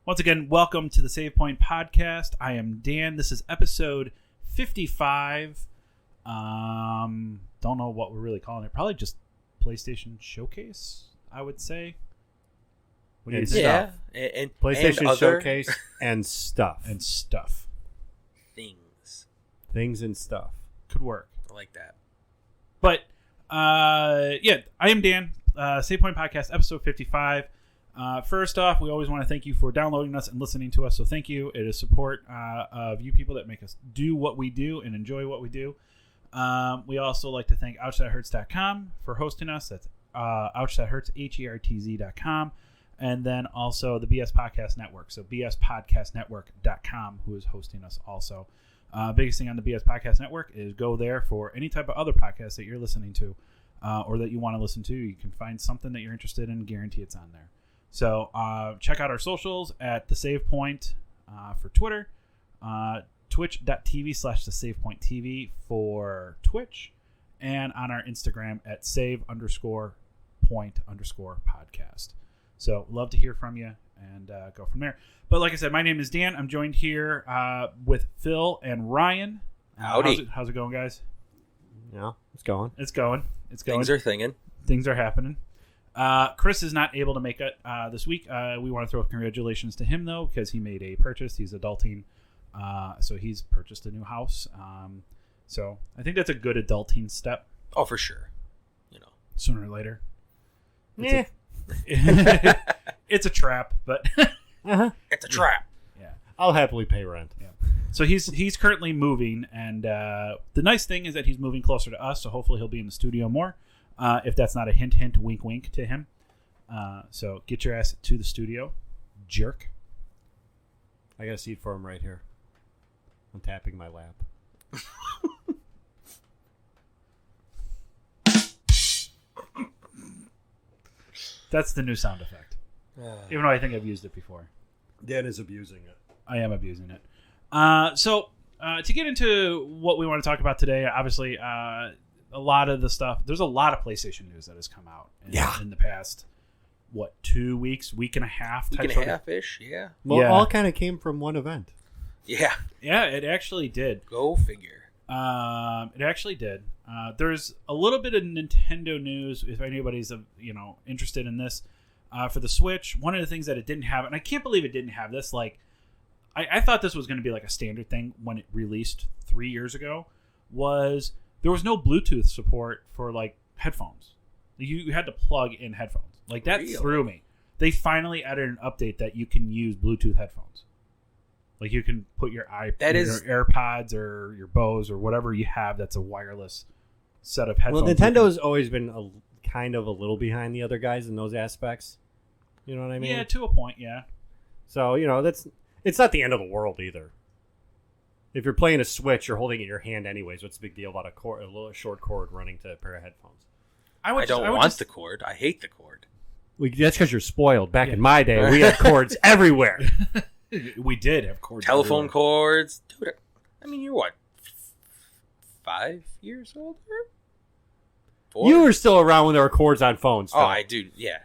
Once again, welcome to the Save Point Podcast. I am Dan. This is episode 55. Don't know what we're really calling it. Probably just PlayStation Showcase, I would say. What do you think? Yeah, and PlayStation and Showcase and stuff. And stuff. Things and stuff. Could work. I like that. But, yeah, I am Dan. Save Point Podcast, episode 55. First off, we always want to thank you for downloading us and listening to us. So thank you. It is support of you people that make us do what we do and enjoy what we do. We also like to thank OuchThatHurts.com for hosting us. That's OuchThatHurts, HERTZ.com. And then also the BS Podcast Network. So BSPodcastNetwork.com, who is hosting us also. Biggest thing on the BS Podcast Network is go there for any type of other podcast that you're listening to or that you want to listen to. You can find something that you're interested in, guarantee it's on there. So check out our socials at The Save Point for Twitter, twitch.tv/TheSavePointTV for Twitch, and on our Instagram at save_point_podcast. So love to hear from you and go from there. But like I said, my name is Dan. I'm joined here with Phil and Ryan. Howdy. How's it going, guys? Yeah, it's going. It's going. Things are thinging. Things are happening. Chris is not able to make it this week. We want to throw congratulations to him, though, because he made a purchase. He's adulting, so he's purchased a new house. So I think that's a good adulting step. Oh, for sure. You know, sooner or later. Yeah. It's a trap, but it's a trap. Yeah, I'll happily pay rent. Yeah. So he's currently moving, and the nice thing is that he's moving closer to us. So hopefully he'll be in the studio more. If that's not a hint, hint, wink, wink to him. So get your ass to the studio, jerk. I got a seat for him right here. I'm tapping my lap. That's the new sound effect. Even though I think I've used it before. Dan is abusing it. I am abusing it. So to get into what we want to talk about today, obviously, a lot of the stuff. There's a lot of PlayStation news that has come out in the past, 2 weeks, week and a half? Week and a half-ish, yeah. Well, it all kind of came from one event. Yeah. Yeah, it actually did. Go figure. It actually did. There's a little bit of Nintendo news, if anybody's interested in this. For the Switch, one of the things that it didn't have, and I can't believe it didn't have this, I thought this was going to be like a standard thing when it released 3 years ago, was there was no Bluetooth support for headphones. You had to plug in headphones. That Really? threw me. They finally added an update that you can use Bluetooth headphones. You can put your AirPods or your Bose or whatever you have that's a wireless set of headphones. Well, Nintendo's always been kind of a little behind the other guys in those aspects. You know what I mean? Yeah, to a point, yeah. So, it's not the end of the world either. If you're playing a Switch, you're holding it in your hand anyways. What's the big deal about a little short cord running to a pair of headphones? I don't want the cord. I hate the cord. That's because you're spoiled. Back in my day, we had cords everywhere. We did have cords. Telephone everywhere. cords. Dude, I mean, you're what? 5 years older? 4? You were still around when there were cords on phones. Oh, I do. Yeah.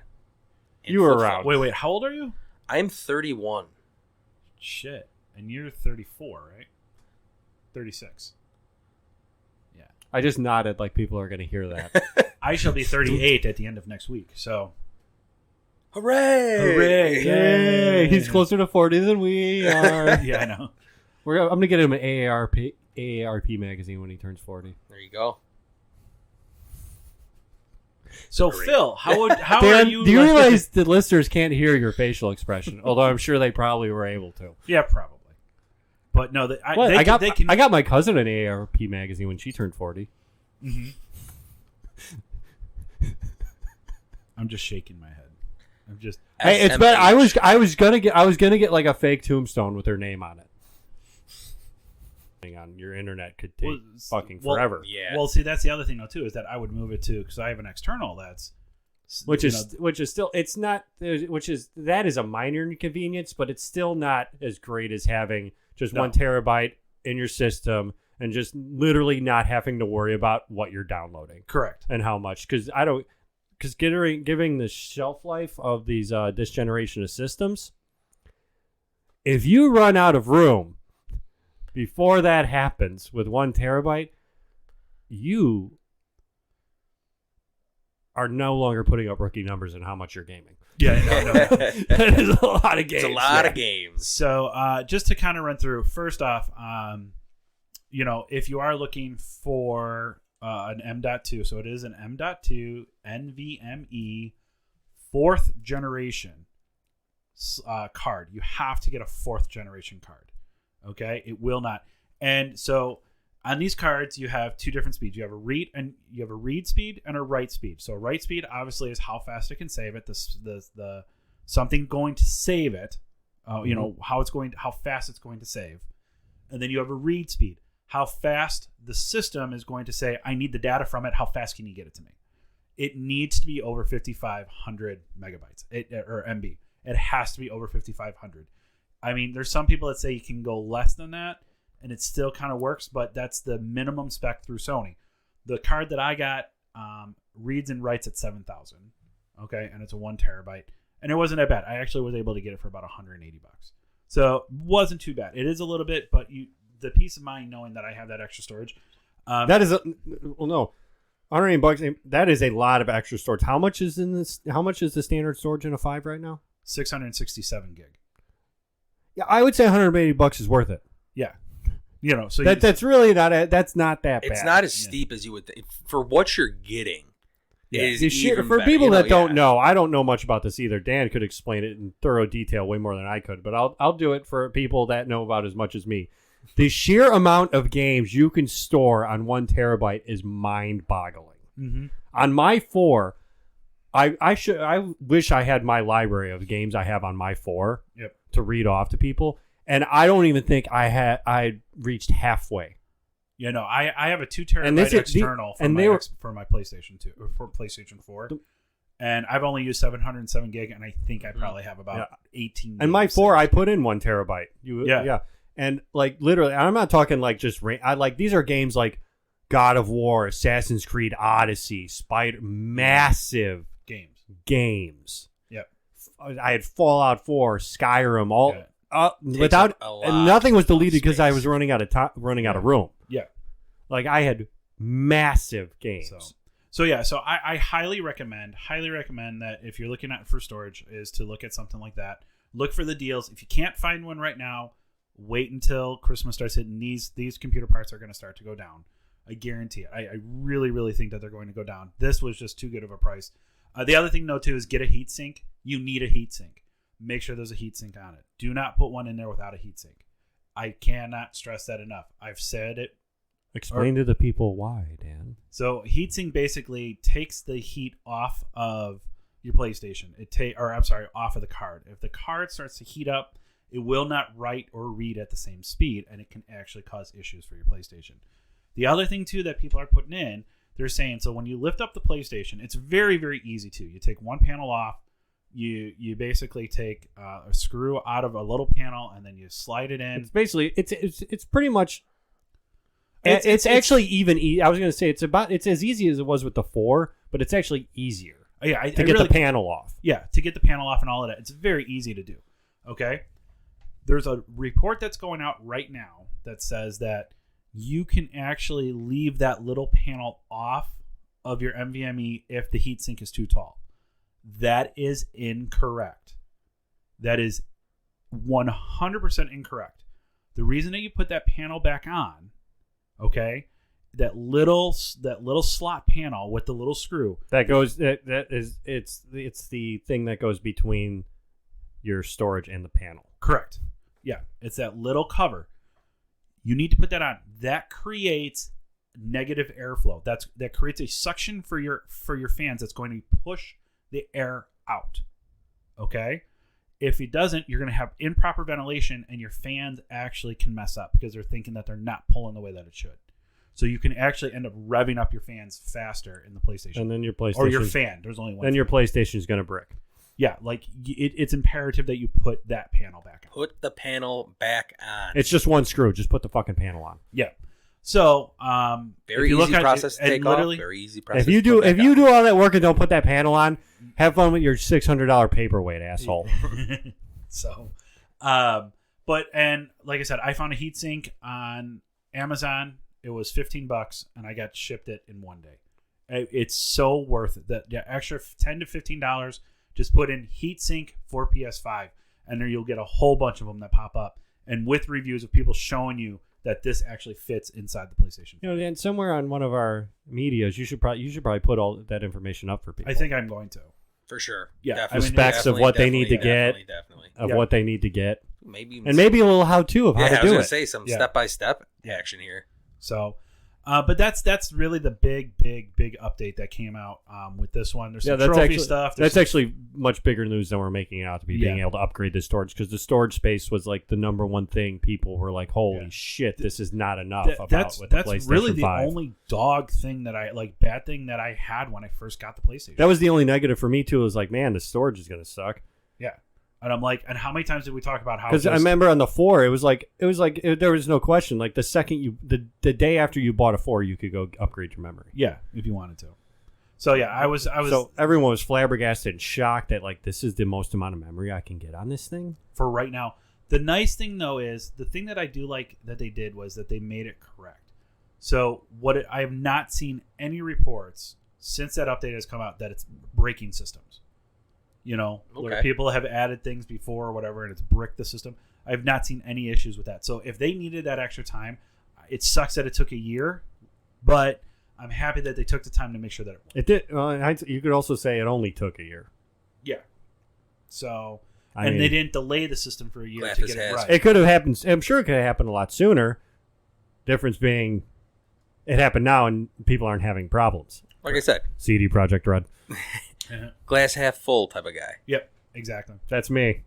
And You were flip around. phones. Wait, how old are you? I'm 31. Shit. And you're 34, right? 36. Yeah. I just nodded like people are going to hear that. I shall be 38 at the end of next week, so. Hooray! Hooray! Yay! He's closer to 40 than we are. Yeah, I know. I'm going to get him an AARP magazine when he turns 40. There you go. So, Great. Phil, how Dan, are you? do you realize the listeners can't hear your facial expression? Although I'm sure they probably were able to. Yeah, probably. But no, I got my cousin an AARP magazine when she turned 40. Mm-hmm. I'm just shaking my head. I'm just. Hey, it's bad. I was gonna get like a fake tombstone with her name on it. On your internet could take fucking forever. Yeah. Well, see, that's the other thing though too, is that I would move it to, because I have an external which is still, it's not, that is a minor inconvenience, but it's still not as great as having just 1 terabyte in your system and just literally not having to worry about what you're downloading. Correct. And how much, because giving the shelf life of these this generation of systems, if you run out of room before that happens with 1 terabyte, you are no longer putting up rookie numbers in how much you're gaming. Yeah, no. That is a lot of games. It's a lot of games. So just to kind of run through, first off, if you are looking for an M.2, so it is an M.2 NVMe 4th generation card. You have to get a 4th generation card. Okay, it will not. And so on these cards, you have 2 different speeds. You have a read speed and a write speed. So a write speed obviously is how fast it can save it. The something going to save it. How fast it's going to save. And then you have a read speed. How fast the system is going to say, I need the data from it. How fast can you get it to me? It needs to be over 5,500 megabytes or MB. It has to be over 5,500. I mean, there's some people that say you can go less than that, and it still kind of works, but that's the minimum spec through Sony. The card that I got reads and writes at 7,000, okay, and it's a 1 terabyte, and it wasn't that bad. I actually was able to get it for about $180, so it wasn't too bad. It is a little bit, but the peace of mind knowing that I have that extra storage. That is $180. That is a lot of extra storage. How much is in this? How much is the standard storage in a 5 right now? 667 gig. Yeah, I would say $180 is worth it. Yeah. So that's really not. That's not that bad. It's not as steep as you would think for what you're getting. Yeah. For people that don't know, I don't know much about this either. Dan could explain it in thorough detail way more than I could, but I'll do it for people that know about as much as me. The sheer amount of games you can store on 1 terabyte is mind-boggling. Mm-hmm. On my 4, I wish I had my library of games I have on my 4 to read off to people, and I don't even think I reached halfway. Yeah, no, I have a 2 terabyte external for my PlayStation 2 or for PlayStation 4, and I've only used 707 gig, and I think I probably have about 18. And my 4, I put in 1 terabyte. Yeah. And like literally, I'm not talking like just these are games like God of War, Assassin's Creed Odyssey, massive games. Yep. I had Fallout 4, Skyrim, all without and nothing was deleted because I was running out of room. Yeah. Like I had massive games. So I highly recommend that if you're looking at for storage is to look at something like that. Look for the deals. If you can't find one right now, wait until Christmas starts hitting. These computer parts are going to start to go down. I guarantee it. I really, really think that they're going to go down. This was just too good of a price. The other thing, though, too, is get a heat sink. You need a heat sink. Make sure there's a heat sink on it. Do not put one in there without a heat sink. I cannot stress that enough. I've said it. Explain to the people why, Dan. So heatsink basically takes the heat off of your PlayStation. Off of the card. If the card starts to heat up, it will not write or read at the same speed, and it can actually cause issues for your PlayStation. The other thing, too, that people are putting in, they're saying, so when you lift up the PlayStation, it's very, very easy, too. You take one panel off, you basically take a screw out of a little panel, and then you slide it in. It's basically, it's pretty much, it's actually even, I was going to say, it's as easy as it was with the 4, but it's actually easier to get the panel off. Yeah, to get the panel off and all of that. It's very easy to do, okay? There's a report that's going out right now that says that you can actually leave that little panel off of your NVMe if the heatsink is too tall. That is incorrect. That is 100% incorrect. The reason that you put that panel back on, okay, that little slot panel with the little screw it's the thing that goes between your storage and the panel. Correct. Yeah, it's that little cover. You need to put that on. That creates negative airflow. That creates a suction for your fans that's going to push the air out. Okay? If it doesn't, you're going to have improper ventilation, and your fans actually can mess up because they're thinking that they're not pulling the way that it should. So you can actually end up revving up your fans faster in the PlayStation. And then your PlayStation... Or your fan. There's only one. Then your PlayStation is going to brick. Yeah, like it's imperative that you put that panel back on. Put the panel back on. It's just one screw. Just put the fucking panel on. Yeah. So, very easy process to take off. Very easy process. If you do all that work and don't put that panel on, have fun with your $600 paperweight, asshole. So, but And like I said, I found a heatsink on Amazon. It was $15, and I got shipped it in one day. It's so worth it. The extra $10 to $15. Just put in heatsink for PS5, and there you'll get a whole bunch of them that pop up, and with reviews of people showing you that this actually fits inside the PlayStation. And somewhere on one of our medias, you should probably put all that information up for people. I think I'm going to. For sure. Yeah. Definitely. Specs of what they need to get. Definitely. Of what they need to get. Maybe a little how-to of how to do it. I was going to say some step-by-step action here. So, but that's really the big update that came out with this one. There's some trophy stuff. That's actually much bigger news than we're making it out to be, being able to upgrade the storage, because the storage space was like the number one thing people were like, holy shit, this is not enough. That's really the only bad thing that I had when I first got the PlayStation. That was the only negative for me too. It was like, man, the storage is going to suck. Yeah. And I'm like, and how many times did we talk about how? Because I remember on the 4, it was like there was no question. Like the second the day after you bought a 4, you could go upgrade your memory. Yeah, if you wanted to. So yeah, I was. So everyone was flabbergasted and shocked that like this is the most amount of memory I can get on this thing for right now. The nice thing though is the thing that I do like that they did was that they made it correct. So I have not seen any reports since that update has come out that it's breaking systems. Where people have added things before or whatever, and it's bricked the system. I have not seen any issues with that. So if they needed that extra time, it sucks that it took a year, but I'm happy that they took the time to make sure that it did. You could also say it only took a year. Yeah. So, they didn't delay the system for a year to get it right. It could have happened. I'm sure it could have happened a lot sooner. Difference being, it happened now, and people aren't having problems. Like I said, CD Projekt Red. Glass half full type of guy. Yep, exactly. That's me.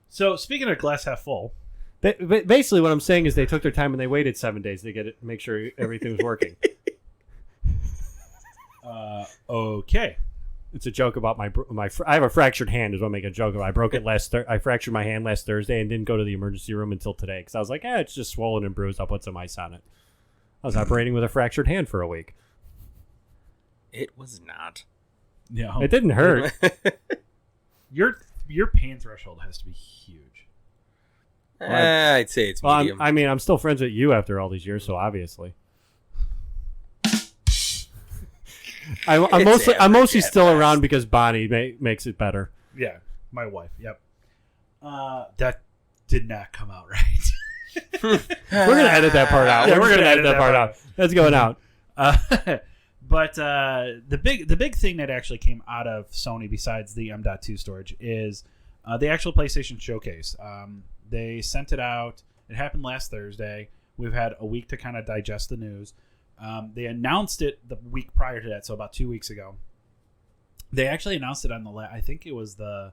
So speaking of glass half full, basically what I'm saying is they took their time and they waited 7 days to get it, make sure everything was working. Okay. It's a joke about my. I have a fractured hand. Is what I make a joke about. I broke it I fractured my hand last Thursday and didn't go to the emergency room until today because I was like, it's just swollen and bruised. I'll put some ice on it. I was operating with a fractured hand for a week. It was not. No, it didn't hurt. Your pain threshold has to be huge. I'd say it's medium. I'm still friends with you after all these years, so obviously. I'm mostly still around because Bonnie makes it better. Yeah, my wife. Yep. That did not come out right. We're gonna edit that part out. Yeah, we're gonna edit that part out. That's going out. But the big thing that actually came out of Sony, besides the M.2 storage, is the actual PlayStation Showcase. They sent it out. It happened last Thursday. We've had a week to kind of digest the news. They announced it the week prior to that, so about 2 weeks ago. They actually announced it on I think it was the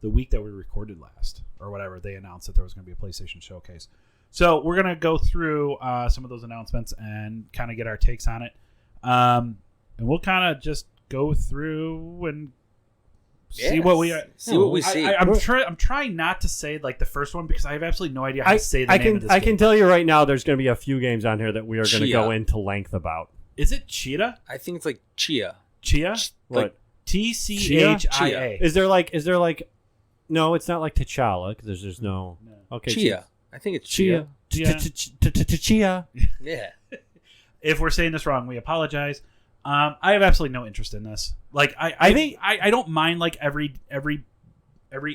week that we recorded last, or whatever. They announced that there was going to be a PlayStation Showcase. So we're going to go through some of those announcements and kind of get our takes on it. And we'll kind of just go through and see what we see. I'm trying not to say like the first one because I have absolutely no idea how to say the name of this game. I can tell you right now there's going to be a few games on here that we are going to go into length about. Is it Cheetah? I think it's like Chia. Chia? What? TCHIA. Is there like no, it's not like T'Challa because there's no. Okay. Chia. I think it's Chia. Chia. Yeah. If we're saying this wrong, we apologize. I have absolutely no interest in this. Like, I think I don't mind like every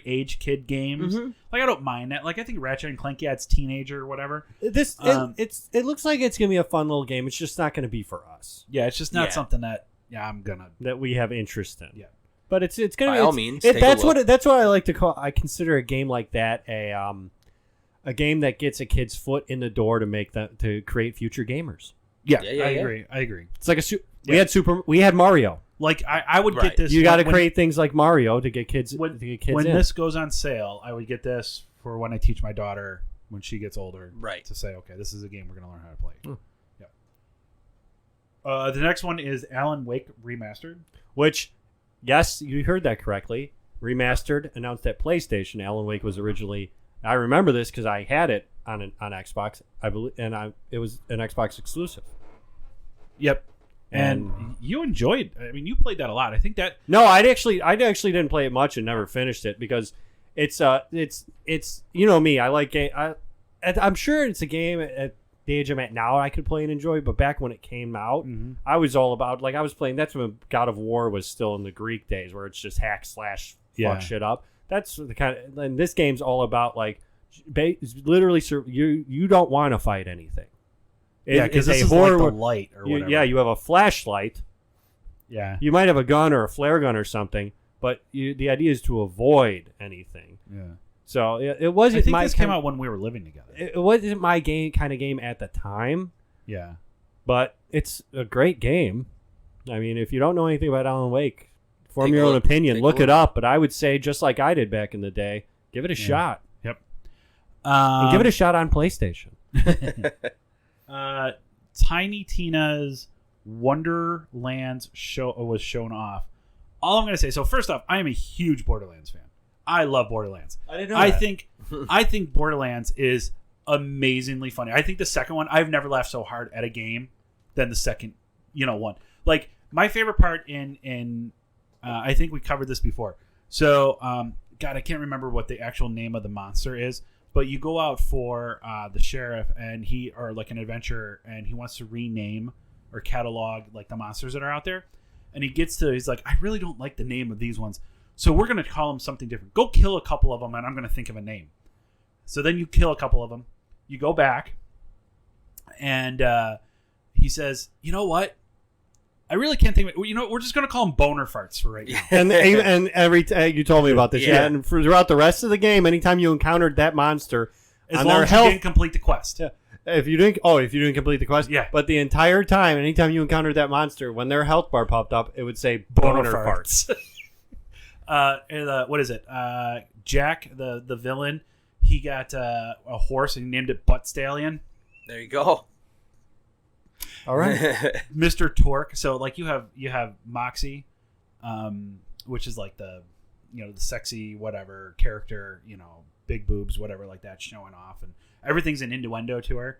age kid games. Mm-hmm. Like, I don't mind that. Like, I think Ratchet and Clank, it's teenager or whatever. It looks like it's gonna be a fun little game. It's just not gonna be for us. Yeah, it's just not something that that we have interest in. Yeah, but it's gonna by be all means. That's what I like to call. I consider a game like that a game that gets a kid's foot in the door to create future gamers. Yeah, I agree. It's like we had Mario. Like I would get this. You got to create things like Mario to get kids. When in. This goes on sale, I would get this for when I teach my daughter when she gets older. Right. To say, okay, this is a game we're going to learn how to play. Yeah. The next one is Alan Wake Remastered. Which, yes, you heard that correctly. Remastered, announced at PlayStation. Alan Wake was originally. I remember this because I had it on Xbox. I believe, it was an Xbox exclusive. Yep. And you enjoyed. I mean, you played that a lot. I think that. No, I actually didn't play it much and never finished it because it's you know me. I like game. I'm sure it's a game at the age I'm at now I could play and enjoy. But back when it came out, I was all about I was playing. That's when God of War was still in the Greek days, where it's just hack slash fuck shit up. That's the kind of. And this game's all about literally you don't want to fight anything. Because this is like the light or whatever. You have a flashlight. Yeah. You might have a gun or a flare gun or something, but the idea is to avoid anything. Yeah. So it wasn't. I think this came out when we were living together. It wasn't my kind of game at the time. Yeah. But it's a great game. I mean, if you don't know anything about Alan Wake, form your own opinion. Look it up. But I would say, just like I did back in the day, give it a shot. Yep. And give it a shot on PlayStation. Tiny Tina's Wonderlands show was shown off. All I'm going to say, so first off, I am a huge Borderlands fan. I love Borderlands. I didn't know that. I think Borderlands is amazingly funny. I think the second one, I've never laughed so hard at a game than the second, one. Like, my favorite part in I think we covered this before. So, God, I can't remember what the actual name of the monster is, but you go out for the sheriff and or like an adventurer, and he wants to rename or catalog like the monsters that are out there. And he's like, I really don't like the name of these ones. So we're going to call them something different. Go kill a couple of them, and I'm going to think of a name. So then you kill a couple of them. You go back, and he says, you know what? I really can't think of it. You know what? We're just going to call them boner farts for right now. and every you told me about this. Yeah. And throughout the rest of the game, anytime you encountered that monster, as long as you didn't complete the quest. Yeah. If you didn't complete the quest, yeah. But the entire time, anytime you encountered that monster, when their health bar popped up, it would say boner farts. What is it? Jack, the villain, he got a horse and he named it Butt Stallion. There you go. All right, Mr. Torque. So like you have Moxie, which is like the sexy whatever character, big boobs, whatever like that, showing off, and everything's an innuendo to her,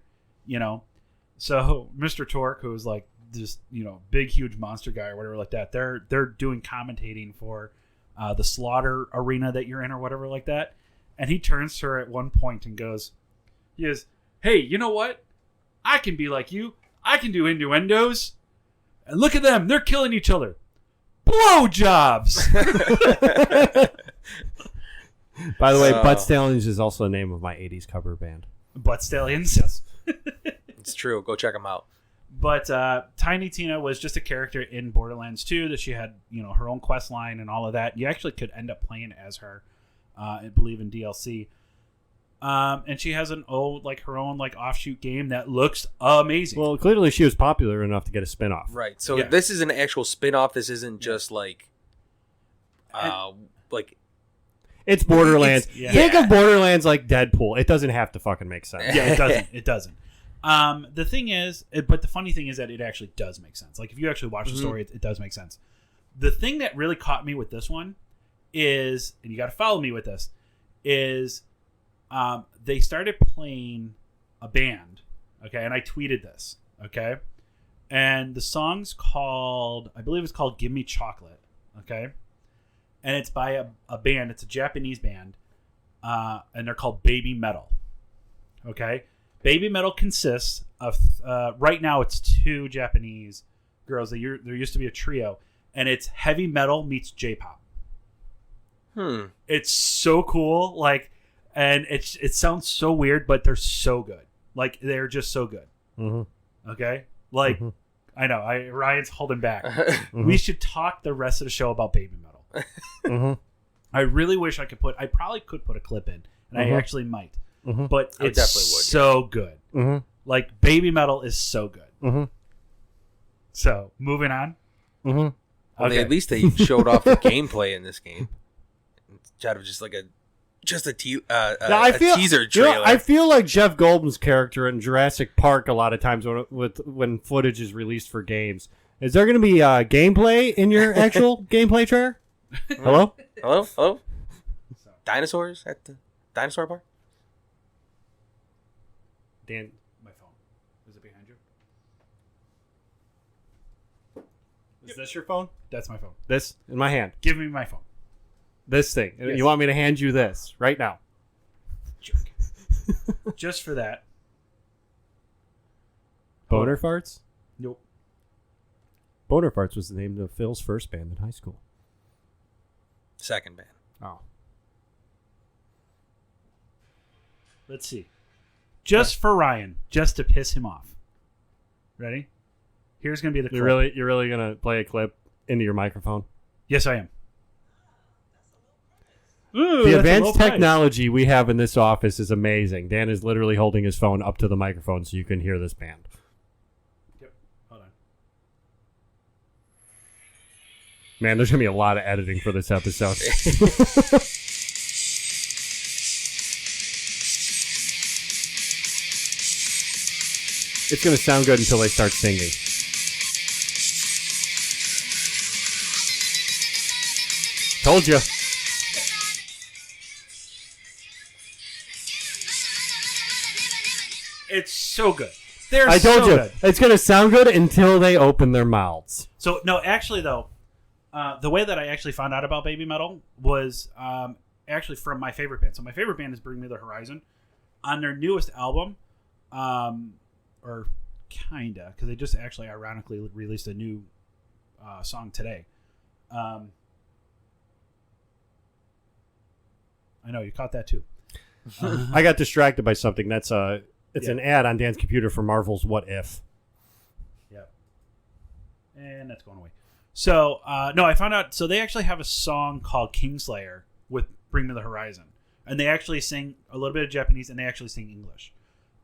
So Mr. Torque, who's like this, big huge monster guy or whatever like that, they're doing commentating for the slaughter arena that you're in or whatever like that, and he turns to her at one point and goes, hey, you know what? I can be like you. I can do innuendos. And look at them. They're killing each other. Blowjobs. By the way, Butt Stallions is also the name of my 80s cover band. Butt Stallions? Yes. It's true. Go check them out. But Tiny Tina was just a character in Borderlands 2 that she had, her own quest line and all of that. You actually could end up playing as her, I believe, in DLC. And she has her own offshoot game that looks amazing. Well, clearly she was popular enough to get a spinoff. Right. So This is an actual spinoff. This isn't just it's Borderlands. Think of Borderlands like Deadpool. It doesn't have to fucking make sense. Yeah, it doesn't. It doesn't. The thing is, but the funny thing is that it actually does make sense. Like if you actually watch the story, it does make sense. The thing that really caught me with this one is, and you got to follow me with this, is they started playing a band, okay, and I tweeted this, okay, and the song's called, I believe it's called "Give Me Chocolate," okay, and it's by a band. It's a Japanese band, and they're called Baby Metal, okay. Baby Metal consists of right now it's 2 Japanese girls. There used to be a trio, and it's heavy metal meets J-pop. It's so cool, and it sounds so weird, but they're so good. Like they're just so good. Mm-hmm. Okay, I know Ryan's holding back. Mm-hmm. We should talk the rest of the show about Baby Metal. Mm-hmm. I really wish I probably could put a clip in, and I actually might. Mm-hmm. But it definitely would. So good. Mm-hmm. Like Baby Metal is so good. Mm-hmm. So moving on. Mm-hmm. Well, at least they showed off the gameplay in this game. Instead of just a teaser trailer. I feel like Jeff Goldblum's character in Jurassic Park a lot of times when footage is released for games. Is there going to be gameplay in your actual gameplay trailer? Hello? Hello? Dinosaurs at the dinosaur park? Dan, my phone. Is it behind you? Is this your phone? That's my phone. This in my hand. Give me my phone. This thing. Yes. You want me to hand you this right now? Just for that. Boner Farts? Nope. Boner Farts was the name of Phil's first band in high school. Second band. Oh. Let's see. Just for Ryan, just to piss him off. Ready? Here's going to be the clip. You're really going to play a clip into your microphone? Yes, I am. Ooh, the advanced technology we have in this office is amazing. Dan is literally holding his phone up to the microphone so you can hear this band. Yep. Hold on. Man, there's going to be a lot of editing for this episode. It's going to sound good until they start singing. Told you. It's so good. I told you. Good. It's going to sound good until they open their mouths. So, no, actually, though, the way that I actually found out about Baby Metal was actually from my favorite band. So my favorite band is Bring Me the Horizon. On their newest album, or kinda, because they just actually ironically released a new song today. I know, you caught that too. I got distracted by something. It's an ad on Dan's computer for Marvel's What If. Yep. And that's going away. So, no, I found out, so they actually have a song called Kingslayer with Bring Me the Horizon. And they actually sing a little bit of Japanese, and they actually sing English.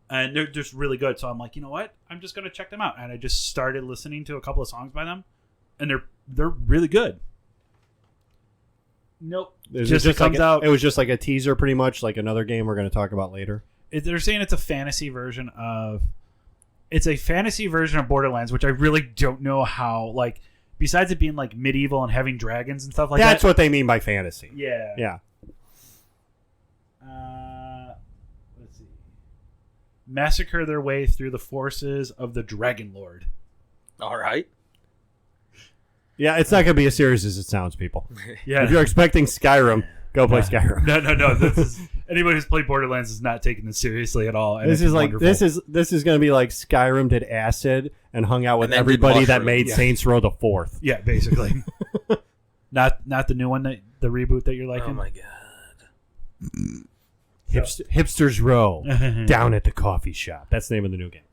And they're just really good. So I'm like, you know what? I'm just going to check them out. And I just started listening to a couple of songs by them. And they're really good. Nope. It was just like a teaser, pretty much, like another game we're going to talk about later. They're saying it's a fantasy version of Borderlands, which I really don't know how, like, besides it being like medieval and having dragons and stuff like that. That's what they mean by fantasy. Yeah. Yeah. Let's see. Massacre their way through the forces of the Dragon Lord. All right. Yeah, it's not going to be as serious as it sounds, people. Yeah. If you're expecting Skyrim, go play Skyrim. No. This is anybody who's played Borderlands is not taking this seriously at all. And this is like wonderful. This is going to be like Skyrim did acid and hung out with everybody that made Saints Row the 4th. Yeah, basically. not the new one, the reboot that you're liking. Oh my god. Hipsters Row down at the coffee shop. That's the name of the new game.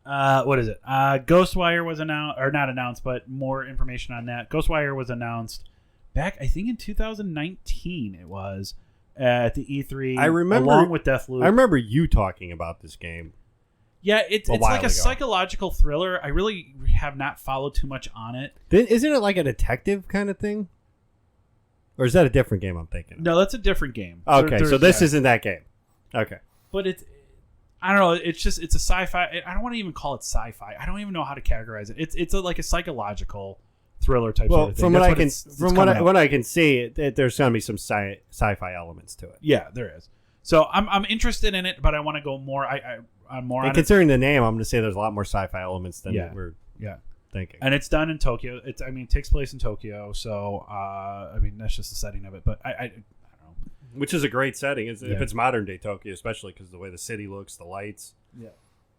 What is it? Ghostwire was announced, or not announced, but more information on that. Ghostwire was announced back, I think, in 2019. It was at the E3. I remember, along with Deathloop. I remember you talking about this game. Yeah, it's like a psychological thriller. I really have not followed too much on it. Isn't it like a detective kind of thing? Or is that a different game I'm thinking of? No, that's a different game. Okay, so this isn't that game. Okay. But I don't know. It's a sci-fi. I don't want to even call it sci-fi. I don't even know how to categorize it. It's like a psychological thriller type sort of thing. From what I can see, there's going to be some sci-fi elements to it. Yeah, there is. So I'm interested in it, but I want to go more. I'm more. And considering the name, I'm going to say there's a lot more sci-fi elements than we're thinking. And it's done in Tokyo. It takes place in Tokyo. So that's just the setting of it. But I don't know. Which is a great setting. If it's modern day Tokyo, especially because of the way the city looks, the lights. Yeah.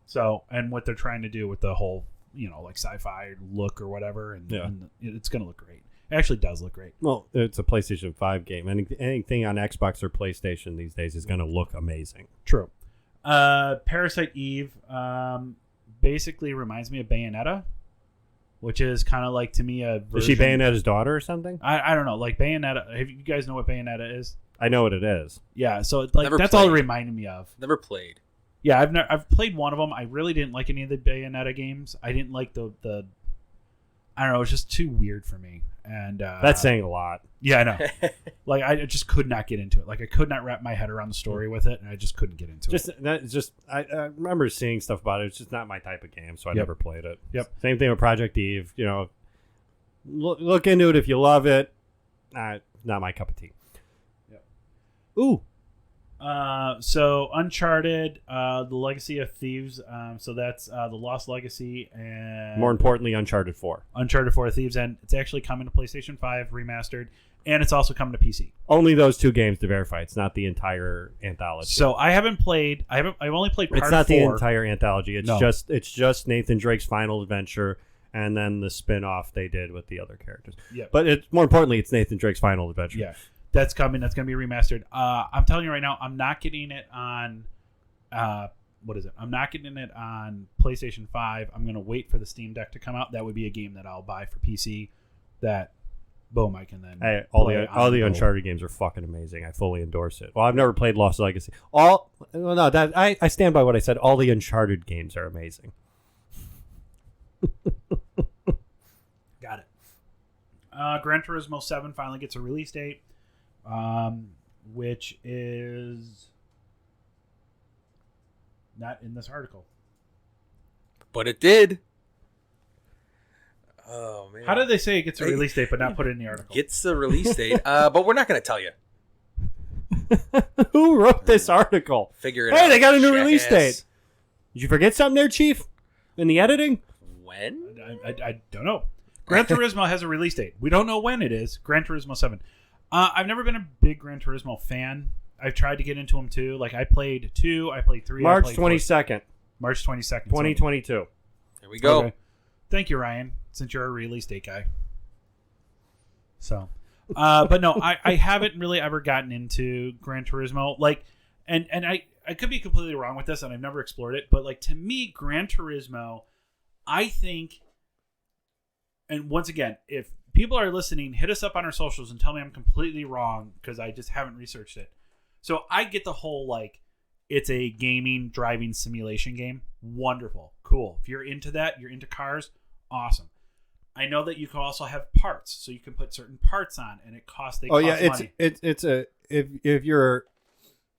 So, and what they're trying to do with the whole, like sci-fi look or whatever, and it's going to look great. It actually does look great. Well, it's a PlayStation 5 game. Anything on Xbox or PlayStation these days is going to look amazing. True. Parasite Eve basically reminds me of Bayonetta, which is kind of like, to me, a version. Is she Bayonetta's daughter or something? I don't know. Like Bayonetta. You guys know what Bayonetta is? I know what it is. Yeah, so that's all it reminded me of. Never played. Yeah, I've played one of them. I really didn't like any of the Bayonetta games. I didn't like the I don't know. It was just too weird for me. And that's saying a lot. Yeah, I know. Like I just could not get into it. Like I could not wrap my head around the story with it, and I just couldn't get into it. I remember seeing stuff about it. It's just not my type of game, so I never played it. Yep. Same thing with Project Eve. Look into it if you love it. Not my cup of tea. Ooh, So Uncharted, The Legacy of Thieves. So that's The Lost Legacy and more importantly, Uncharted 4. Uncharted 4 Thieves End. It's actually coming to PlayStation 5 remastered, and it's also coming to PC. Only those 2 games to verify. It's not the entire anthology. So I haven't played. I've only played part 4. It's not the entire anthology. It's just Nathan Drake's final adventure, and then the spin-off they did with the other characters. Yeah. But more importantly, it's Nathan Drake's final adventure. Yeah. That's coming. That's going to be remastered. I'm telling you right now, I'm not getting it on. What is it? I'm not getting it on PlayStation 5. I'm going to wait for the Steam Deck to come out. That would be a game that I'll buy for PC. That, boom, I can then. Hey, all the Uncharted games are fucking amazing. I fully endorse it. Well, I've never played Lost Legacy. I stand by what I said. All the Uncharted games are amazing. Got it. Gran Turismo 7 finally gets a release date. Which is not in this article. But it did. Oh, man. How did they say it gets a release date but not put it in the article? Gets the release date, but we're not going to tell you. Who wrote this article? Figure it out. Hey, they got a new release date. Did you forget something there, Chief? In the editing? When? I don't know. Gran Turismo has a release date. We don't know when it is. Gran Turismo 7. I've never been a big Gran Turismo fan. I've tried to get into them too. Like I played 2, I played 3. March 22nd. March 22nd. 2022. There we go. Okay. Thank you, Ryan, since you're a release date guy. So, but no, I haven't really ever gotten into Gran Turismo. Like, and I could be completely wrong with this, and I've never explored it. But like to me, Gran Turismo, I think, and once again, if people are listening, hit us up on our socials and tell me I'm completely wrong because I just haven't researched it. So I get the whole like it's a gaming driving simulation game. Wonderful. Cool. If you're into that, you're into cars, awesome. I know that you can also have parts, so you can put certain parts on and it costs money. It's if you're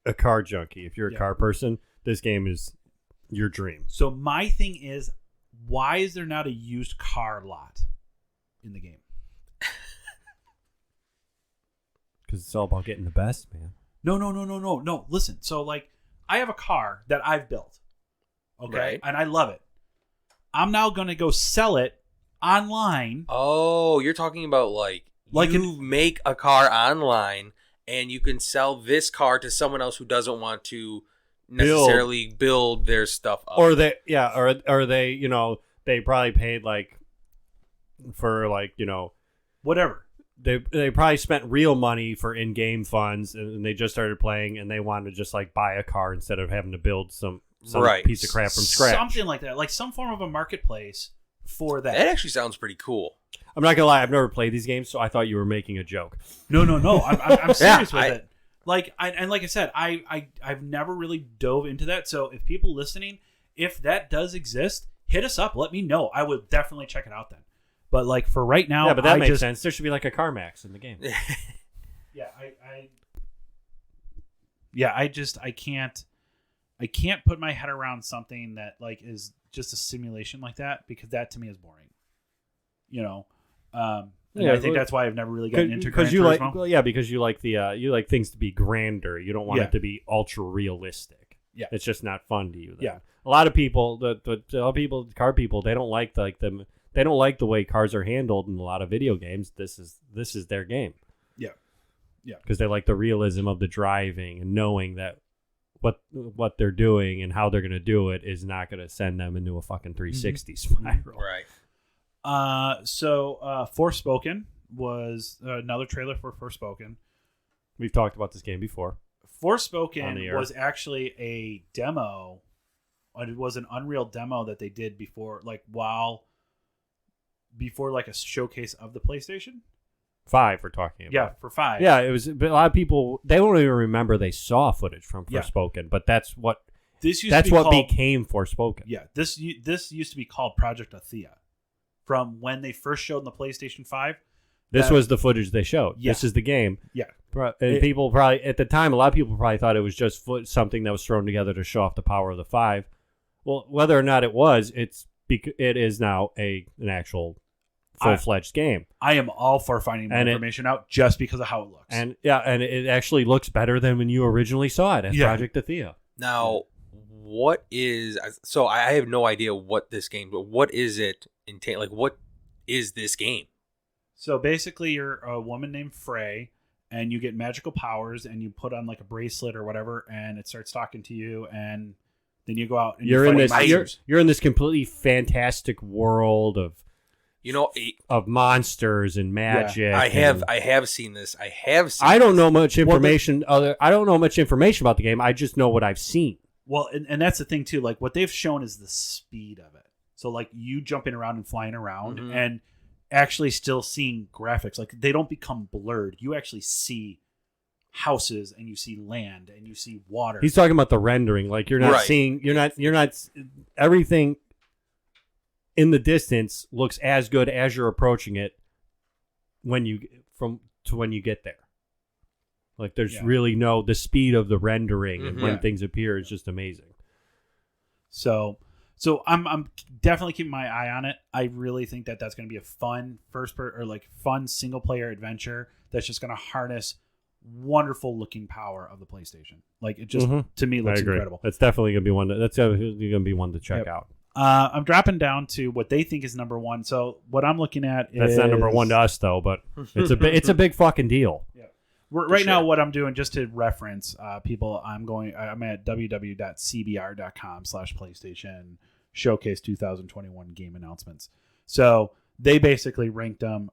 a car junkie, if you're a car person, this game is your dream. So my thing is, why is there not a used car lot in the game? Because it's all about getting the best, man. No. Listen. So, like, I have a car that I've built. Okay? Right. And I love it. I'm now going to go sell it online. Oh, you're talking about, like you make a car online and you can sell this car to someone else who doesn't want to necessarily build their stuff up. Or they, they probably paid, like, for, like, whatever. They probably spent real money for in-game funds, and they just started playing, and they wanted to just like buy a car instead of having to build some piece of crap from scratch. Something like that, like some form of a marketplace for that. That actually sounds pretty cool. I'm not gonna lie, I've never played these games, so I thought you were making a joke. No. I'm serious with it. Like, like I said, I've never really dove into that. So if people listening, if that does exist, hit us up. Let me know. I would definitely check it out then. But like for right now, yeah, but that makes sense. There should be like a CarMax in the game. I can't put my head around something that like is just a simulation like that because that to me is boring. I think that's why I've never really gotten into Gran Turismo. Because you like you like things to be grander. You don't want it to be ultra realistic. Yeah, it's just not fun to you. Then. Yeah, a lot of people, car people, they don't like them. They don't like the way cars are handled in a lot of video games. This is their game. Yeah. Because they like the realism of the driving and knowing that what they're doing and how they're going to do it is not going to send them into a fucking 360 spiral. Right. So Forspoken was another trailer for Forspoken. We've talked about this game before. Forspoken was actually a demo. It was an Unreal demo that they did before like a showcase of the PlayStation 5 we're talking about. Yeah, for 5. Yeah, it was. But a lot of people, they don't even remember they saw footage from Forspoken, but that's what became Forspoken. Yeah, this used to be called Project Athea from when they first showed in the PlayStation 5. This was the footage they showed. Yeah. This is the game. Yeah. And people probably, at the time, a lot of people probably thought it was just something that was thrown together to show off the power of the 5. Well, whether or not it was, it is now an actual full-fledged game. I am all for finding more information out just because of how it looks. And it actually looks better than when you originally saw it as Project Athea. Now, what is... So I have no idea what this game... But what is it entail? Like, what is this game? So basically, you're a woman named Frey, and you get magical powers, and you put on like a bracelet or whatever, and it starts talking to you, and then you go out and you're in this completely fantastic world of monsters and magic. Yeah. I have seen this. I don't know much information. I don't know much information about the game. I just know what I've seen. Well, and that's the thing too. Like what they've shown is the speed of it. So like you jumping around and flying around, and actually still seeing graphics. Like they don't become blurred. You actually see houses and you see land and you see water. He's talking about the rendering. Like you're not seeing, you're not everything in the distance looks as good as you're approaching it when you get there. Like there's really the speed of the rendering and when things appear is just amazing. So I'm definitely keeping my eye on it. I really think that that's going to be a fun fun single player adventure that's just going to harness wonderful looking power of the PlayStation. Like it just to me looks incredible. That's definitely going to be one. That's definitely going to be one to check out. I'm dropping down to what they think is number one. So what I'm looking at is that's not number one to us though, but it's a big fucking deal. Yeah. Right now, what I'm doing, just to reference people, I'm at www.cbr.com/PlayStation Showcase 2021 game announcements. So they basically ranked them.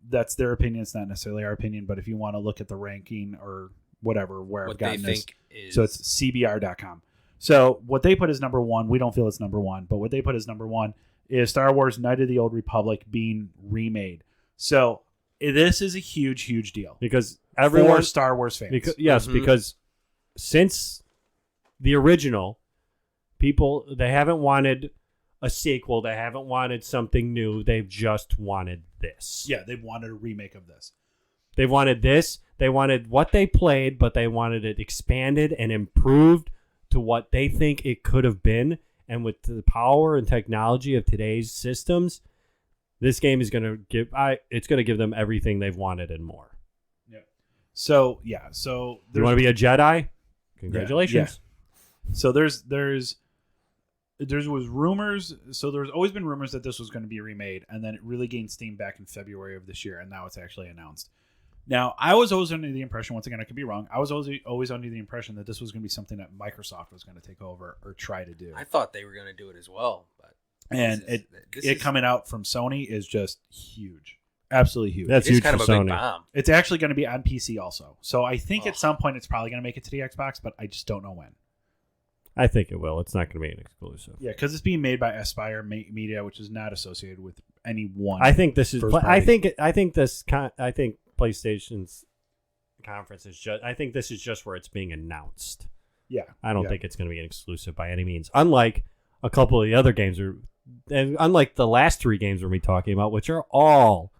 That's their opinion. It's not necessarily our opinion, but if you want to look at the ranking or whatever, where I've gotten this, so it's cbr.com. So what they put as number one, we don't feel it's number one, but what they put as number one is Star Wars Knight of the Old Republic being remade. So this is a huge, huge deal because for Star Wars fans. Because since the original, they haven't wanted a sequel. They haven't wanted something new. They've just wanted this. Yeah, they wanted a remake of this. They wanted this. They wanted what they played, but they wanted it expanded and improved to what they think it could have been. And with the power and technology of today's systems, this game is going to give them everything they've wanted and more. Yeah. So you want to be a Jedi? Congratulations. Yeah. So there was rumors. So there's always been rumors that this was going to be remade, and then it really gained steam back in February of this year, and now it's actually announced. Now, I was always under the impression, once again, I could be wrong. I was always under the impression that this was going to be something that Microsoft was going to take over or try to do. I thought they were going to do it as well, but it coming out from Sony is just huge, absolutely huge. That's huge kind of a Sony. big bomb. It's actually going to be on PC also. So I think at some point it's probably going to make it to the Xbox, but I just don't know when. I think it will. It's not going to be an exclusive. Yeah, because it's being made by Aspire Media, which is not associated with any one. I think this is. I think PlayStation's conference is just. I think this is just where it's being announced. Yeah, I don't think it's going to be an exclusive by any means. Unlike a couple of the other games, and unlike the last three games we're going to be talking about, which are all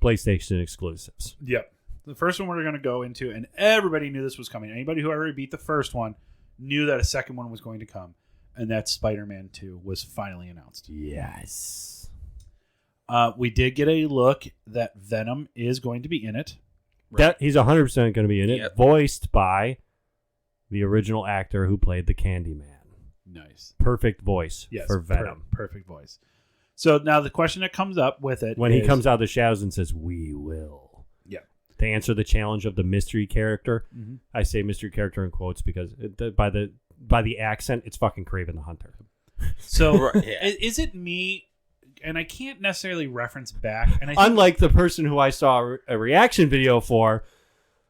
PlayStation exclusives. Yep. The first one we're going to go into, and everybody knew this was coming. Anybody who already beat the first one knew that a second one was going to come, and that Spider-Man 2 was finally announced. Yes. We did get a look that Venom is going to be in it. That he's 100% going to be in it, voiced by the original actor who played the Candyman. Nice. Perfect voice for Venom. Perfect voice. So now the question that comes up with it when he comes out of the shadows and says, "We will." Yeah. To answer the challenge of the mystery character, I say mystery character in quotes because by the accent, it's fucking Kraven the Hunter. So is it me? And I can't necessarily reference back. And unlike the person who I saw a reaction video for,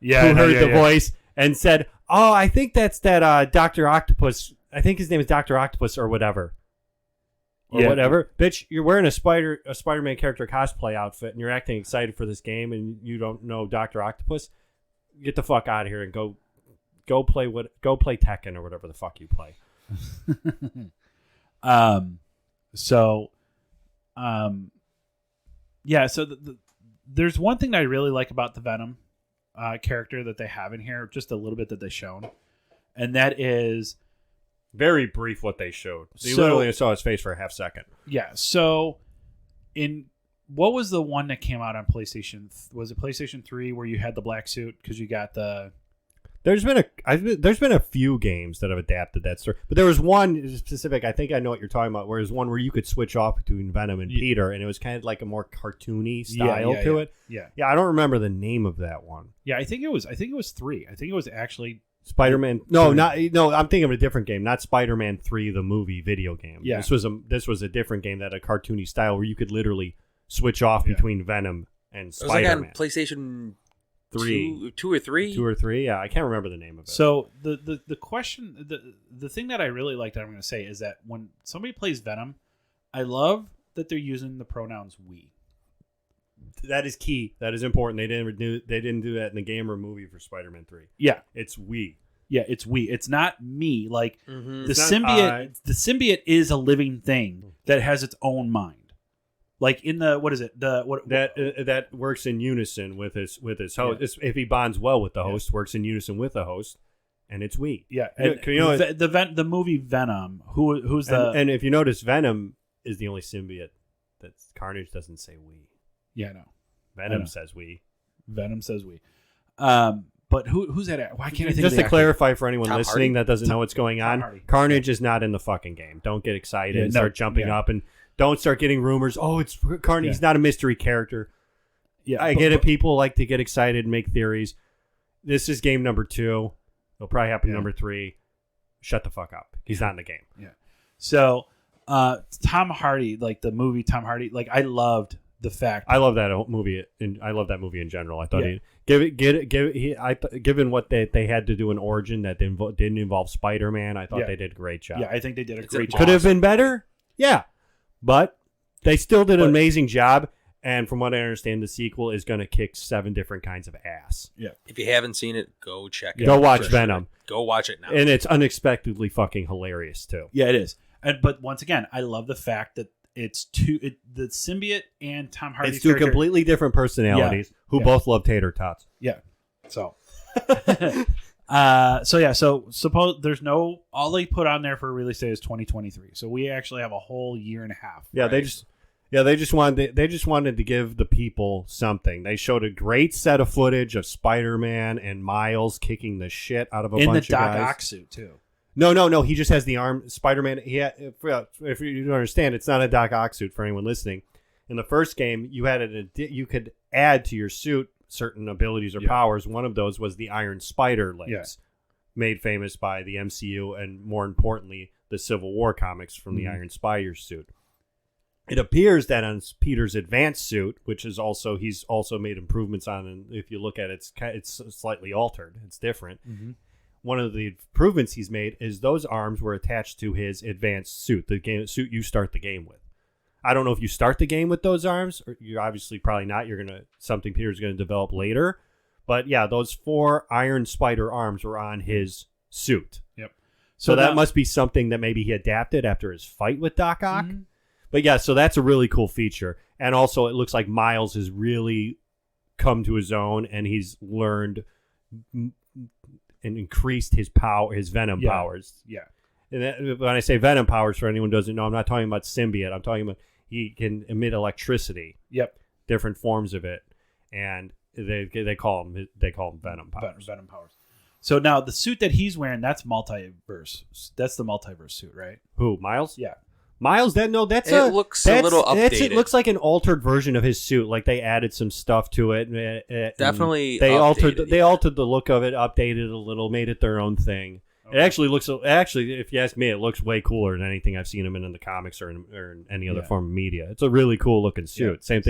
who heard the voice and said, "Oh, I think that's that Dr. Octopus. I think his name is Dr. Octopus or whatever." Or whatever. Bitch, you're wearing a Spider-Man character cosplay outfit and you're acting excited for this game and you don't know Dr. Octopus. Get the fuck out of here and go play Tekken or whatever the fuck you play. So there's one thing I really like about the Venom character that they have in here, just a little bit that they've shown, and that is very brief what they showed. You literally saw his face for a half second. Yeah. So what was the one that came out on PlayStation? Was it PlayStation 3 where you had the black suit because you got the? There's been a few games that have adapted that story, but there was one specific. I think I know what you're talking about. Where there's one where you could switch off between Venom and Peter, and it was kind of like a more cartoony style to it. Yeah. I don't remember the name of that one. Yeah, I think it was 3. I think it was actually Spider-Man. No, I'm thinking of a different game, not Spider-Man 3, the movie video game. Yeah. This was a different game that had a cartoony style where you could literally switch off between Venom and Spider-Man. It was like on PlayStation 3, 2 or 3. 2 or 3. Yeah, I can't remember the name of it. So the question, the thing that I really liked, I'm going to say, is that when somebody plays Venom, I love that they're using the pronouns we. That is key. That is important. They didn't do that in the game or movie for Spider-Man 3. Yeah, it's we. Yeah, it's we. It's not me. Like the symbiote is a living thing that has its own mind. Like in the that works in unison with his host. Yeah. If he bonds well with the host, works in unison with the host, and it's we. Yeah, the movie Venom. And if you notice, Venom is the only symbiote that Carnage doesn't say we. Yeah, no. Venom says we. Venom says we. But who's that at? Why can't I think Just of the to clarify for anyone Tom listening Hardy? that doesn't know what's going on, Carnage is not in the fucking game. Don't get excited and start jumping up and don't start getting rumors. Oh, it's Carnage. Yeah. He's not a mystery character. Yeah, I get it. People like to get excited and make theories. This is game number 2. It'll probably happen number 3. Shut the fuck up. He's not in the game. Yeah. So, Tom Hardy, like the movie Tom Hardy, like I loved the fact. I love that movie, and I love that movie in general. I thought given what they had to do in Origin that didn't involve Spider-Man, I thought they did a great job. Yeah, I think they did a great job. Could have been better. Yeah, but they still did an amazing job. And from what I understand, the sequel is going to kick 7 different kinds of ass. Yeah. If you haven't seen it, go check it. Go watch Venom. Go watch it now. And it's unexpectedly fucking hilarious too. Yeah, it is. But once again, I love the fact that it's the symbiote and Tom Hardy's It's 2 completely different personalities who both love tater tots. Yeah. So. So suppose there's all they put on there for a release date is 2023. So we actually have a whole year and a half. Yeah, right? they just wanted to give the people something. They showed a great set of footage of Spider-Man and Miles kicking the shit out of a bunch of guys. In the Doc Ock suit too. No. He just has the arm. Spider-Man. If you don't understand, it's not a Doc Ock suit for anyone listening. In the first game, you could add to your suit certain abilities or powers. One of those was the Iron Spider legs, made famous by the MCU and more importantly, the Civil War comics from the Iron Spider suit. It appears that on Peter's advanced suit, which is he's also made improvements on, and if you look at it, it's slightly altered. It's different. Mm-hmm. One of the improvements he's made is those arms were attached to his advanced suit, the suit you start the game with. I don't know if you start the game with those arms, or you're obviously probably not. Something Peter's going to develop later. But yeah, those 4 Iron Spider arms were on his suit. Yep. So that must be something that maybe he adapted after his fight with Doc Ock. Mm-hmm. But yeah, so that's a really cool feature. And also it looks like Miles has really come to his own and he's learned and increased his Venom powers. Yeah. And when I say Venom powers, for anyone who doesn't know, I'm not talking about symbiote. I'm talking about he can emit electricity. Yep. Different forms of it. And they call him Venom powers. Venom powers. So now the suit that he's wearing, that's multiverse. That's the multiverse suit, right? Who, Miles? Yeah. Miles, it looks a little updated. It looks like an altered version of his suit. Like they added some stuff to it. Definitely, they altered the look of it, updated it a little, made it their own thing. Okay. It actually looks. If you ask me, it looks way cooler than anything I've seen him in the comics or in any other form of media. It's a really cool looking suit. Yeah.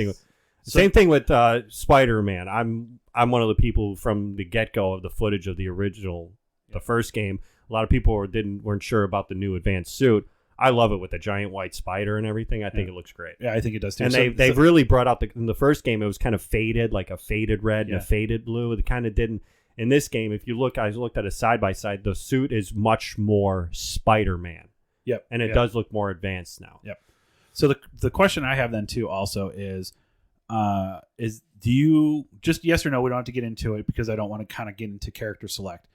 Same thing with Spider-Man. I'm one of the people from the get-go of the footage of the original, the first game. A lot of people weren't sure about the new advanced suit. I love it with the giant white spider and everything. I think it looks great. Yeah, I think it does too. And they've really brought out in the first game, it was kind of faded, like a faded red and a faded blue. It kind of didn't. In this game, if you look, I looked at it side by side, the suit is much more Spider-Man. Yep. And it does look more advanced now. Yep. So the question I have then too also is do you, just yes or no, we don't have to get into it because I don't want to kind of get into character select,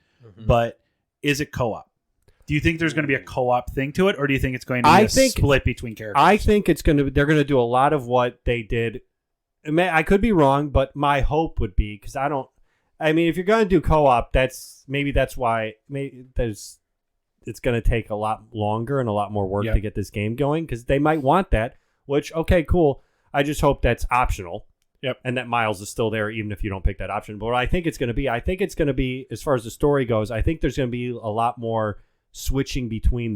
but is it co-op? Do you think there's going to be a co-op thing to it, or do you think it's going to be split between characters? I think they're going to do a lot of what they did I could be wrong, but my hope would be, because if you're going to do co-op, that's why it's going to take a lot longer and a lot more work to get this game going, because they might want that, which, okay, cool. I just hope that's optional. Yep. And that Miles is still there even if you don't pick that option. But what I think it's going to be, as far as the story goes, I think there's going to be a lot more switching between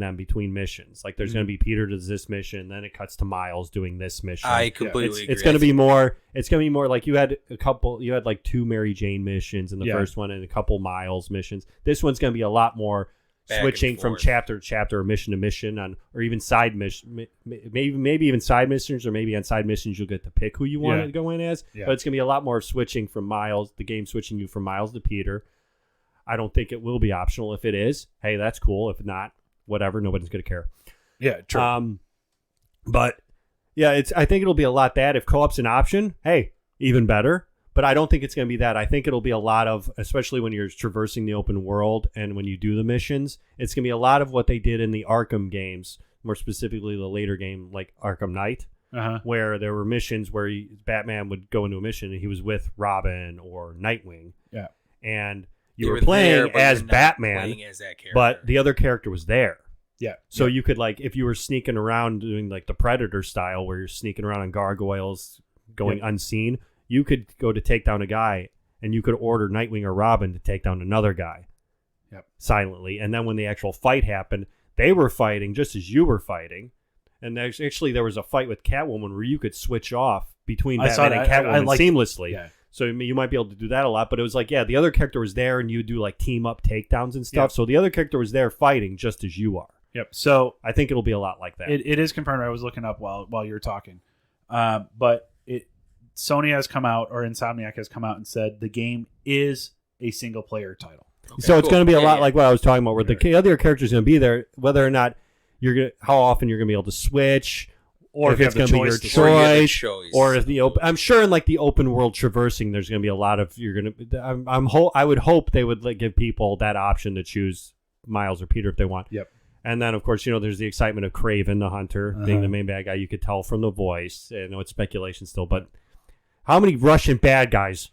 missions. Like there's going to be Peter does this mission, then it cuts to Miles doing this mission. I completely agree. It's going to be more like you had like 2 Mary Jane missions in the first one and a couple Miles missions. This one's going to be a lot more switching from chapter to chapter or mission to mission or even side mission, maybe even side missions, or maybe on side missions you'll get to pick who you want to go in as. But it's going to be a lot more switching from Miles, the game switching you from Miles to Peter. I don't think it will be optional. If it is, hey, that's cool. If not, whatever, nobody's going to care. Yeah, true. But yeah, I think it'll be a lot that if co-op's an option, hey, even better. But I don't think it's going to be that. I think it'll be a lot of, especially when you're traversing the open world and when you do the missions, it's going to be a lot of what they did in the Arkham games, more specifically the later game like Arkham Knight, where there were missions where Batman would go into a mission and he was with Robin or Nightwing. Yeah. And you were playing as Batman, but the other character was there. Yeah. So you could, like, if you were sneaking around doing like the Predator style where you're sneaking around on gargoyles going unseen, you could go to take down a guy and you could order Nightwing or Robin to take down another guy silently. And then when the actual fight happened, they were fighting just as you were fighting. And actually there was a fight with Catwoman where you could switch off between Batman and Catwoman seamlessly. Yeah. So you might be able to do that a lot. But it was like, the other character was there and you do like team up takedowns and stuff. Yep. So the other character was there fighting just as you are. Yep. So I think it'll be a lot like that. It is confirmed. I was looking up while you were talking. But Sony has come out, or Insomniac has come out and said the game is a single player title. Okay, so it's going to be a lot like what I was talking about, where the other character's going to be there, whether or not how often you're going to be able to switch, or if it's going to be your choice, or if I'm sure in like the open world traversing, there's going to be a lot of I would hope they would give people that option to choose Miles or Peter if they want. Yep. And then, of course, there's the excitement of Kraven the Hunter being the main bad guy. You could tell from the voice. I know it's speculation still, but how many Russian bad guys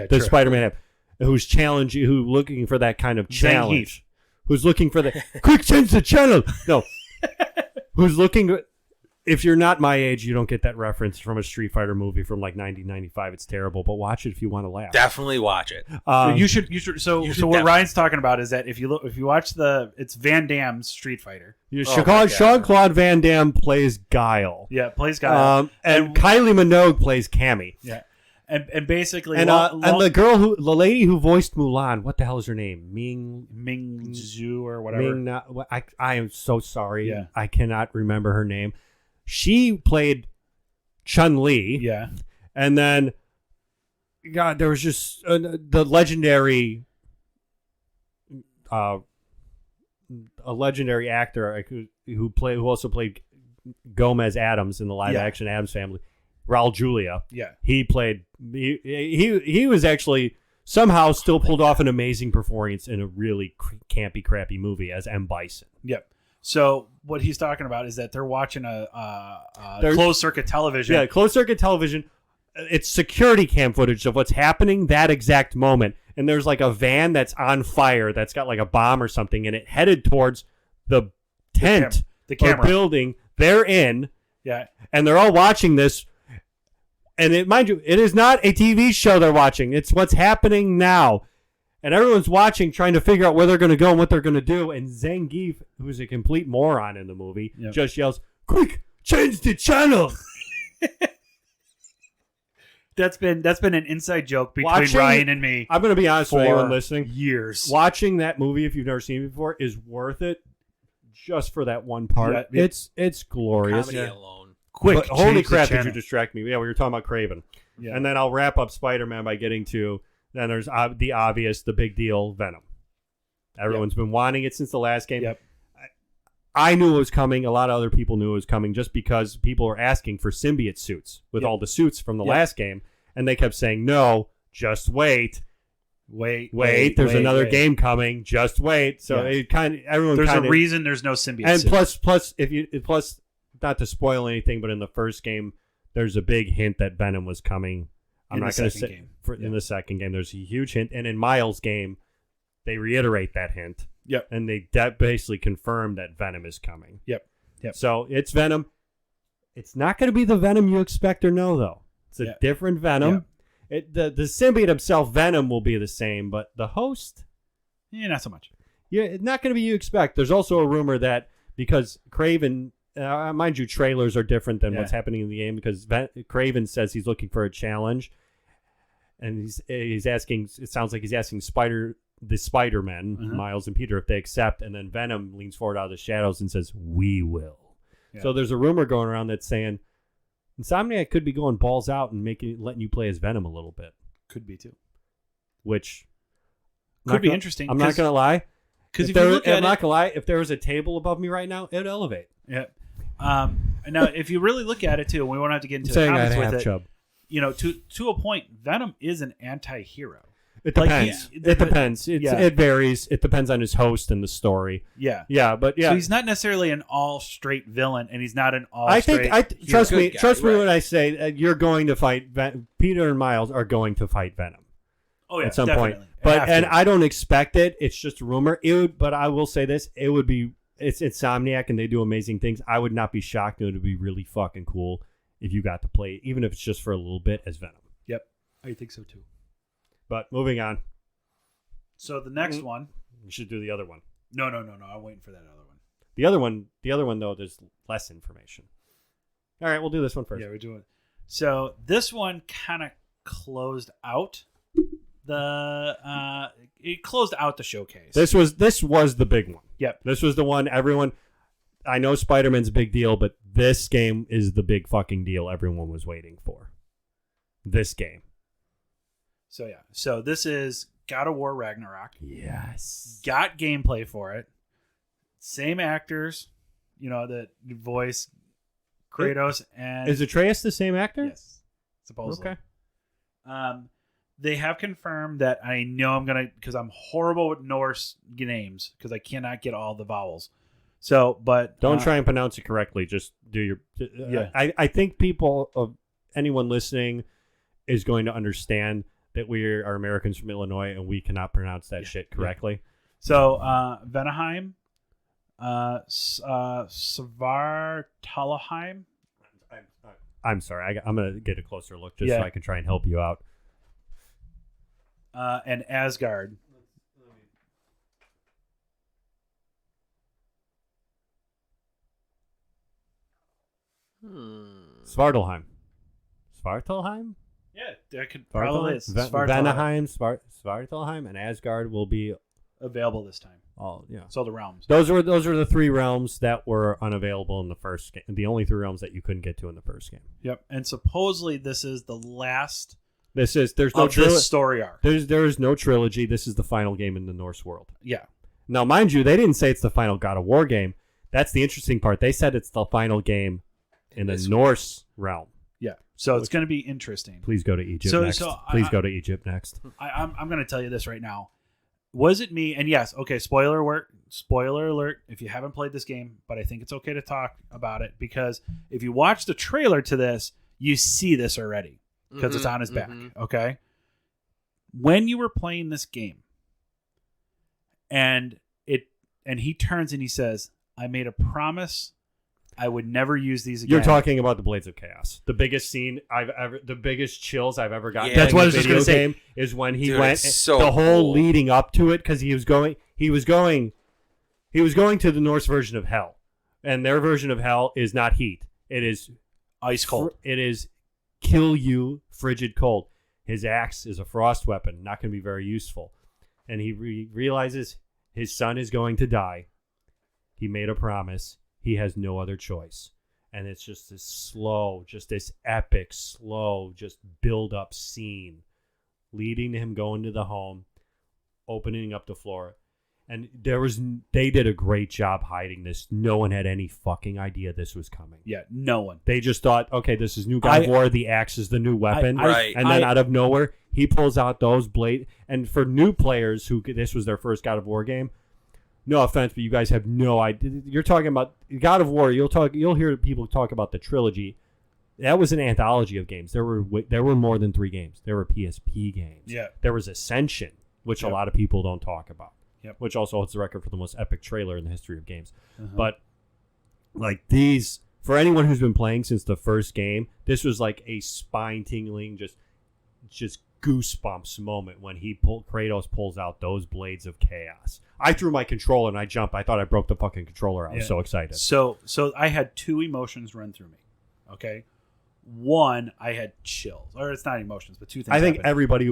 does Spider-Man have who's challenging, who looking for that kind of challenge? Who's looking for the quick change the channel? No. Who's looking... If you're not my age, you don't get that reference from a Street Fighter movie from like 1995. It's terrible, but watch it if you want to laugh. Definitely watch it. You should. So what Ryan's talking about is that if you watch it's Van Damme's Street Fighter. Jean-Claude Van Damme plays Guile. Yeah, plays Guile. And Kylie Minogue plays Cammy. Yeah. And basically, and the lady who voiced Mulan, what the hell is her name? Ming Zhu or whatever. I am so sorry. Yeah. I cannot remember her name. She played Chun-Li. Yeah. And then, God, there was just the legendary, a legendary actor who also played Gomez Addams in the live action Addams Family, Raul Julia. Yeah. He was actually somehow still pulled off an amazing performance in a really campy, crappy movie as M. Bison. Yep. So what he's talking about is that they're watching a closed circuit television. Yeah, closed circuit television. It's security cam footage of what's happening that exact moment. And there's like a van that's on fire that's got like a bomb or something in it headed towards the tent, the camera building they're in. Yeah. And they're all watching this. And mind you, it is not a TV show they're watching. It's what's happening now. And everyone's watching, trying to figure out where they're going to go and what they're going to do. And Zangief, who's a complete moron in the movie, just yells, "Quick, change the channel!" That's been an inside joke between Ryan and me. I'm going to be honest with anyone listening. Years. Watching that movie, if you've never seen it before, is worth it just for that one part. Yeah, it's glorious. Comedy alone. Quick, but holy crap, did you distract me? Yeah, we were talking about Kraven. Yeah. And then I'll wrap up Spider-Man by getting to... Then there's the obvious, the big deal, Venom. Everyone's been wanting it since the last game. Yep. I knew it was coming. A lot of other people knew it was coming just because people were asking for symbiote suits with all the suits from the last game. And they kept saying, no, just wait. Wait. There's another game coming. Just wait. So it everyone there's a reason there's no symbiote and suit. Plus, not to spoil anything, but in the first game, there's a big hint that Venom was coming. I'm not going to say in the second game. There's a huge hint, and in Miles' game, they reiterate that hint. Yep. And they basically confirm that Venom is coming. Yep. So it's Venom. It's not going to be the Venom you expect or know, though. It's a different Venom. The symbiote himself, Venom, will be the same, but the host, not so much. Yeah, it's not going to be you expect. There's also a rumor that because Craven, mind you, trailers are different than what's happening in the game, because Craven says he's looking for a challenge, and he's asking. It sounds like he's asking the Spider-Men, Miles and Peter, if they accept, and then Venom leans forward out of the shadows and says, "We will." Yeah. So there's a rumor going around that's saying Insomniac could be going balls out and letting you play as Venom a little bit. Could be too. Which could be interesting. I'm not gonna lie. Because I'm not gonna lie. If there was a table above me right now, it'd elevate. Yeah. Now, if you really look at it too, and we won't have to get into the comments with it. Chub. To a point, Venom is an anti-hero. It depends. It depends. It varies. It depends on his host and the story. Yeah. Yeah, but yeah. So he's not necessarily an all-straight villain, and he's not an trust me when I say you're going to fight Peter and Miles are going to fight Venom. Oh yeah, at some definitely. point. But I don't expect it. It's just a rumor. But I will say this: it's Insomniac, and they do amazing things. I would not be shocked. It would be really fucking cool if you got to play, even if it's just for a little bit, as Venom. Yep, I think so too. But moving on. So the next one, we should do the other one. No. I'm waiting for that other one. The other one though, there's less information. All right, we'll do this one first. Yeah, we're doing. So this one kind of closed out it closed out the showcase. This was the big one. Yep. This was the one everyone. I know Spider-Man's a big deal, but this game is the big fucking deal everyone was waiting for. This game. So this is God of War Ragnarok. Yes. Got gameplay for it. Same actors, that voice Kratos and... Is Atreus the same actor? Yes. Supposedly. Okay. They have confirmed that I know I'm going to... Because I'm horrible with Norse names, because I cannot get all the vowels. So, but... Don't try and pronounce it correctly. Just do your... yeah. I think anyone listening is going to understand that we are Americans from Illinois and we cannot pronounce that shit correctly. Yeah. So, Vanaheim, Svartalheim. I'm sorry. I'm going to get a closer look so I can try and help you out. And Asgard. Svartalheim. Yeah, that could probably is. Vanaheim, Svartalheim, and Asgard will be available this time. Oh, yeah. So the realms. Those are the three realms that were unavailable in the first game. The only three realms that you couldn't get to in the first game. Yep. And supposedly this is the last. There's no this story arc. There is no trilogy. This is the final game in the Norse world. Yeah. Now, mind you, they didn't say it's the final God of War game. That's the interesting part. They said it's the final game in the Norse realm. Yeah. So it's going to be interesting. Please go to Egypt next. Please go to Egypt next. I'm going to tell you this right now. Was it me? And yes, okay, spoiler alert, if you haven't played this game, but I think it's okay to talk about it, because if you watch the trailer to this, you see this already, because it's on his back, okay? When you were playing this game, and he turns and he says, I made a promise I would never use these again. You're talking about the Blades of Chaos. The biggest scene the biggest chills I've ever gotten. Yeah, that's what I was just going to say. Is when he went the whole leading up to it, because he was going to the Norse version of hell, and their version of hell is not heat. It is ice cold. It is kill you frigid cold. His axe is a frost weapon, not going to be very useful, and he realizes his son is going to die. He made a promise. He has no other choice. And it's just this slow, just this epic, slow, just build-up scene leading to him going to the home, opening up the floor. And they did a great job hiding this. No one had any fucking idea this was coming. Yeah, no one. They just thought, okay, this is new God of War. The axe is the new weapon. And then out of nowhere, he pulls out those blades. And for new players this was their first God of War game, no offense, but you guys have no idea. You're talking about God of War. You'll hear people talk about the trilogy. that was an anthology of games. There were more than 3 games. There were PSP games. Yeah. There was Ascension, which a lot of people don't talk about. Yep. Which also holds the record for the most epic trailer in the history of games. But like these, for anyone who's been playing since the first game, this was like a spine-tingling, just goosebumps moment when Kratos pulls out those blades of chaos. I threw my controller and I jumped. I thought I broke the fucking controller. I was so excited. So I had 2 emotions run through me. Okay. One, I had chills, or it's not emotions, but 2 things. I think happened. everybody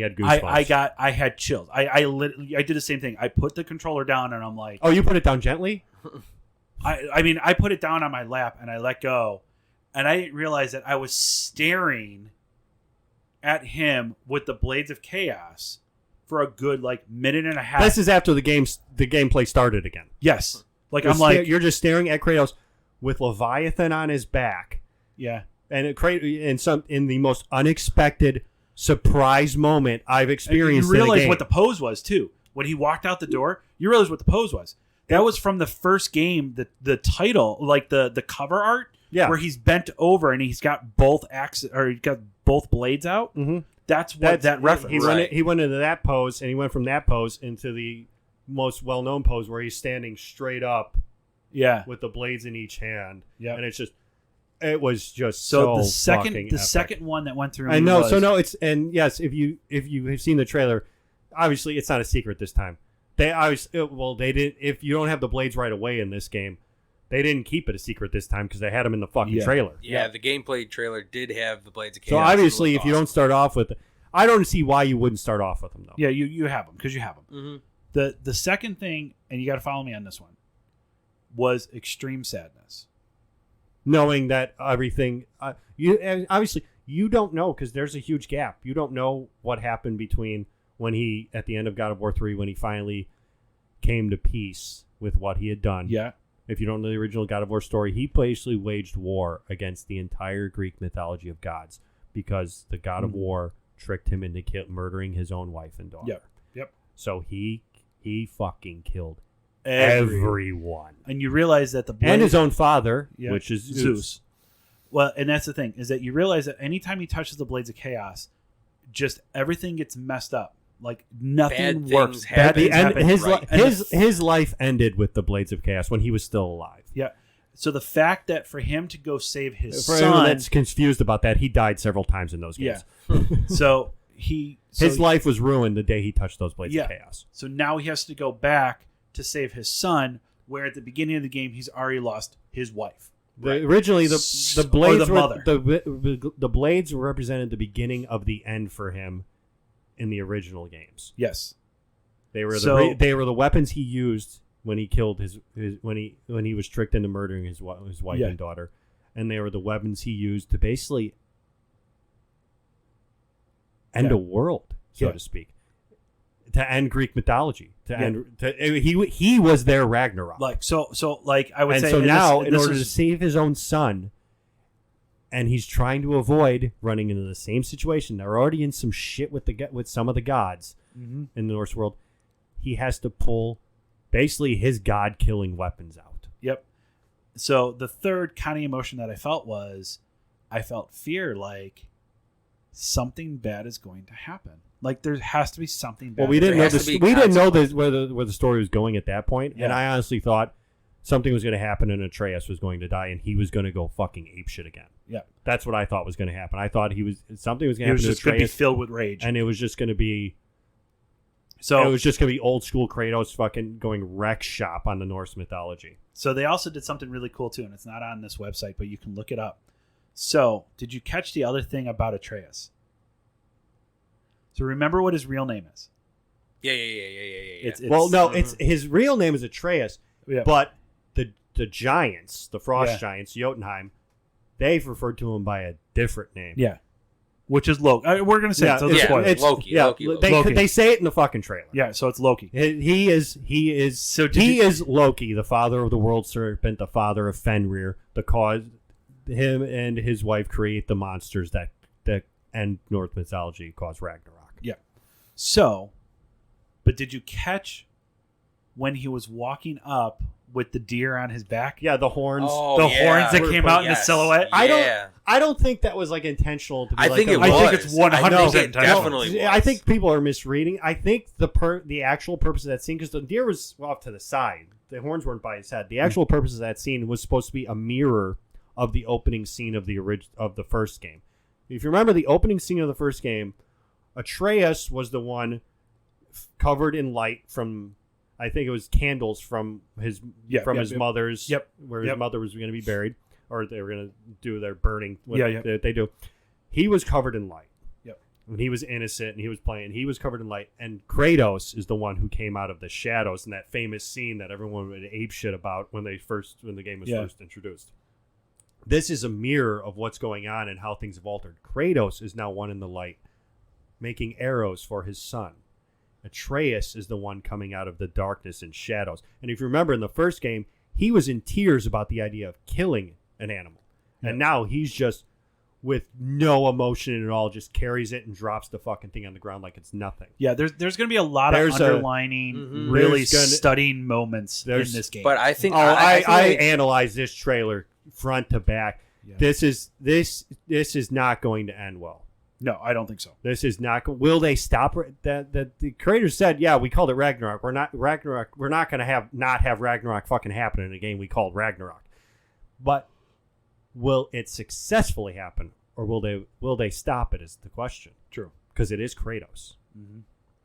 had goosebumps. I had chills. I did the same thing. I put the controller down and I'm like, oh, you put it down gently? I mean, I put it down on my lap and I let go, and I didn't realize that I was staring at him with the blades of chaos for a good minute and a half. This is after the gameplay started again. Yes, you're just staring at Kratos with Leviathan on his back. Yeah, and in the most unexpected surprise moment I've experienced. And you realize what the pose was too when he walked out the door. You realize what the pose was. That was from the first game. The title, like the cover art, where he's bent over and he's got both blades out. Mm-hmm. That's that reference. He went into that pose, and he went from that pose into the most well-known pose where he's standing straight up. Yeah, with the blades in each hand. Yeah, and it was just so the second one that went through. I know. Yes, if you have seen the trailer, obviously it's not a secret this time. They didn't. If you don't have the blades right away in this game, they didn't keep it a secret this time because they had them in the fucking trailer. Yeah, the gameplay trailer did have the blades of chaos. So obviously, if you don't start off with, I don't see why you wouldn't start off with them though. Yeah, you have them because you have them. Mm-hmm. The second thing, and you got to follow me on this one, was extreme sadness. Knowing that everything, obviously you don't know because there's a huge gap. You don't know what happened between when he, at the end of God of War 3, when he finally came to peace with what he had done. Yeah. If you don't know the original God of War story, he basically waged war against the entire Greek mythology of gods because the God of War tricked him into murdering his own wife and daughter. Yep. So he fucking killed everyone. And you realize that and his own father, which is Zeus. Well, and that's the thing, is that you realize that anytime he touches the blades of chaos, just everything gets messed up. Like nothing works. His life ended with the blades of chaos when he was still alive. Yeah. So the fact that for him to go save his son, anyone that's confused about that, he died several times in those games. Yeah. So his life was ruined the day he touched those blades of chaos. So now he has to go back to save his son, where at the beginning of the game he's already lost his wife. Originally, the blades the blades represented the beginning of the end for him in the original games. Yes, they were the weapons he used when he killed when he was tricked into murdering his wife and daughter, and they were the weapons he used to basically end a world, so to speak. To end Greek mythology, he was their Ragnarok. I would say. So now, in order to save his own son, and he's trying to avoid running into the same situation. They're already in some shit with some of the gods in the Norse world. He has to pull basically his god-killing weapons out. Yep. So the third kind of emotion that I felt was, I felt fear, like something bad is going to happen. Like there has to be something bad. Well, we didn't know where the story was going at that point, and I honestly thought something was going to happen and Atreus was going to die and he was going to go fucking apeshit again. Yeah, that's what I thought was going to happen. I thought something was going to happen. It was just going to be filled with rage, and it was just going to be. So it was just going to be old school Kratos fucking going wreck shop on the Norse mythology. So they also did something really cool too, and it's not on this website, but you can look it up. So did you catch the other thing about Atreus? So remember what his real name is. Yeah. It's his real name is Atreus, but the giants, the frost giants, Jotunheim, they've referred to him by a different name. Yeah, which is Loki. We're gonna say it's Loki. Yeah, Loki. They say it in the fucking trailer. Yeah, so it's Loki. He is Loki, the father of the world serpent, the father of Fenrir, the cause. Him and his wife create the monsters that end Norse mythology, cause Ragnarok. Yeah. So, but did you catch when he was walking up with the deer on his back. Yeah, the horns. Oh, The horns that came out in the silhouette. Yeah. I don't think that was like intentional. To be I like think it was. I think it's 100% it intentional. definitely was. I think people are misreading. I think the actual purpose of that scene, because the deer was off to the side, the horns weren't by his head. The actual purpose of that scene was supposed to be a mirror of the opening scene of the first game. If you remember the opening scene of the first game, Atreus was the one covered in light from, I think it was candles from his mother's, where his mother was going to be buried, or they were going to do their burning. They do. He was covered in light. Yep. And he was innocent, and he was playing. He was covered in light, and Kratos is the one who came out of the shadows in that famous scene that everyone would ape shit about when the game was first introduced. This is a mirror of what's going on and how things have altered. Kratos is now one in the light, making arrows for his son. Atreus is the one coming out of the darkness and shadows. And if you remember in the first game, he was in tears about the idea of killing an animal. Yeah. And now he's just, with no emotion at all, just carries it and drops the fucking thing on the ground like it's nothing. Yeah, there's going to be a lot of underlining, really stunning moments in this game. But I think I analyzed this trailer front to back. Yeah. This is not going to end well. No, I don't think so. This is not. Will they stop? That the creators said, yeah, we called it Ragnarok. We're not Ragnarok. We're not going to have Ragnarok fucking happen in a game we called Ragnarok. But will it successfully happen, or will they stop it? Is the question. True, because it is Kratos. Mm-hmm.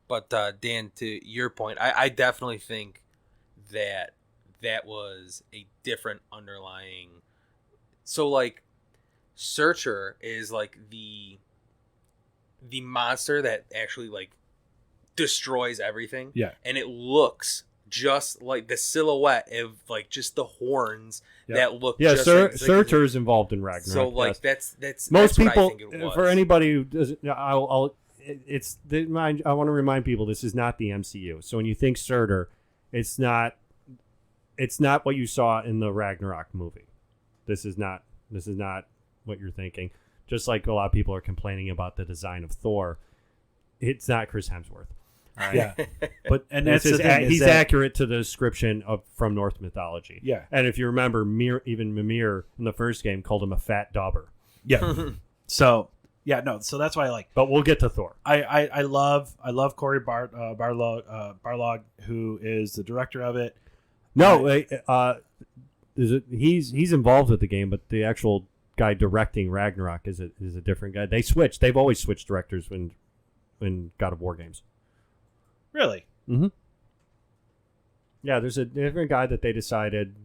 But Dan, to your point, I definitely think that was a different underlying. So like, Searcher is like the monster that actually like destroys everything. Yeah. And it looks just like the silhouette of like just the horns that look just like Surtur is involved in Ragnarok. So like that's most that's people, what I think it was. For anybody who doesn't, I want to remind people this is not the MCU. So when you think Surtur, it's not what you saw in the Ragnarok movie. This is not what you're thinking. Just like a lot of people are complaining about the design of Thor, it's not Chris Hemsworth. Right? Yeah, but that's the thing, he's accurate to the description from Norse mythology. Yeah, and if you remember, even Mimir in the first game called him a fat dauber. Yeah. So that's why I like. But we'll get to Thor. I love Corey Barlog, who is the director of it. No, he's involved with the game, but the actual guy directing Ragnarok is a different guy. They've always switched directors when God of War games. Really? Mm-hmm. Yeah, there's a different guy that they decided.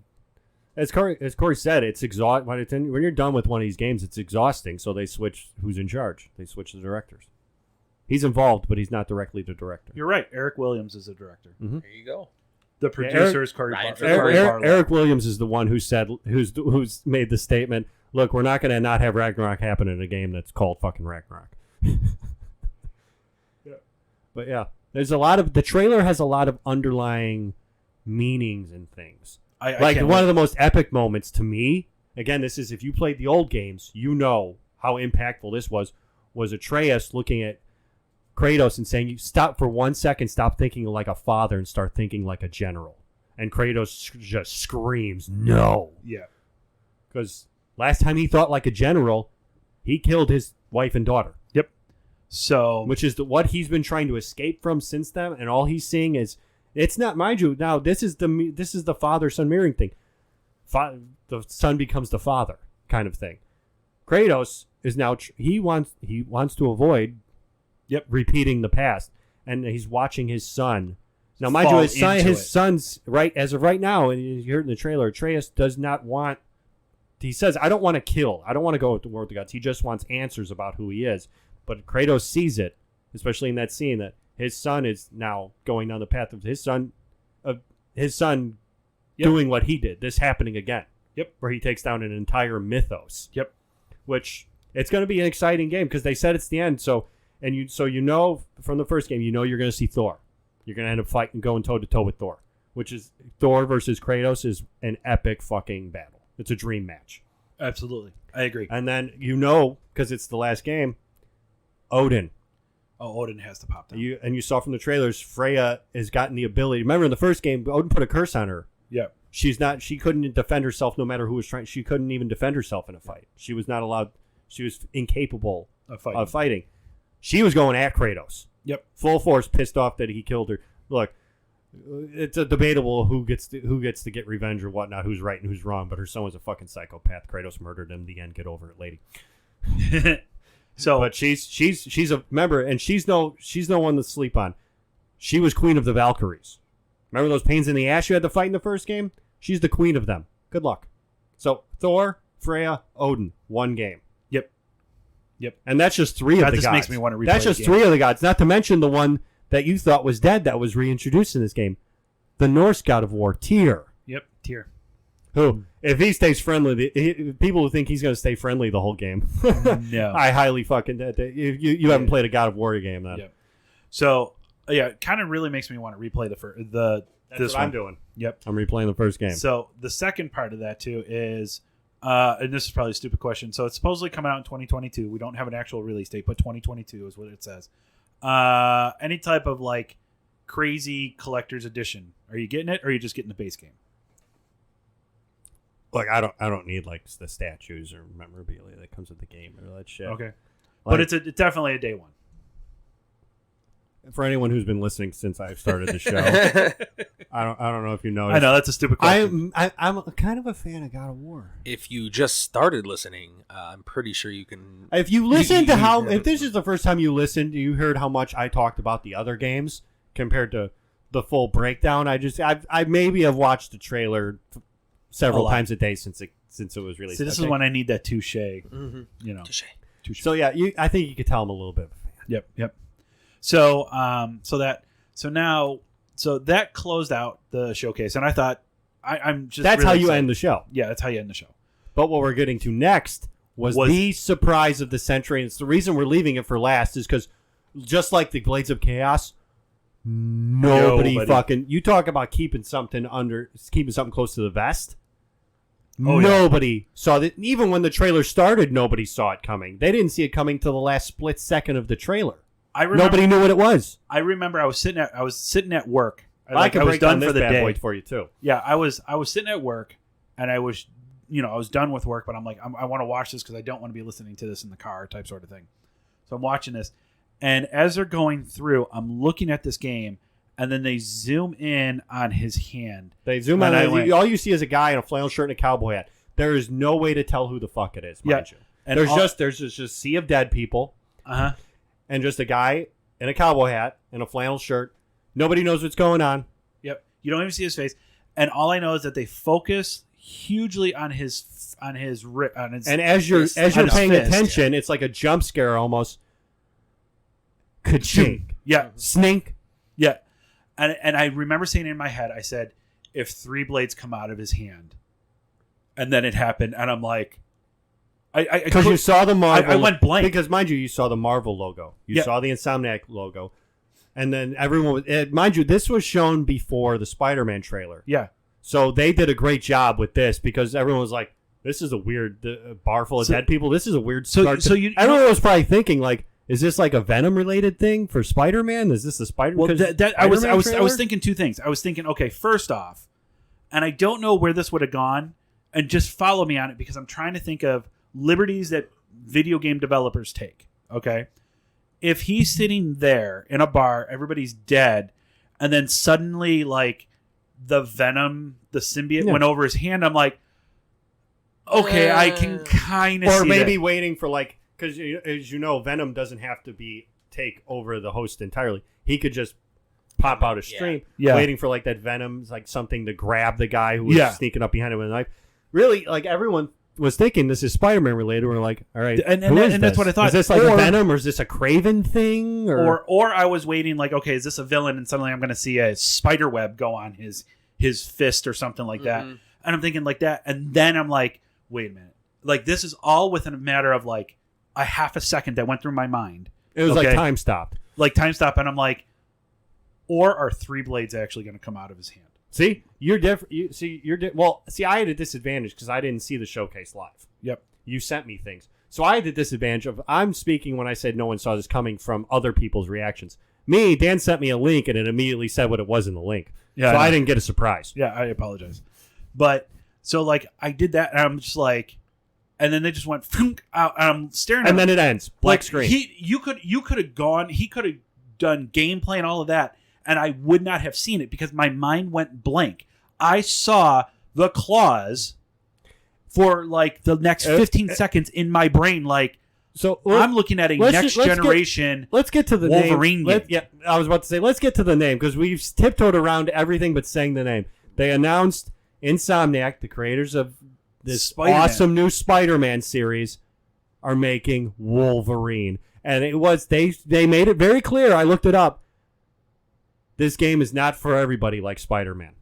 As Corey said, it's exhausting. When you're done with one of these games, it's exhausting. So they switch who's in charge. They switch the directors. He's involved, but he's not directly the director. You're right. Eric Williams is the director. Mm-hmm. There you go. The producer is Corey Barlog. Eric Williams is the one who's made the statement. Look, we're not going to not have Ragnarok happen in a game that's called fucking Ragnarok. Yeah. But yeah, the trailer has a lot of underlying meanings and things. One of the most epic moments to me, again, this is if you played the old games, you know how impactful this was Atreus looking at Kratos and saying, "You stop for 1 second, stop thinking like a father and start thinking like a general." And Kratos just screams, "No!" Yeah, because last time he thought like a general, he killed his wife and daughter. Yep. So, which is what he's been trying to escape from since then, and all he's seeing is, it's not, mind you. Now this is the father-son mirroring thing. The son becomes the father kind of thing. Kratos is now he wants to avoid repeating the past, and he's watching his son. Now, mind you, his son's right as of right now, and you heard in the trailer, Atreus does not want. He says, "I don't want to kill. I don't want to go with the war of the gods." He just wants answers about who he is. But Kratos sees it, especially in that scene, that his son is now going down the path of his son doing what he did. This happening again. Yep. Where he takes down an entire mythos. Yep. Which it's going to be an exciting game because they said it's the end. So you know from the first game, you know you're going to see Thor. You're going to end up fighting, going toe to toe with Thor, which is Thor versus Kratos is an epic fucking battle. It's a dream match. Absolutely, I agree. And then because it's the last game, Odin. Oh, Odin has to pop down. You saw from the trailers, Freya has gotten the ability. Remember in the first game, Odin put a curse on her. Yeah. She couldn't defend herself no matter who was trying. She couldn't even defend herself in a fight. She was not allowed. She was incapable of fighting. She was going at Kratos. Yep. Full force, pissed off that he killed her. Look, it's a debatable who gets to get revenge or whatnot, who's right and who's wrong, but her son was a fucking psychopath. Kratos murdered him. The end. Get over it, lady. But she's a member, and she's no one to sleep on. She was queen of the Valkyries. Remember those pains in the ass you had to fight in the first game? She's the queen of them. Good luck. So Thor, Freya, Odin, one game. Yep. And that's just three of the gods. This makes me want to replay That's just three of the gods. Not to mention the one that you thought was dead that was reintroduced in this game. The Norse god of war, Tyr. Yep, Tyr. Who, if he stays friendly, people who think he's going to stay friendly the whole game. No. I highly fucking... You haven't played a God of War game then. Yep. So, yeah, it kind of really makes me want to replay That's what I'm doing. Yep. I'm replaying the first game. So, the second part of that, too, is... and this is probably a stupid question. So it's supposedly coming out in 2022. We don't have an actual release date, but 2022 is what it says. Any type of like crazy collector's edition. Are you getting it, or are you just getting the base game? Like I don't need like the statues or memorabilia that comes with the game or that shit. Okay, like, but it's definitely a day one. For anyone who's been listening since I started the show, I don't know if you know. I know that's a stupid question. I'm kind of a fan of God of War. If you just started listening, I'm pretty sure you can. If you listen to if this is the first time you listened, you heard how much I talked about the other games compared to the full breakdown. I maybe have watched the trailer several times a day since it was released. So this is when I need that touche. Mm-hmm. You know, touche. So yeah, I think you could tell I'm a little bit of a fan. Yep. So that closed out the showcase, and I thought I'm just that's really how you excited. end the show. Yeah, that's how you end the show. But what we're getting to next was the surprise of the century, and it's the reason we're leaving it for last is because just like the Blades of Chaos, nobody fucking you talk about keeping something close to the vest. Oh, nobody saw that. Even when the trailer started, nobody saw it coming. They didn't see it coming till the last split second of the trailer. Nobody knew what it was. I remember I was sitting at work. I can break down done for the day for you too. Yeah, I was sitting at work, and I was done with work, but I'm like, I want to watch this because I don't want to be listening to this in the car, type sort of thing. So I'm watching this, and as they're going through, I'm looking at this game, and then they zoom in on his hand. They zoom in. All you see is a guy in a flannel shirt and a cowboy hat. There is no way to tell who the fuck it is, mind you. And there's just a sea of dead people. And just a guy in a cowboy hat and a flannel shirt. Nobody knows what's going on. Yep. You don't even see his face. And all I know is that they focus hugely on his and as you're paying attention, it's like a jump scare almost. Ka-chink. Yeah. Snink. Yeah. And I remember saying in my head, I said, if 3 blades come out of his hand. And then it happened, and I'm like, because you saw the Marvel. I went blank. Because, mind you saw the Marvel logo. You saw the Insomniac logo. And then everyone was... mind you, this was shown before the Spider-Man trailer. Yeah. So they did a great job with this because everyone was like, this is a weird bar full of dead people. This is a weird start. Everyone was probably thinking, like, is this like a Venom-related thing for Spider-Man? Is this a Spider-Man? Well, I was thinking two things. I was thinking, okay, first off, and I don't know where this would have gone, and just follow me on it because I'm trying to think of liberties that video game developers take. Okay, if he's sitting there in a bar, everybody's dead, and then suddenly like the Venom, the symbiote went over his hand, I'm like, okay, I can kind of see or maybe that. Waiting for like, because as you know, Venom doesn't have to take over the host entirely. He could just pop out a stream, waiting for like that Venom's like something to grab the guy who was sneaking up behind him with a knife. Really, like everyone was thinking this is Spider-Man related. We're like, all right, and that's what I thought. Is this like a Venom, or is this a Craven thing, or I was waiting like, okay, is this a villain? And suddenly I'm going to see a spider web go on his fist or something like that. And I'm thinking like that, and then I'm like, wait a minute, like this is all within a matter of like a half a second that went through my mind. It was like time stopped, and I'm like, or are 3 blades actually going to come out of his hand? See, you're different. I had a disadvantage because I didn't see the showcase live. Yep. You sent me things. So I had the disadvantage of, I'm speaking when I said no one saw this coming from other people's reactions. Dan sent me a link and it immediately said what it was in the link. Yeah, so I didn't get a surprise. Yeah, I apologize. But so like I did that, and I'm just like, and then they just went out, and I'm staring at and then it ends black screen. You could have gone. He could have done gameplay and all of that, and I would not have seen it because my mind went blank. I saw the claws for like the next 15 seconds in my brain. Like, so I'm looking at a next generation. Let's get to the Wolverine name. Yeah, I was about to say let's get to the name because we've tiptoed around everything but saying the name. They announced Insomniac, the creators of this awesome new Spider-Man series, are making Wolverine. And it was they made it very clear. I looked it up. This game is not for everybody like Spider-Man.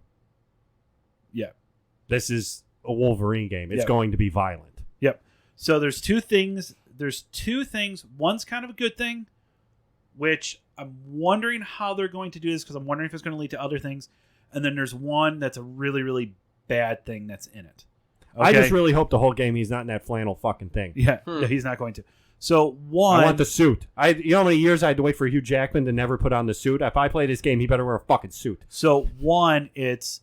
Yeah. This is a Wolverine game. It's going to be violent. Yep. So there's two things. One's kind of a good thing, which I'm wondering how they're going to do this because I'm wondering if it's going to lead to other things. And then there's one that's a really, really bad thing that's in it. Okay? I just really hope the whole game he's not in that flannel fucking thing. Yeah, he's not going to. So one, I want the suit. You know how many years I had to wait for Hugh Jackman to never put on the suit? If I play this game, he better wear a fucking suit. So one, it's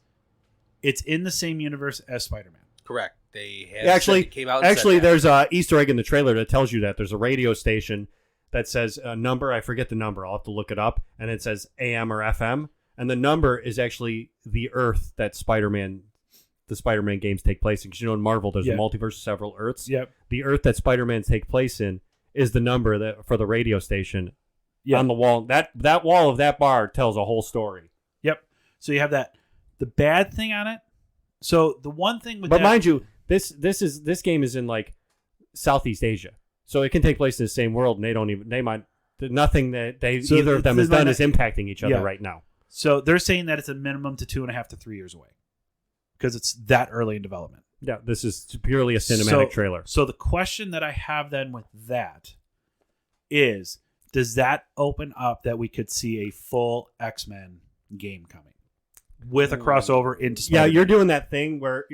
in the same universe as Spider-Man. Correct. They have came out. There's a Easter egg in the trailer that tells you that there's a radio station that says a number. I forget the number. I'll have to look it up. And it says AM or FM, and the number is actually the Earth that the Spider-Man games take place in. Because in Marvel, there's a multiverse of several Earths. Yep. The Earth that Spider-Man take place in is the number that for the radio station on the wall. That wall of that bar tells a whole story. Yep. So you have that. The bad thing on it. So the one thing with mind you, this game is in like Southeast Asia, so it can take place in the same world, and nothing that either of them has done is impacting each other right now. So they're saying that it's a minimum to 2.5 to 3 years away because it's that early in development. Yeah, this is purely a cinematic trailer. So the question that I have then with that is, does that open up that we could see a full X-Men game coming with a crossover into Spider-Man? Yeah, you're doing that thing where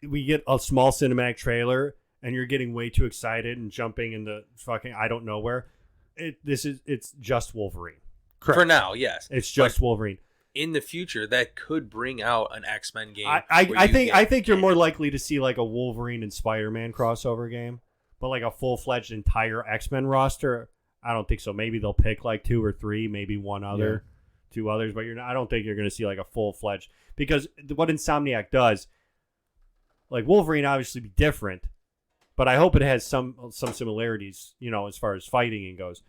we get a small cinematic trailer and you're getting way too excited and jumping into fucking I don't know where. It's just Wolverine. Correct. For now, yes. It's just Wolverine. In the future, that could bring out an X-Men game. I think you're more likely to see like a Wolverine and Spider-Man crossover game, but like a full-fledged entire X-Men roster, I don't think so. Maybe they'll pick like 2 or 3, maybe one other, 2 others, but I don't think you're going to see like a full-fledged, because what Insomniac does, like Wolverine obviously be different, but I hope it has some similarities, as far as fighting and goes.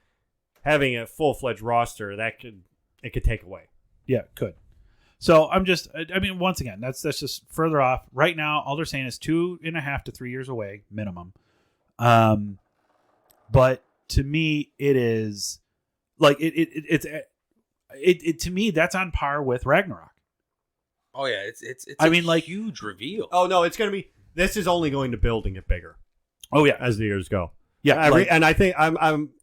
Having a full-fledged roster, it could take away. Yeah, it could. So once again, that's just further off. Right now, all they're saying is 2.5 to 3 years away, minimum. But to me, it is like it to me, that's on par with Ragnarok. Oh yeah, it's huge reveal. Oh no, it's going to be. This is only going to build and get bigger. Oh yeah, as the years go. Yeah, and I think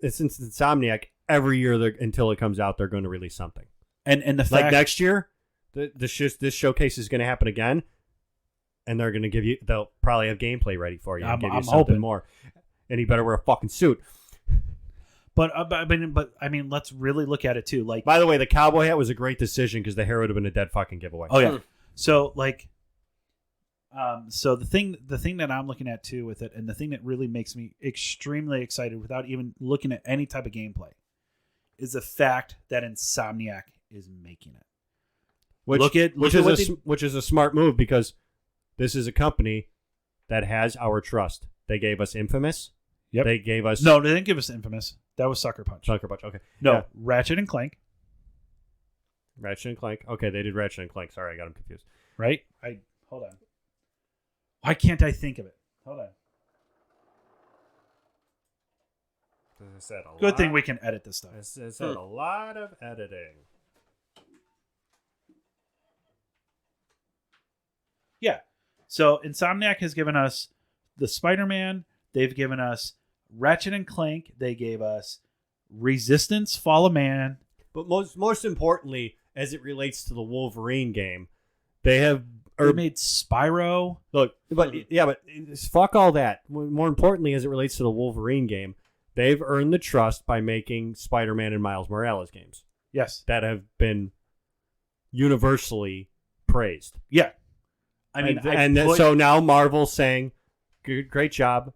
since Insomniac, every year until it comes out, they're going to release something. And the fact, like next year, this showcase is going to happen again, and they're going to they'll probably have gameplay ready for you. And give you something hoping more, and you better wear a fucking suit. But let's really look at it too. Like, by the way, the cowboy hat was a great decision because the hair would have been a dead fucking giveaway. Oh yeah. So like, so the thing that I'm looking at too with it, and the thing that really makes me extremely excited without even looking at any type of gameplay, is the fact that Insomniac is making it. Which is a smart move, because this is a company that has our trust. They gave us Infamous. Yep. They gave us... No, they didn't give us Infamous. That was Sucker Punch. Sucker Punch, okay. No, yeah. Ratchet and Clank. Ratchet and Clank. Okay, they did Ratchet and Clank. Sorry, I got them confused. Right? Hold on. Why can't I think of it? Hold on. As I said, Good thing we can edit this stuff. As I said, a lot of editing. Yeah. So Insomniac has given us the Spider-Man. They've given us Ratchet and Clank. They gave us Resistance, Fall of Man. But most importantly, as it relates to the Wolverine game, they made Spyro. Look, but fuck all that. More importantly, as it relates to the Wolverine game, they've earned the trust by making Spider-Man and Miles Morales games. Yes. That have been universally praised. Yeah. I mean, so now Marvel's saying, great job.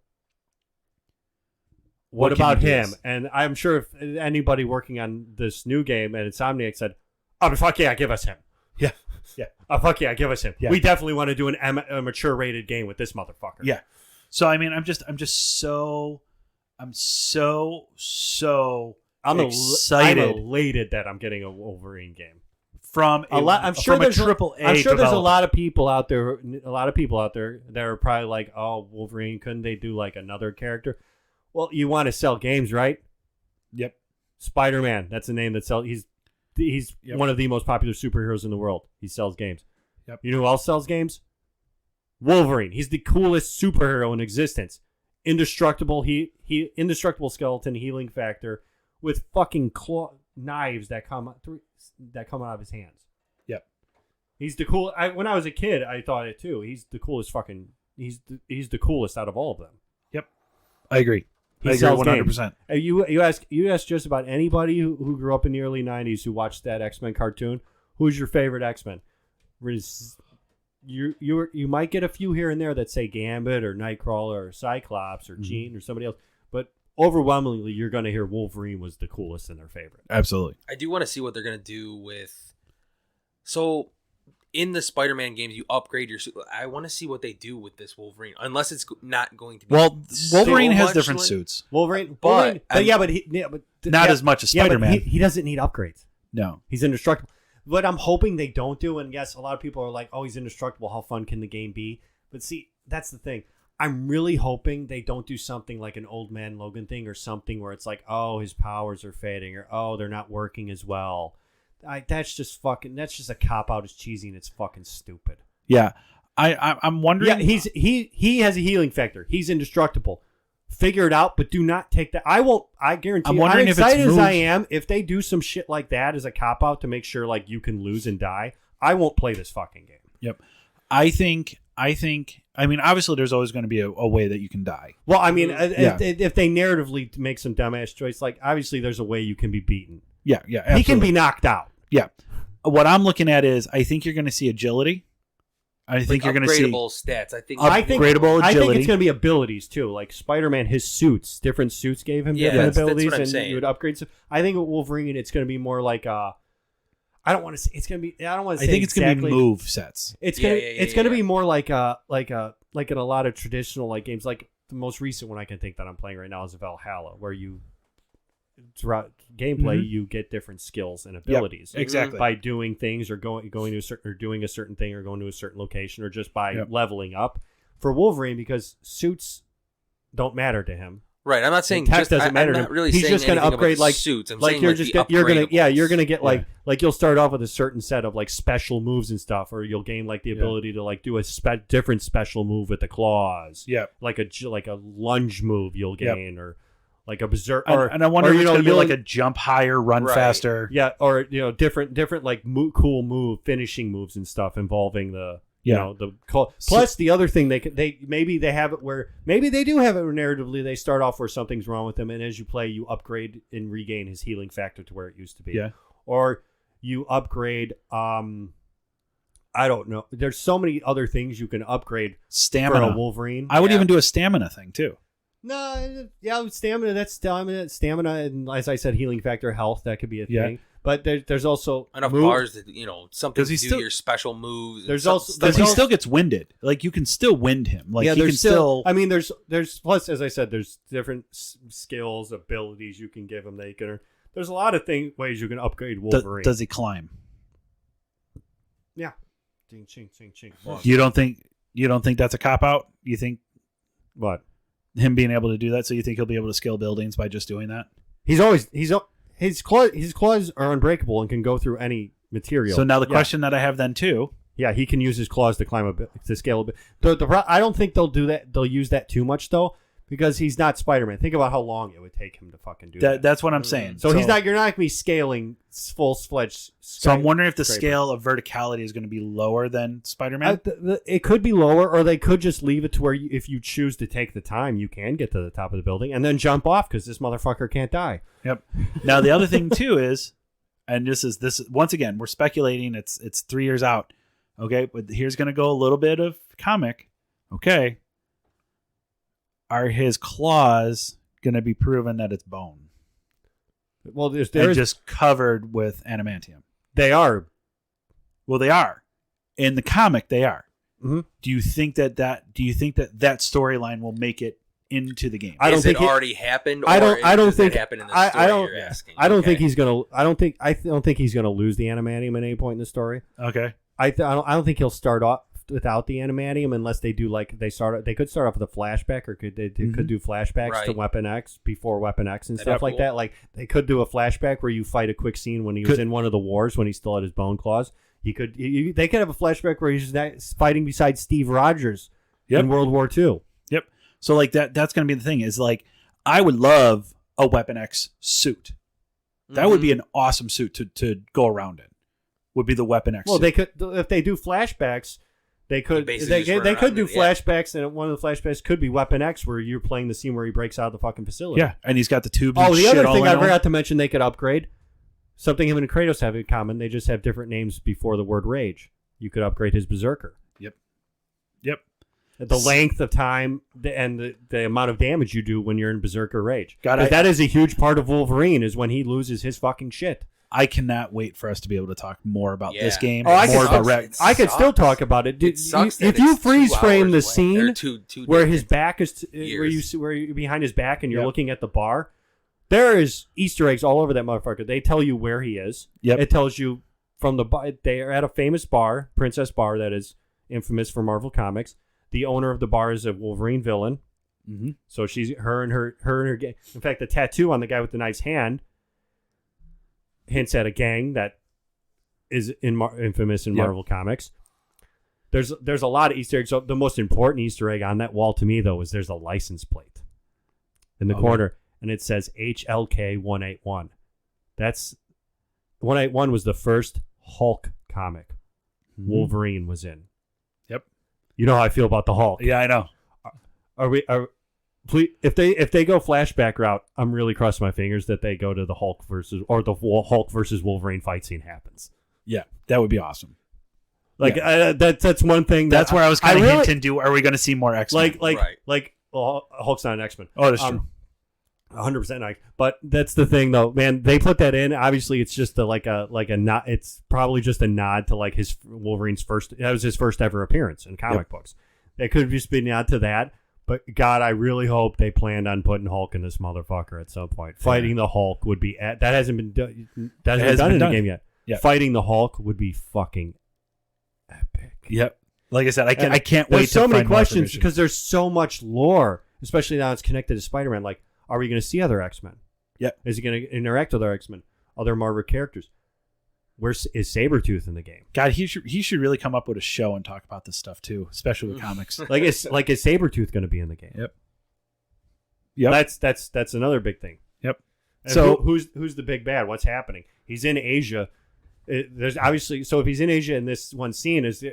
What about him? And I'm sure if anybody working on this new game at Insomniac said, "Oh, fuck yeah, give us him." Yeah. Yeah. Oh, fuck yeah, give us him. Yeah. We definitely want to do a mature rated game with this motherfucker. Yeah. So I mean, I'm so excited. I'm elated that I'm getting a Wolverine game from I'm sure from there's a triple A. I'm sure developer. there's a lot of people out there that are probably like, "Oh, Wolverine, couldn't they do like another character?" Well, you want to sell games, right? Yep. Spider-Man, that's the name that sells. He's one of the most popular superheroes in the world. He sells games. Yep. You know who else sells games? Wolverine. He's the coolest superhero in existence. Indestructible. Indestructible skeleton, healing factor, with fucking knives that come out of his hands. Yep. He's the cool. When I was a kid, I thought it too. He's the coolest fucking. He's the coolest out of all of them. Yep. I agree. He I agree sells 100%. You ask just about anybody who grew up in the early 90s who watched that X-Men cartoon, who's your favorite X-Men? You might get a few here and there that say Gambit or Nightcrawler or Cyclops or Jean or somebody else, but overwhelmingly you're going to hear Wolverine was the coolest and their favorite. Absolutely. I do want to see what they're going to do with... So... In the Spider-Man games, you upgrade your suit. I want to see what they do with this Wolverine, unless it's not going to be. Well, Wolverine has different suits. But not as much as Spider-Man. He doesn't need upgrades. No, he's indestructible. What I'm hoping they don't do, and yes, a lot of people are like, "Oh, he's indestructible. How fun can the game be?" But see, that's the thing. I'm really hoping they don't do something like an Old Man Logan thing or something where it's like, "Oh, his powers are fading," or "Oh, they're not working as well." That's just a cop out. It's cheesy and it's fucking stupid. Yeah, I'm wondering. Yeah, he has a healing factor. He's indestructible. Figure it out, but do not take that. I guarantee. I'm wondering if excited as I am, if they do some shit like that as a cop out to make sure like you can lose and die, I won't play this fucking game. Yep. I think. I mean, obviously, there's always going to be a way that you can die. Well, I mean, if they narratively make some dumbass choice, like obviously there's a way you can be beaten. Yeah, absolutely. He can be knocked out. Yeah. What I'm looking at is I think you're going to see agility. I think you're going to see upgradable stats. I think upgradable agility. I think it's going to be abilities too. Like Spider-Man, his suits, different suits gave him different abilities, that's and you would upgrade. So I think with Wolverine, it's going to be more like I don't want to say it's going to be. I don't want to say. I think it's going to be move sets. It's going to be more like in a lot of traditional like games. Like the most recent one I can think that I'm playing right now is Valhalla, where you. Throughout gameplay, you get different skills and abilities. Yep, exactly. By doing things or going to a certain or doing a certain thing or going to a certain location or just by leveling up. For Wolverine, because suits don't matter to him. Right. I'm not saying tech doesn't matter to him. Really he's just going to upgrade like suits. I'm like saying you're like just you're going to get like you'll start off with a certain set of like special moves and stuff, or you'll gain like the ability to like do a different special move with the claws. Yeah. Like a lunge move you'll gain or. Like a berserk, and I wonder if it's going to be like a jump higher, run faster. Yeah, or different like cool finishing moves and stuff involving the the call. Plus the other thing they maybe they have it where maybe they do have it narratively. They start off where something's wrong with him, and as you play, you upgrade and regain his healing factor to where it used to be. Yeah, or you upgrade. I don't know. There's so many other things you can upgrade. Stamina, for a Wolverine. I would even do a stamina thing too. No, stamina. That's stamina, and as I said, healing factor, health. That could be a thing. But there's also enough bars that something to do your special moves. There's also because he still gets winded. Like you can still wind him. Like he can still. I mean, there's plus as I said, there's different skills, abilities you can give him. There's a lot of ways you can upgrade Wolverine. Does he climb? Yeah. Ching, ching, ching, ching. You don't think that's a cop out? You think what? Him being able to do that, so you think he'll be able to scale buildings by just doing that? His claws are unbreakable and can go through any material. So now the question that I have then too, he can use his claws to climb to scale a bit. I don't think they'll do that. They'll use that too much though, because he's not Spider-Man. Think about how long it would take him to fucking do that. That's what I'm saying. So you're not going to be scaling full-fledged. So I'm wondering if the scale of verticality is going to be lower than Spider-Man. It could be lower, or they could just leave it to where if you choose to take the time, you can get to the top of the building and then jump off because this motherfucker can't die. Yep. Now the other thing too is, and this is once again we're speculating. It's 3 years out. Okay, but here's going to go a little bit of comic. Okay. Are his claws going to be proven that it's bone? Well, They're there's just covered with adamantium. they are. Well, they are. In the comic, they are. Mm-hmm. Do you think that storyline will make it into the game? I don't think it already happened. Or I don't think it happened in the story. You're asking. I don't think he's gonna. I don't think he's gonna lose the adamantium at any point in the story. Okay. I don't think he'll start off without the adamantium unless they do like they could start off with a flashback, or could do flashbacks to Weapon X before Weapon X and stuff like that. Like they could do a flashback where you fight a quick scene when he was in one of the wars when he still had his bone claws. They could have a flashback where he's fighting beside Steve Rogers in World War II. Yep. So like that's going to be the thing is like I would love a Weapon X suit. That would be an awesome suit to go around in. Would be the Weapon X. Well, suit. they could if they do flashbacks. They could do flashbacks, and one of the flashbacks could be Weapon X, where you're playing the scene where he breaks out of the fucking facility. Yeah, and he's got the tubes. Oh, the other thing I forgot to mention, they could upgrade. Something him and Kratos have in common, they just have different names before the word rage. You could upgrade his Berserker. Yep. The length of time and the amount of damage you do when you're in Berserker rage. That is a huge part of Wolverine, is when he loses his fucking shit. I cannot wait for us to be able to talk more about this game. Oh, I could still talk about it. If you freeze frame the scene where his back is, where you're behind his back and you're looking at the bar, there is Easter eggs all over that motherfucker. They tell you where he is. Yep. It tells you from the bar. They are at a famous bar, Princess Bar, that is infamous for Marvel Comics. The owner of the bar is a Wolverine villain. Mm-hmm. So she's her and her gang. In fact, the tattoo on the guy with the knife's hand hints at a gang that is infamous in Marvel Comics. There's a lot of Easter eggs. So the most important Easter egg on that wall to me, though, is there's a license plate in the corner, and it says HLK 181. That's 181 was the first Hulk comic Wolverine was in. Yep. You know how I feel about the Hulk. Yeah, I know. Please, if they go flashback route, I'm really crossing my fingers that they go to the Hulk versus Wolverine fight scene happens. Yeah, that would be awesome. That's one thing. That's where I was kind of hinting to. Are we going to see more X-Men? Hulk's not an X-Men. Oh, that's true. 100%. But that's the thing, though, man. They put that in. Obviously, it's just a nod. It's probably just a nod to like his Wolverine's first. That was his first ever appearance in comic books. It could just be a nod to that. But God, I really hope they planned on putting Hulk in this motherfucker at some point. Fighting the Hulk would be that hasn't been done. That hasn't been done in the game yet. Yep. Fighting the Hulk would be fucking epic. Yep. Like I said, I can't wait. There's so many questions because there's so much lore, especially now it's connected to Spider-Man. Like, are we going to see other X-Men? Yep. Is he going to interact with other X-Men, other Marvel characters? Is Sabretooth in the game? God, he should really come up with a show and talk about this stuff too, especially with comics. Is Sabretooth going to be in the game? Yep. That's another big thing. Yep. And so who's the big bad? What's happening? He's in Asia. There's obviously, so if he's in Asia in this one scene, is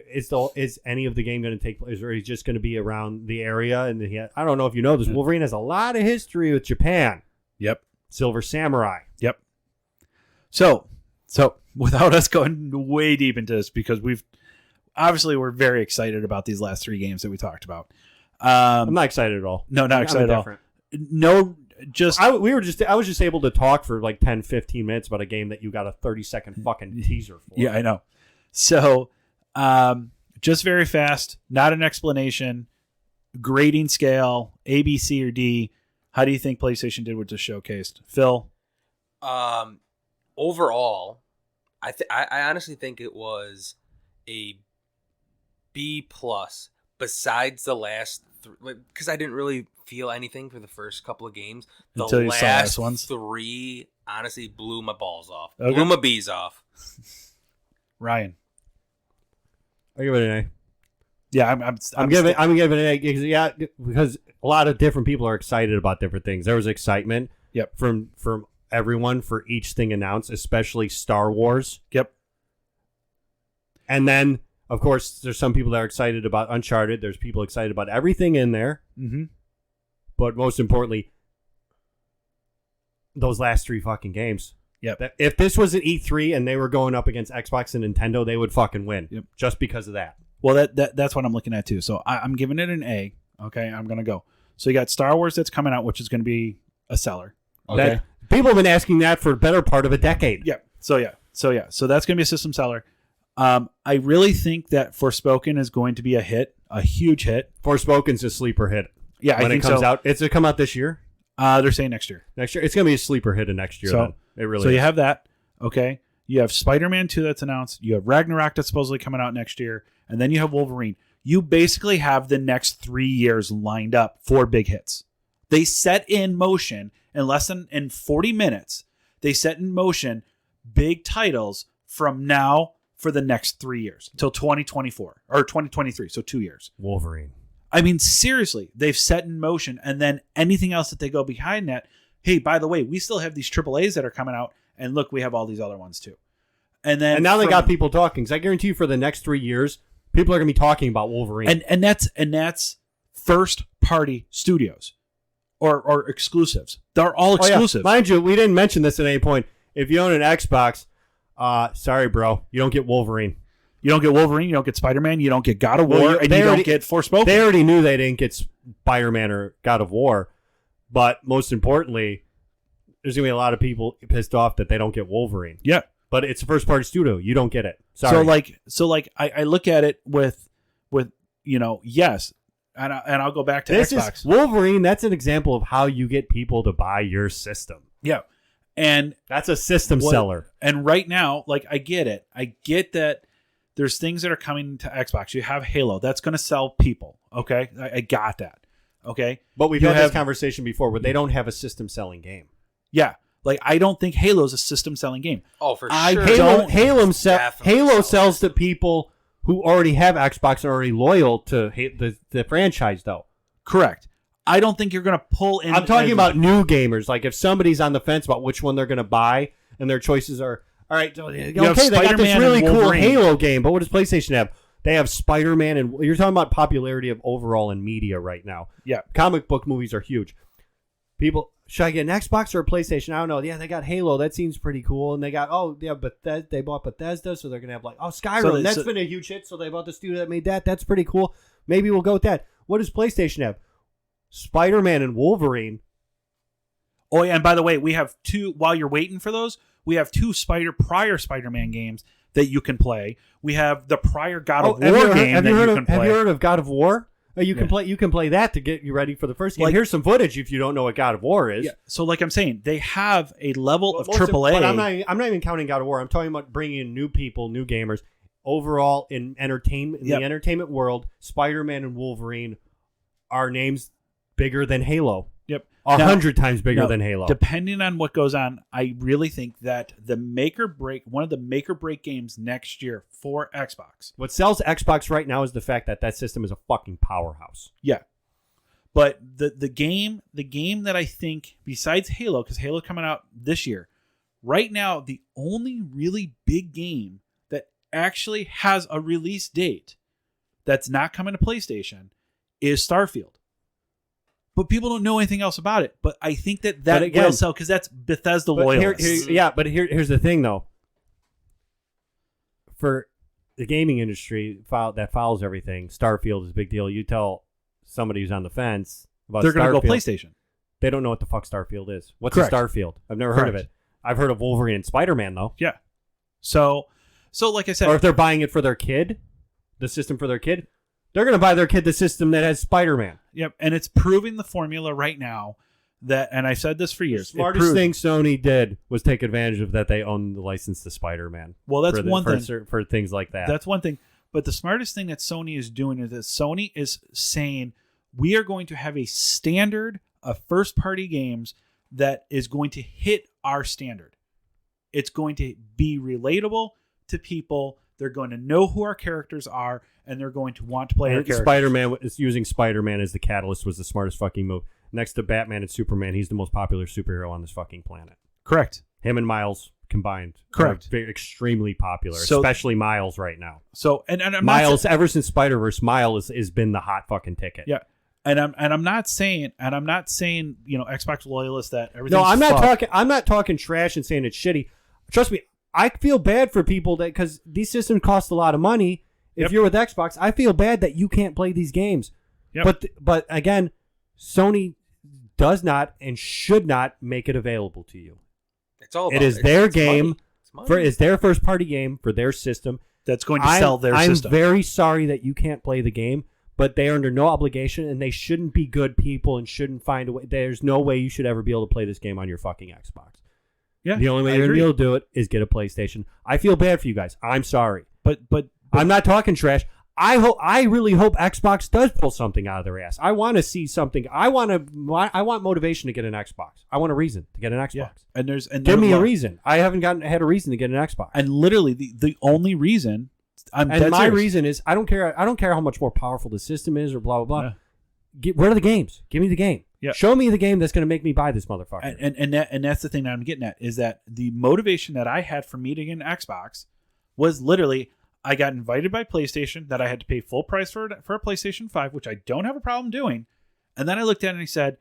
any of the game going to take place, or he's just going to be around the area? And I don't know if you know this, Wolverine has a lot of history with Japan. Yep. Silver Samurai. Yep. So without us going way deep into this, because we're very excited about these last 3 games that we talked about. I'm not excited at all. No, not excited at all. No, I was just able to talk for like 10, 15 minutes about a game that you got a 30-second fucking teaser for. Yeah, I know. So, just very fast, not an explanation, grading scale, A, B, C, or D. How do you think PlayStation did with this showcased? Phil? Overall, I honestly think it was a B+. Besides the last, because I didn't really feel anything for the first couple of games. Until you saw the last ones? 3 honestly blew my balls off. Okay. Blew my bees off. Ryan? I give it an A. Yeah, I'm giving it an A. Yeah, because a lot of different people are excited about different things. There was excitement. Yep. From everyone for each thing announced, especially Star Wars. Yep. And then, of course, there's some people that are excited about Uncharted. There's people excited about everything in there. Mm-hmm. But most importantly, those last 3 fucking games. Yep. If this was an E3 and they were going up against Xbox and Nintendo, they would fucking win. Yep. Just because of that. Well, that's what I'm looking at too. So I'm giving it an A. Okay, I'm gonna go. So you got Star Wars that's coming out, which is going to be a seller. Okay, people have been asking that for a better part of a decade. Yeah. So that's going to be a system seller. I really think that Forspoken is going to be a hit, a huge hit. Forspoken's a sleeper hit. Yeah, when I think it comes so. out, it's going to come out this year. They're saying next year. Next year, it's going to be a sleeper hit of next year. So then. It really. So is. you have that. Okay. You have Spider-Man 2 that's announced. You have Ragnarok that's supposedly coming out next year, and then you have Wolverine. You basically have the next 3 years lined up for big hits. They set in motion in 40 minutes. They set in motion big titles from now for the next 3 years until 2024 or 2023. So 2 years. Wolverine. I mean, seriously, they've set in motion, and then anything else that they go behind that. Hey, by the way, we still have these AAAs that are coming out, and look, we have all these other ones too. And now they got people talking. Because I guarantee you, for the next 3 years, people are going to be talking about Wolverine. And that's first party studios or exclusives. They're all exclusive. Yeah. Mind you, we didn't mention this at any point. If you own an Xbox, sorry, bro, you don't get Wolverine. You don't get Wolverine. You don't get Spider-Man. You don't get God of War, and you don't get Forspoken. They already knew they didn't get Spider-Man or God of War, but most importantly, there's gonna be a lot of people pissed off that they don't get Wolverine. Yeah, but it's a first-party studio. You don't get it. Sorry. So I look at it with yes, and I'll go back to Xbox. Wolverine. That's an example of how you get people to buy your system. Yeah, and that's a system seller. And right now, I get it. I get that. There's things that are coming to Xbox. You have Halo. That's going to sell people. Okay? I got that. Okay? But we've had this conversation before where they don't have a system-selling game. Yeah. I don't think Halo's a system-selling game. Oh, for sure. Halo sells to people who already have Xbox and are already loyal to the franchise, though. Correct. I don't think you're going to pull in... I'm talking about new gamers. If somebody's on the fence about which one they're going to buy and their choices are... All right, okay, they got this really cool Halo game, but what does PlayStation have? They have Spider-Man, and you're talking about popularity of overall in media right now. Yeah. Comic book movies are huge. People, should I get an Xbox or a PlayStation? I don't know. Yeah, they got Halo. That seems pretty cool. And they got, they bought Bethesda, so they're going to have Skyrim. That's been a huge hit, so they bought the studio that made that. That's pretty cool. Maybe we'll go with that. What does PlayStation have? Spider-Man and Wolverine. Oh, yeah, and by the way, we have two, while you're waiting for those, we have two prior Spider-Man games that you can play. We have the prior God of War game that you can play. Have you heard of God of War? You can play that to get you ready for the first game. Here's some footage if you don't know what God of War is. Yeah. So like I'm saying, they have a level of AAA. But I'm not even counting God of War. I'm talking about bringing in new people, new gamers. Overall, in entertainment, the entertainment world, Spider-Man and Wolverine are names bigger than Halo. Yep. 100 times bigger than Halo. Depending on what goes on, I really think that one of the make or break games next year for Xbox. What sells Xbox right now is the fact that system is a fucking powerhouse. Yeah. But the game that I think, besides Halo, because Halo coming out this year, right now, the only really big game that actually has a release date that's not coming to PlayStation is Starfield. But people don't know anything else about it. But I think that will sell because that's Bethesda loyalists. But here's the thing, though. For the gaming industry that follows everything, Starfield is a big deal. You tell somebody who's on the fence about they're going to go PlayStation. They don't know what the fuck Starfield is. What's Correct. a Starfield? I've never heard of it. I've heard of Wolverine and Spider-Man, though. Yeah. So like I said... Or if they're buying it for their kid, the system for their kid... They're going to buy their kid the system that has Spider-Man. Yep, and it's proving the formula right now that, and I've said this for years. The smartest thing Sony did was take advantage of that they own the license to Spider-Man. Well, that's one thing. For things like that. That's one thing. But the smartest thing that Sony is doing is that Sony is saying, we are going to have a standard of first-party games that is going to hit our standard. It's going to be relatable to people. They're going to know who our characters are, and they're going to want to play our characters. Spider-Man is using Spider-Man as the catalyst was the smartest fucking move. Next to Batman and Superman, he's the most popular superhero on this fucking planet. Correct. Him and Miles combined. Correct. Are extremely popular, especially Miles right now. So and Miles, ever since Spider-Verse, Miles has been the hot fucking ticket. Yeah. And I'm not saying Xbox loyalists that everything. No, I'm not talking trash and saying it's shitty. Trust me, I feel bad for people that because these systems cost a lot of money. If you're with Xbox, I feel bad that you can't play these games. Yep. But again, Sony does not and should not make it available to you. It's all. It is their game. It's their first party game for their system. That's going to sell their system. I'm very sorry that you can't play the game, but they are under no obligation, and they shouldn't be good people and shouldn't find a way. There's no way you should ever be able to play this game on your fucking Xbox. Yeah, the only way you're going to be able to do it is get a PlayStation. I feel bad for you guys. I'm sorry. But I'm not talking trash. I really hope Xbox does pull something out of their ass. I want to see something. I want motivation to get an Xbox. I want a reason to get an Xbox. Yeah. And give me a reason. I haven't had a reason to get an Xbox. And literally the only reason reason is I don't care how much more powerful the system is or blah blah blah. Yeah. Get rid of the games. Give me the game. Yeah. Show me the game that's going to make me buy this motherfucker. And that's the thing that I'm getting at is that the motivation that I had for meeting an Xbox was literally I got invited by PlayStation that I had to pay full price for a PlayStation 5, which I don't have a problem doing. And then I looked at it and I said,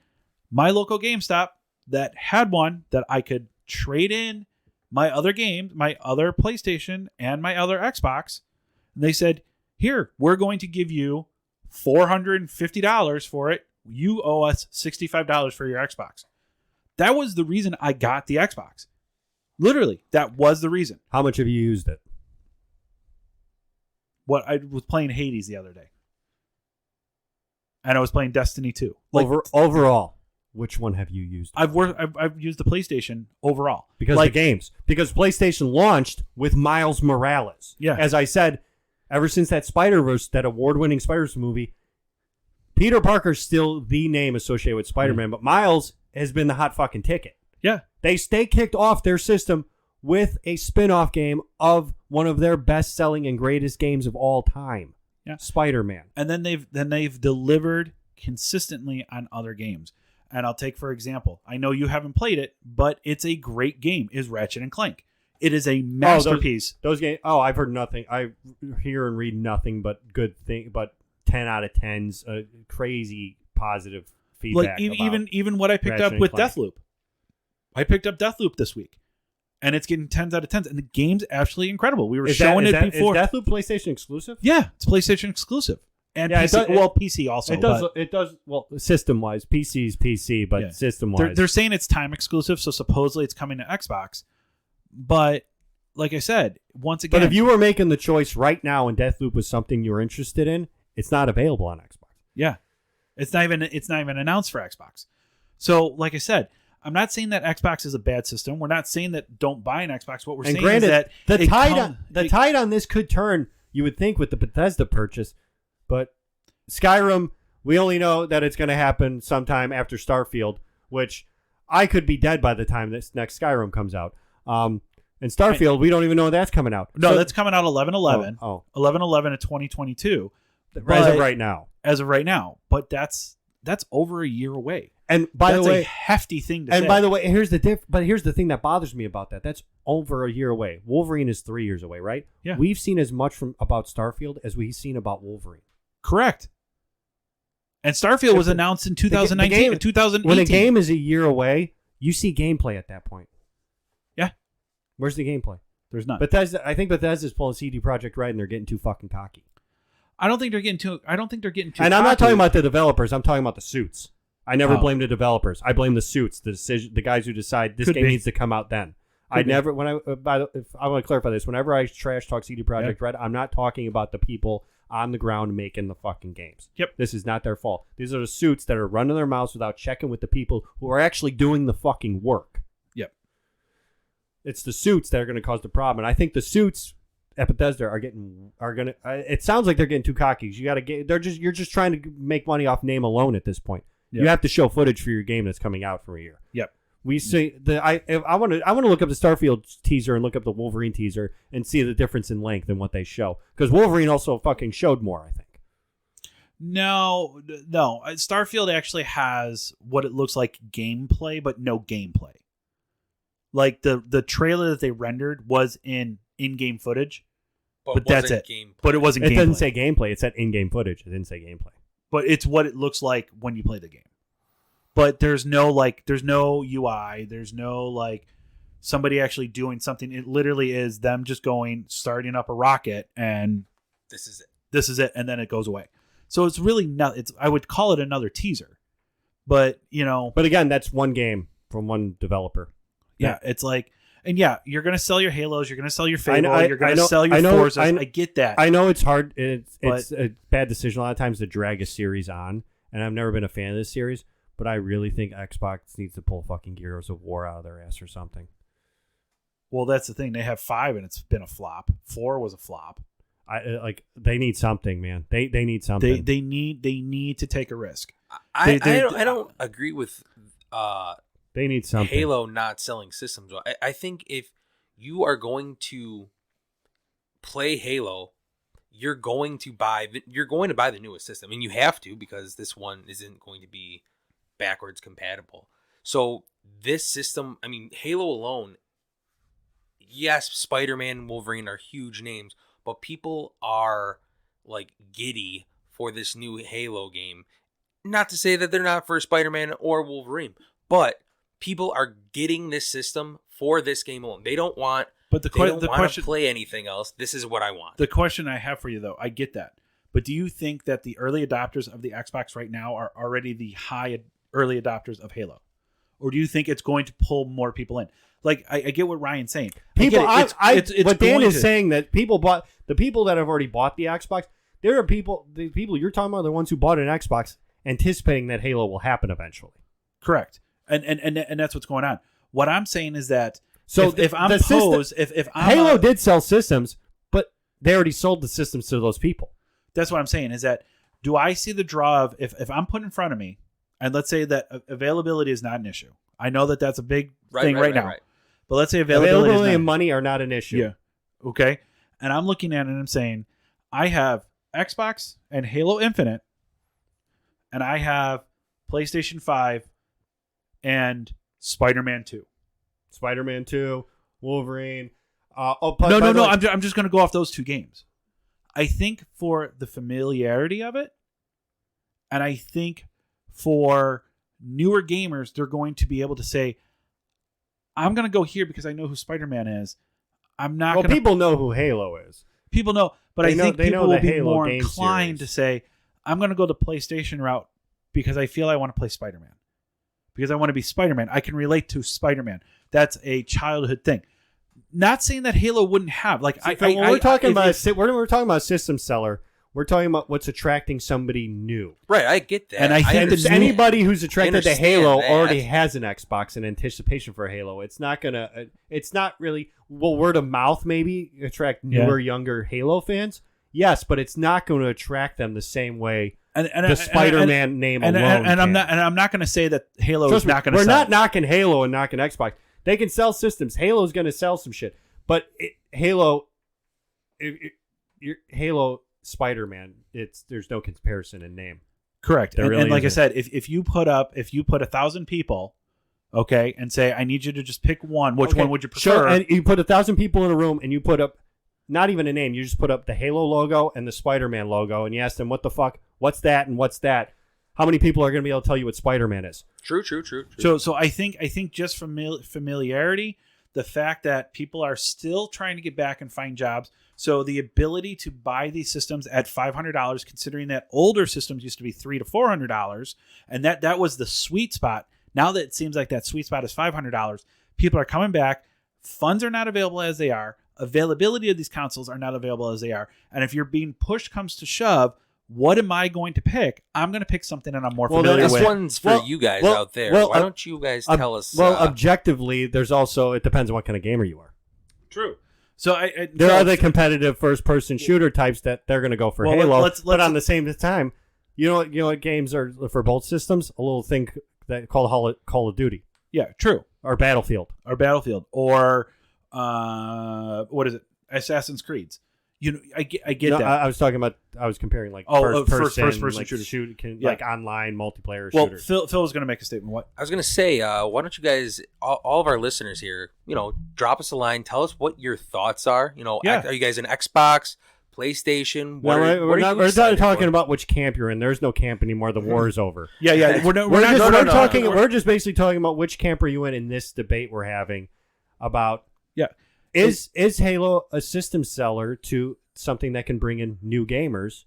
my local GameStop that had one that I could trade in my other games, my other PlayStation and my other Xbox. And they said, here, we're going to give you $450 for it. You owe us $65 for your Xbox. That was the reason I got the Xbox. Literally, that was the reason. How much have you used it? I was playing Hades the other day. And I was playing Destiny 2. Overall, which one have you used? I've used the PlayStation overall. Because the games. Because PlayStation launched with Miles Morales. Yeah. As I said, ever since that Spider-Verse, that award-winning Spider-Verse movie, Peter Parker's still the name associated with Spider-Man, but Miles has been the hot fucking ticket. Yeah. They kicked off their system with a spin-off game of one of their best-selling and greatest games of all time. Yeah. Spider-Man. And then they've delivered consistently on other games. And I'll take, for example, I know you haven't played it, but it's a great game, is Ratchet and Clank. It is a masterpiece. Those games. Oh, I've heard nothing. I hear and read nothing but good thing. But 10 out of 10s, crazy positive feedback. Like even what I picked up with Deathloop. I picked up Deathloop this week, and it's getting 10s out of 10s, and the game's actually incredible. We were showing it before. Is Deathloop PlayStation exclusive? Yeah, it's PlayStation exclusive. And PC, PC also. It does. Well, system wise, PC's PC, but system wise, they're saying it's time exclusive. So supposedly it's coming to Xbox. But like I said, once again, but if you were making the choice right now and Deathloop was something you're interested in, it's not available on Xbox. Yeah, it's not even announced for Xbox. So like I said, I'm not saying that Xbox is a bad system. We're not saying that don't buy an Xbox. What we're saying is that the tide on this could turn. You would think with the Bethesda purchase. But Skyrim, we only know that it's going to happen sometime after Starfield, which I could be dead by the time this next Skyrim comes out. And Starfield, we don't even know when that's coming out. No, that's coming out 11/11. 11/11 of 2022. As of right now. As of right now. But that's over a year away. And by the way, that's a hefty thing to say. And by the way, here's the thing that bothers me about that. That's over a year away. Wolverine is 3 years away, right? Yeah. We've seen as much about Starfield as we've seen about Wolverine. Correct. And Starfield was announced in 2019 and 2018. When a game is a year away, you see gameplay at that point. Yeah. Where's the gameplay? There's none. I think Bethesda's pulling CD Projekt Red and they're getting too fucking cocky. I don't think they're getting too And cocky. I'm not talking about the developers. I'm talking about the suits. I never blame the developers. I blame the suits, the guys who decide this game needs to come out then. I want to clarify this. Whenever I trash talk CD Projekt Red, I'm not talking about the people on the ground making the fucking games. Yep. This is not their fault. These are the suits that are running their mouths without checking with the people who are actually doing the fucking work. Yep. It's the suits that are going to cause the problem. And I think the suits at Bethesda are going to. It sounds like they're getting too cocky. You're just trying to make money off name alone at this point. Yep. You have to show footage for your game that's coming out for a year. Yep. We see I want to look up the Starfield teaser and look up the Wolverine teaser and see the difference in length and what they show, because Wolverine also fucking showed more, I think. No. Starfield actually has what it looks like gameplay, but no gameplay. Like the trailer that they rendered was in-game footage, but that's it. Gameplay. But it wasn't. It gameplay. doesn't say gameplay. It said in-game footage. It didn't say gameplay. but it's what it looks like when you play the game. But there's no UI, there's no somebody actually doing something. It literally is them just starting up a rocket, and this is it, and then it goes away. So it's really not. I would call it another teaser, but But again, that's one game from one developer. Yeah, it's and you're gonna sell your Halos, you're gonna sell your Fable, you're gonna sell your Forzas. I get that. I know it's hard. It's a bad decision a lot of times to drag a series on, and I've never been a fan of this series. But I really think Xbox needs to pull fucking Gears of War out of their ass or something. Well, that's the thing. They have 5, and it's been a flop. 4 was a flop. They need something, man. They need something. They need to take a risk. I don't agree with they need something. Halo not selling systems. I think if you are going to play Halo, you're going to buy the newest system, and you have to, because this one isn't going to be backwards compatible. So this system, I mean, Halo alone, yes, Spider-Man and Wolverine are huge names, but people are giddy for this new Halo game. Not to say that they're not for Spider-Man or Wolverine, but people are getting this system for this game alone. They don't want to play anything else. This is what I want. The question I have for you, though, I get that, but do you think that the early adopters of the Xbox right now are already the high early adopters of Halo, or do you think it's going to pull more people in? I get what Ryan's saying. What Dan is saying, that the people that have already bought the Xbox, there are the people you're talking about, the ones who bought an Xbox anticipating that Halo will happen eventually. Correct, and that's what's going on. What I'm saying is that if Halo did sell systems, but they already sold the systems to those people. That's what I'm saying is that, do I see the draw of if I'm put in front of me, and let's say that availability is not an issue. I know that that's a big thing right now. Right. But let's say availability and money are not an issue. Yeah. Okay. And I'm looking at it and I'm saying, I have Xbox and Halo Infinite, and I have PlayStation 5 and Spider-Man 2. Spider-Man 2, Wolverine. No. I'm just going to go off those 2 games. I think for the familiarity of it, and I think for newer gamers, they're going to be able to say, I'm going to go here because I know who Spider-Man is. I'm not going to... people know who Halo is. People know, but I think people will be more inclined to say, I'm going to go the PlayStation route because I feel I want to play Spider-Man. Because I want to be Spider-Man. I can relate to Spider-Man. That's a childhood thing. Not saying that Halo wouldn't have. When we're talking about a system seller, we're talking about what's attracting somebody new. Right, I get that. And I think anybody who's attracted to Halo already has an Xbox in anticipation for Halo. It's not really, word of mouth maybe attract newer, younger Halo fans. Yes, but it's not going to attract them the same way the Spider-Man name alone. And I'm not going to say that Halo is not going to sell. We're not knocking Halo and knocking Xbox. They can sell systems. Halo's going to sell some shit. But Halo Spider-Man, there's no comparison in name. Correct. And like I said, if you put 1,000 people, okay, and say, I need you to just pick one, which one would you prefer? Sure, and you put 1,000 people in a room and you put up not even a name, you just put up the Halo logo and the Spider-Man logo, and you ask them, what the fuck, what's that and what's that? How many people are going to be able to tell you what Spider-Man is? True. So I think just familiarity, the fact that people are still trying to get back and find jobs, so the ability to buy these systems at $500, considering that older systems used to be $300 to $400, and that was the sweet spot. Now that it seems like that sweet spot is $500, people are coming back. Funds are not available as they are. Availability of these consoles are not available as they are. And if you're being pushed comes to shove, what am I going to pick? I'm going to pick something that I'm more familiar with. This one's for you guys out there. Why don't you guys tell us? Objectively, there's also, it depends on what kind of gamer you are. True. So there are the competitive first-person shooter types that they're going to go for Halo. But on the same time, you know what games are for both systems? A little thing that called Call of Duty. Yeah, true. Or Battlefield. Or what is it? Assassin's Creeds. I get that. I was comparing first person shooter, like online multiplayer shooter. Phil was going to make a statement. What I was going to say, why don't you guys, all of our listeners here, drop us a line, tell us what your thoughts are. Are you guys an Xbox, PlayStation. We're not talking about which camp you're in. There's no camp anymore. The war is over. Yeah. We're just basically talking about which camp are you in this debate we're having about. Yeah. Is Halo a system seller to something that can bring in new gamers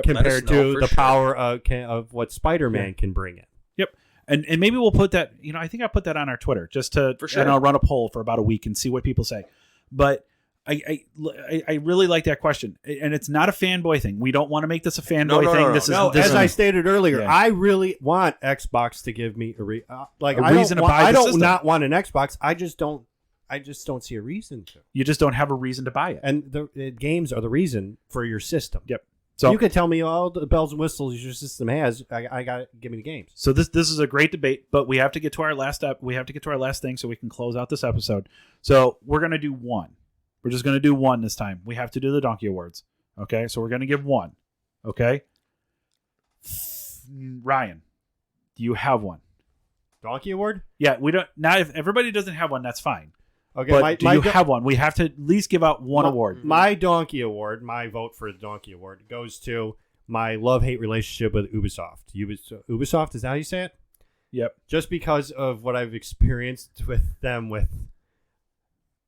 compared to the power of what Spider-Man can bring in? Yep. And maybe we'll put that, I think I'll put that on our Twitter just to, for sure. And I'll run a poll for about a week and see what people say. But I really like that question. And it's not a fanboy thing. We don't want to make this a fanboy thing. No, as I stated earlier, I really want Xbox to give me a reason to buy the system. I don't not want an Xbox. I just don't see a reason to. You just don't have a reason to buy it. And the games are the reason for your system. Yep. So you can tell me all the bells and whistles your system has. I got to give me the games. So this is a great debate, but we have to get to our last step. We have to get to our last thing so we can close out this episode. So we're going to do one. We're just going to do one this time. We have to do the Donkey Awards. Okay? So we're going to give one. Okay? Ryan, do you have one? Donkey Award? Yeah, we don't. Now, if everybody doesn't have one, that's fine. Okay, but do you have one? We have to at least give out one award. My Donkey Award, my vote for the Donkey Award, goes to my love-hate relationship with Ubisoft. Ubisoft, is that how you say it? Yep. Just because of what I've experienced with them with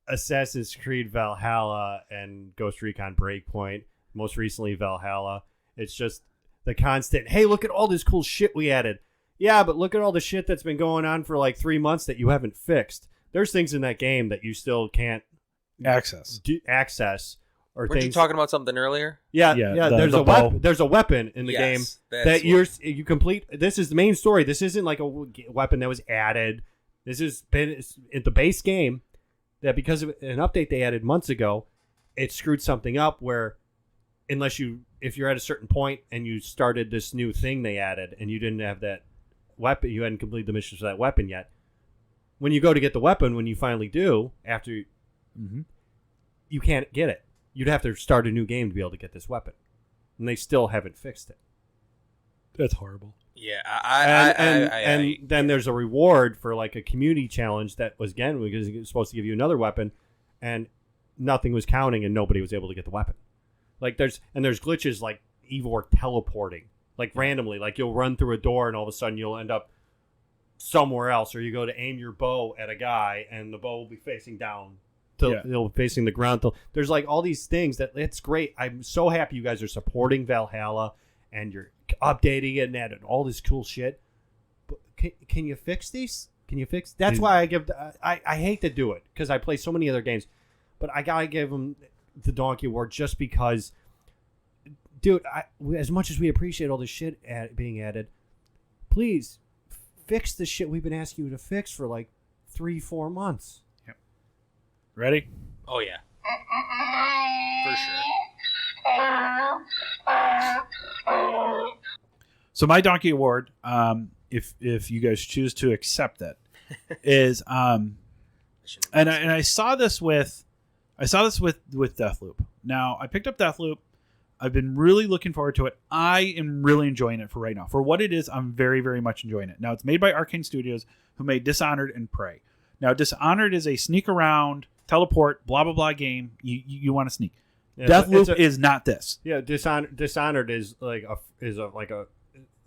Assassin's Creed Valhalla and Ghost Recon Breakpoint, most recently Valhalla. It's just the constant, hey, look at all this cool shit we added. Yeah, but look at all the shit that's been going on for like 3 months that you haven't fixed. There's things in that game that you still can't access. Weren't you talking about something earlier? Yeah. There's a weapon in the game that you complete. This is the main story. This isn't like a weapon that was added. This has been in the base game that because of an update they added months ago, it screwed something up where if you're at a certain point and you started this new thing they added and you didn't have that weapon, you hadn't completed the missions for that weapon yet. When you go to get the weapon, when you finally do, after you can't get it. You'd have to start a new game to be able to get this weapon. And they still haven't fixed it. That's horrible. Yeah. And then there's a reward for like a community challenge that was, again, because it was supposed to give you another weapon, and nothing was counting and nobody was able to get the weapon. Like there's glitches like Ivor teleporting, like randomly. Like you'll run through a door and all of a sudden you'll end up somewhere else, or you go to aim your bow at a guy and the bow will be facing down facing the ground. There's like all these things that it's great. I'm so happy you guys are supporting Valhalla and you're updating it and adding all this cool shit, but can you fix these? That's why I give I hate to do it because I play so many other games, but I gotta give them the Donkey Award just because, dude, as much as we appreciate all this shit being added, please fix the shit we've been asking you to fix for like 3-4 months. Yep. Ready? Oh yeah. For sure. So my Donkey Award, if you guys choose to accept it, is and I saw this with Deathloop. Now I picked up Deathloop. I've been really looking forward to it. I am really enjoying it for right now. For what it is, I'm very, very much enjoying it. Now, it's made by Arcane Studios, who made Dishonored and Prey. Now, Dishonored is a sneak around, teleport, blah, blah, blah game. You want to sneak. Yeah, Deathloop is not this. Yeah, Dishonored is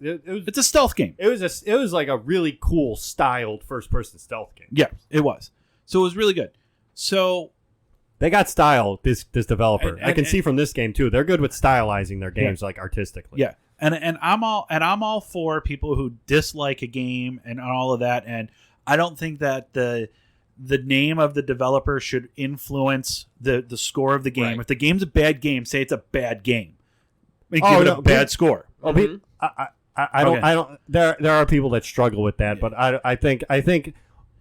it's a stealth game. It was like a really cool, styled first-person stealth game. Yeah, it was. So it was really good. So they got style, this developer. I can see from this game too. They're good with stylizing their games like artistically. Yeah. And I'm all for people who dislike a game and all of that, and I don't think that the name of the developer should influence the score of the game. Right. If the game's a bad game, say it's a bad game. Give it a bad score. I don't. There are people that struggle with that, but I think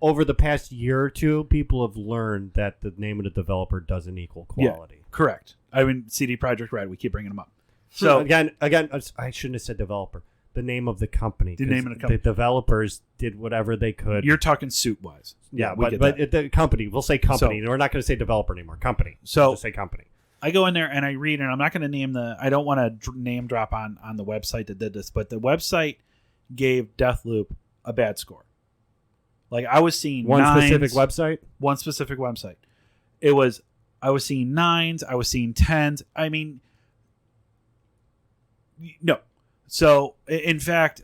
over the past year or two, people have learned that the name of the developer doesn't equal quality. Yeah, correct. I mean, CD Projekt Red. We keep bringing them up. So again, I shouldn't have said developer. The name of the company. The name of the company. The developers did whatever they could. You're talking suit-wise. Yeah, but the company. We'll say company. So, we're not going to say developer anymore. Company. So just say company. I go in there and I read, and I'm not going to name I don't want to name drop on the website that did this, but the website gave Deathloop a bad score. Like I was seeing one nines, specific website. One specific website. I was seeing 9s. I was seeing 10s. I mean, No. So, in fact,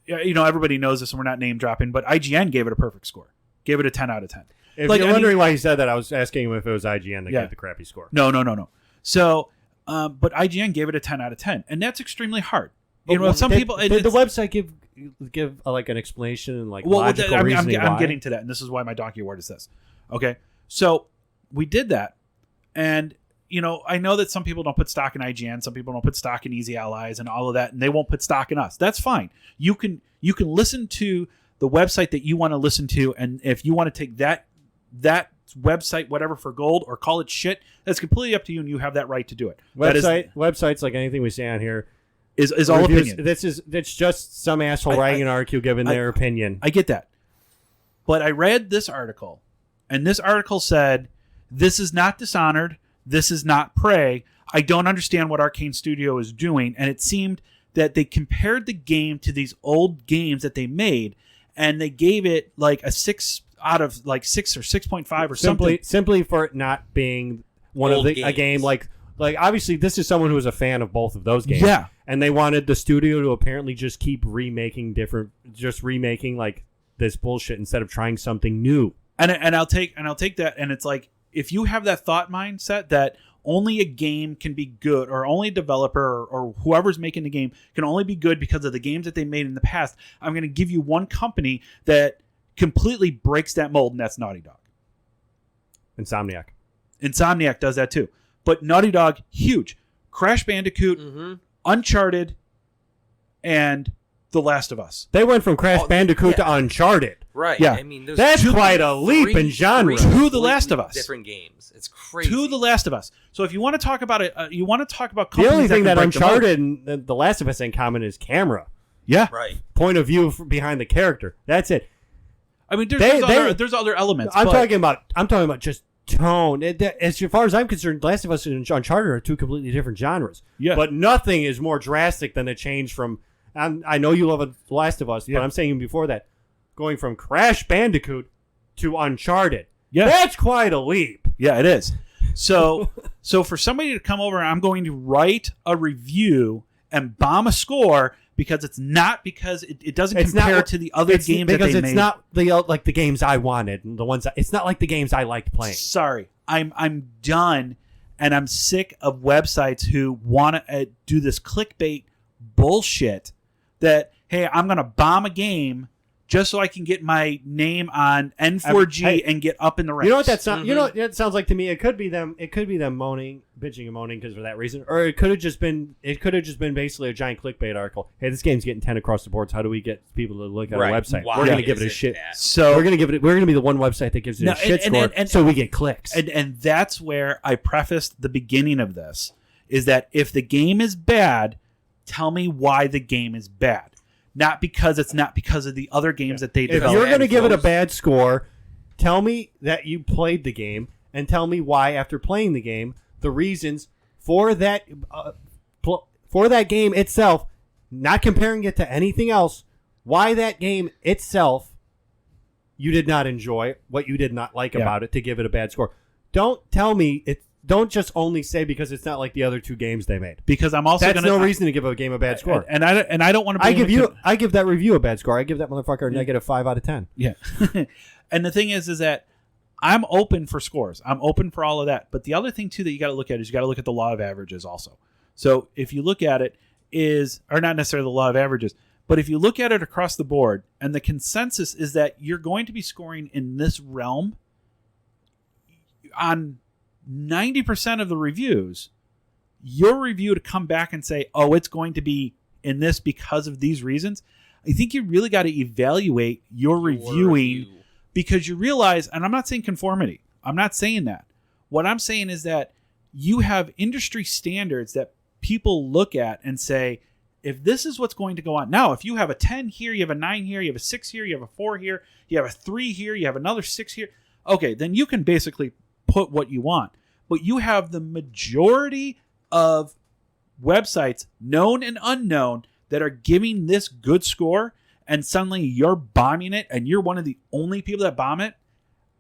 everybody knows this and we're not name dropping, but IGN gave it a perfect score. Gave it a 10 out of 10. If you're wondering why he said that, I was asking him if it was IGN that gave the crappy score. No. So, but IGN gave it a 10 out of 10. And that's extremely hard. Some people... Did the website give like an explanation and logical reasoning why? I'm getting to that, and this is why my donkey award is this. Okay? So, we did that, and... I know that some people don't put stock in IGN, some people don't put stock in Easy Allies and all of that, and they won't put stock in us. That's fine. You can listen to the website that you want to listen to, and if you want to take that website, whatever, for gold or call it shit, that's completely up to you, and you have that right to do it. Websites, like anything we say on here, is all opinion. That's just some asshole writing an article giving their opinion. I get that. But I read this article, and this article said, this is not Dishonored. This is not Prey. I don't understand what Arcane Studio is doing. And it seemed that they compared the game to these old games that they made, and they gave it like a 6 out of 6 or 6.5 or something. Simply for it not being a game like obviously this is someone who was a fan of both of those games. Yeah. And they wanted the studio to apparently just keep remaking like this bullshit instead of trying something new. And I'll take that, and it's like, if you have that thought mindset that only a game can be good, or only a developer or whoever's making the game can only be good because of the games that they made in the past, I'm going to give you one company that completely breaks that mold, and that's Naughty Dog. Insomniac does that too. But Naughty Dog, huge. Crash Bandicoot, Uncharted, and The Last of Us. They went from Crash Bandicoot to Uncharted. Right. Yeah. I mean, that's quite a leap in genre. To The Last of Us. Different games. It's crazy. To The Last of Us. So if you want to talk about it, you want to talk about the only thing that Uncharted and The Last of Us in common is camera. Yeah. Right. Point of view behind the character. That's it. I mean, there's other elements. I'm talking about just tone. As far as I'm concerned, Last of Us and Uncharted are two completely different genres. Yeah. But nothing is more drastic than a change from. I know you love The Last of Us, but I'm saying before that, going from Crash Bandicoot to Uncharted. Yeah. That's quite a leap. Yeah, it is. So for somebody to come over, I'm going to write a review and bomb a score because it's not because it doesn't compare to the other games that they made. Because it's not the games I wanted and the ones it's not like the games I liked playing. Sorry, I'm done, and I'm sick of websites who want to do this clickbait bullshit. That hey, I'm going to bomb a game just so I can get my name on N4G and get up in the ranks. You know what that sounds? You know what it sounds like to me? It could be them moaning, bitching and moaning because of that reason, or it could have just been basically a giant clickbait article. Hey, this game's getting 10 across the board. So how do we get people to look at our website? Why we're going to give it a shit. So we're going to be the one website that gives it a shit score, so we get clicks. And that's where I prefaced the beginning of this: is that if the game is bad, tell me why the game is bad. Not because it's not because of the other games that they developed. If you're going to give it a bad score, tell me that you played the game and tell me why after playing the game, the reasons for that game itself, not comparing it to anything else, why that game itself you did not enjoy, what you did not like about it to give it a bad score. Don't tell me Don't just only say because it's not like the other two games they made. Because I'm also no reason to give a game a bad score. And I don't want to. I give that review a bad score. I give that motherfucker a negative 5 out of 10. Yeah. And the thing is that I'm open for scores. I'm open for all of that. But the other thing too that you got to look at is you got to look at the law of averages also. So if you look at it or not necessarily the law of averages, but if you look at it across the board, and the consensus is that you're going to be scoring in this realm on 90% of the reviews, your review to come back and say, oh, it's going to be in this because of these reasons. I think you really got to evaluate your reviewing because you realize, and I'm not saying conformity. I'm not saying that. What I'm saying is that you have industry standards that people look at and say, if this is what's going to go on. Now, if you have a 10 here, you have a 9 here, you have a 6 here, you have a 4 here, you have a 3 here, you have another 6 here. Okay, then you can basically put what you want. But you have the majority of websites, known and unknown, that are giving this good score, and suddenly you're bombing it, and you're one of the only people that bomb it.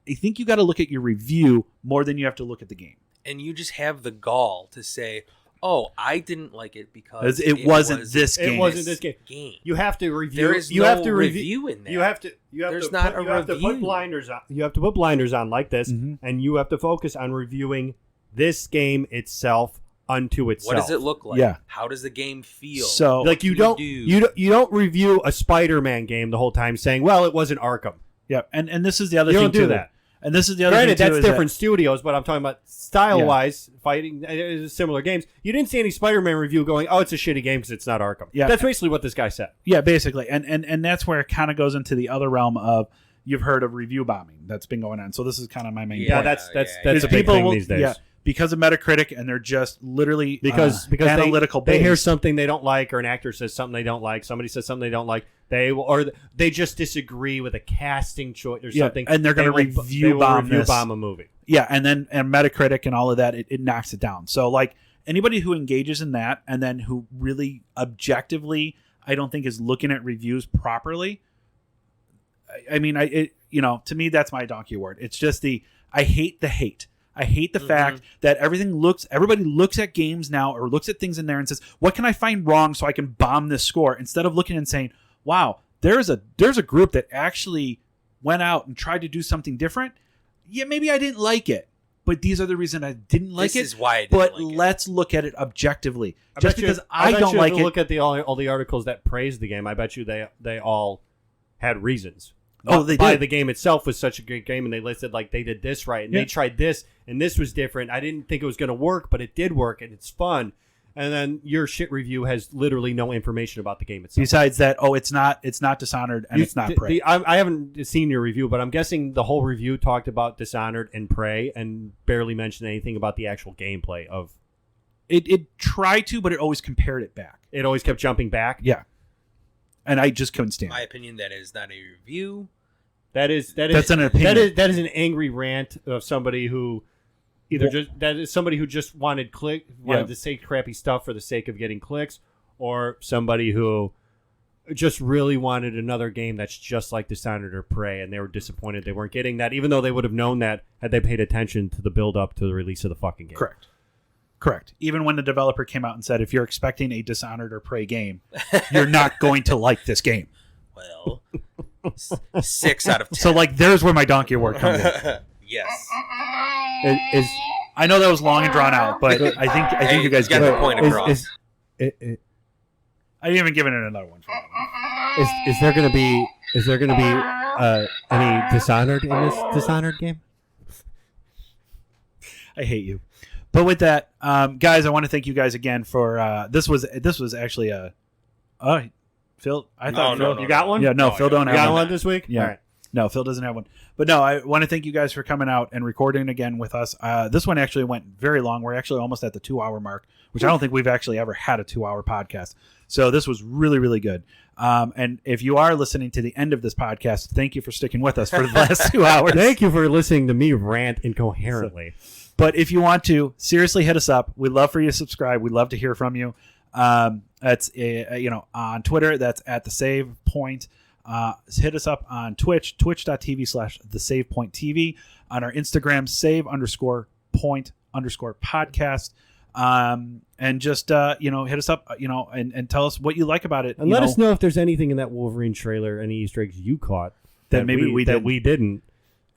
I think you got to look at your review more than you have to look at the game. And you just have the gall to say, oh, I didn't like it because it wasn't this game. It wasn't this game. You have to review. There is you no have to review in there. You have to. There's to not put, a you have to review. put blinders on. You have to put blinders on like this, and you have to focus on reviewing this game itself unto itself. What does it look like? Yeah. How does the game feel? So Like you don't review a Spider-Man game the whole time saying, "Well, it wasn't Arkham." yeah, and this is the other You thing don't do too. that. And this is the other Granted, thing too. that's different studios, but I'm talking about style-wise, fighting similar games. You didn't see any Spider-Man review going, "Oh, it's a shitty game because it's not Arkham." Yeah. That's basically what this guy said. Yeah, basically, and that's where it kind of goes into the other realm of you've heard of review bombing that's been going on. So this is kind of my main Yeah, point. that's a big thing these days. Yeah, because of Metacritic, and they're just literally Because analytical. they hear based. something they don't like, or an actor says something they don't like, somebody says something they don't like, they just disagree with a casting choice or something, and they're going to review bomb a movie. Yeah, and Metacritic and all of that, it knocks it down. So like anybody who engages in that, and then who really objectively, I don't think is looking at reviews properly. I mean, to me, that's my donkey word. It's just I hate the hate. I hate the fact that everybody looks at games now or looks at things in there and says, what can I find wrong so I can bomb this score? Instead of looking and saying, wow, there's a group that actually went out and tried to do something different. Yeah, maybe I didn't like it, but these are the reasons I didn't like it. This is why I didn't but like it. let's look at it objectively. Just because I don't like it. Look at all the articles that praised the game. I bet you they all had reasons. They why did. the game itself was such a great game, and they listed like they did this right, and they tried this, and this was different. I didn't think it was going to work, but it did work, and it's fun. And then your shit review has literally no information about the game itself. Besides that, it's not Dishonored and it's not Prey. I haven't seen your review, but I'm guessing the whole review talked about Dishonored and Prey, and barely mentioned anything about the actual gameplay of. It tried to, but it always compared it back. It always kept jumping back. Yeah. And I just couldn't stand my it. opinion, that is not a review. That's an opinion. That is an angry rant of somebody who somebody who just wanted to say crappy stuff for the sake of getting clicks, or somebody who just really wanted another game that's just like Dishonored or Prey, and they were disappointed they weren't getting that, even though they would have known that had they paid attention to the build up to the release of the fucking game. Correct. Even when the developer came out and said, if you're expecting a Dishonored or Prey game, you're not going to like this game. Well, 6 out of 10. So, like, there's where my donkey award comes in. Yes. I know that was long and drawn out, but I think you guys got get the point across. I didn't even give it another one. Is there going to be any Dishonored in this Dishonored game? I hate you. But with that, guys, I want to thank you guys again for this was actually Phil. I thought Phil, you got one? Yeah, no, Phil don't have got one. one this week. Yeah. All right. No, Phil doesn't have one. But no, I want to thank you guys for coming out and recording again with us. This one actually went very long. We're actually almost at the 2-hour mark, which I don't think we've actually ever had a 2-hour podcast. So this was really, really good. And if you are listening to the end of this podcast, thank you for sticking with us for the last 2 hours. Thank you for listening to me rant incoherently. But if you want to, seriously hit us up. We'd love for you to subscribe. We'd love to hear from you. That's on Twitter. That's at the Save Point. Hit us up on Twitch, twitch.tv/thesavepointtv. On our Instagram, save_point_podcast. And just hit us up, and tell us what you like about it. And let us know if there's anything in that Wolverine trailer, any Easter eggs you caught that maybe we didn't.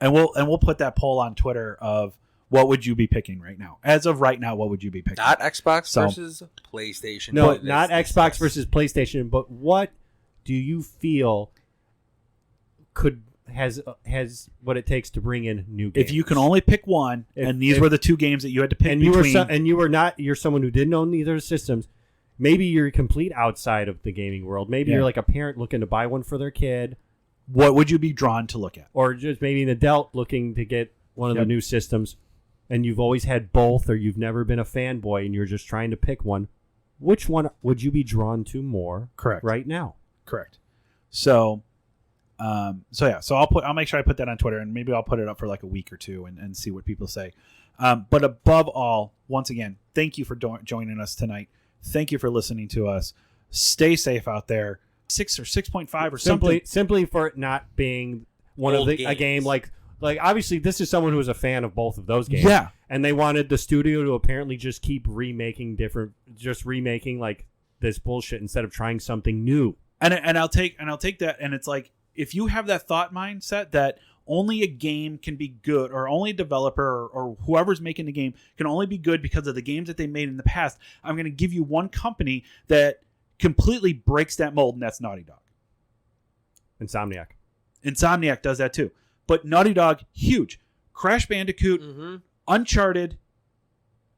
And we'll put that poll on Twitter of what would you be picking right now? As of right now, what would you be picking? Not Xbox versus PlayStation. No, not Xbox versus PlayStation. But what do you feel has what it takes to bring in new games? If you can only pick one, and these were the two games that you had to pick between, you're someone who didn't own either systems. Maybe you're complete outside of the gaming world. Maybe you're like a parent looking to buy one for their kid. What would you be drawn to look at? Or just maybe an adult looking to get one of the new systems. And you've always had both, or you've never been a fanboy, and you're just trying to pick one. Which one would you be drawn to more? Correct. Right now. Correct. So I'll make sure I put that on Twitter, and maybe I'll put it up for like a week or two and see what people say. But above all, once again, thank you for joining us tonight. Thank you for listening to us. Stay safe out there. 6 or 6.5 or something. Simply for it not being a game like like obviously this is someone who was a fan of both of those games. Yeah. And they wanted the studio to apparently just keep remaking like this bullshit instead of trying something new. And I'll take that, and it's like, if you have that thought mindset that only a game can be good, or only a developer or whoever's making the game can only be good because of the games that they made in the past, I'm going to give you one company that completely breaks that mold, and that's Naughty Dog. Insomniac does that too. But Naughty Dog, huge. Crash Bandicoot, Uncharted,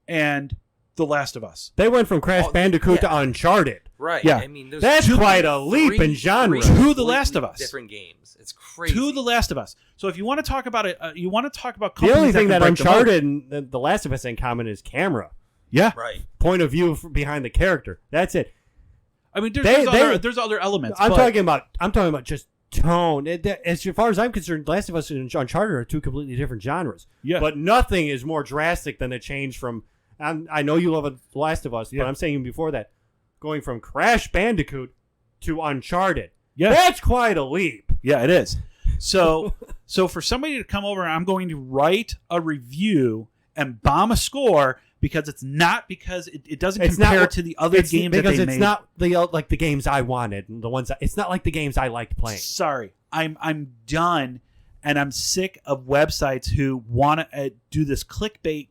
and The Last of Us. They went from Crash Bandicoot to Uncharted. Right. Yeah. I mean, that's quite a leap in genre. To The Last of Us. Different games. It's crazy. To The Last of Us. So if you want to talk about it, the companies only thing that break Uncharted and The Last of Us in common is camera. Yeah. Right. Point of view behind the character. That's it. I mean, there's other elements. I'm talking about just tone. As far as I'm concerned, Last of Us and Uncharted are two completely different genres. Yeah. But nothing is more drastic than a change from. I know you love The Last of Us, but I'm saying before that, going from Crash Bandicoot to Uncharted. Yeah. That's quite a leap. Yeah, it is. So for somebody to come over, I'm going to write a review and bomb a score because it's not because it doesn't compare to the other games that they made. Because it's not like the games I wanted, and the ones it's not like the games I liked playing. Sorry, I'm done, and I'm sick of websites who want to do this clickbait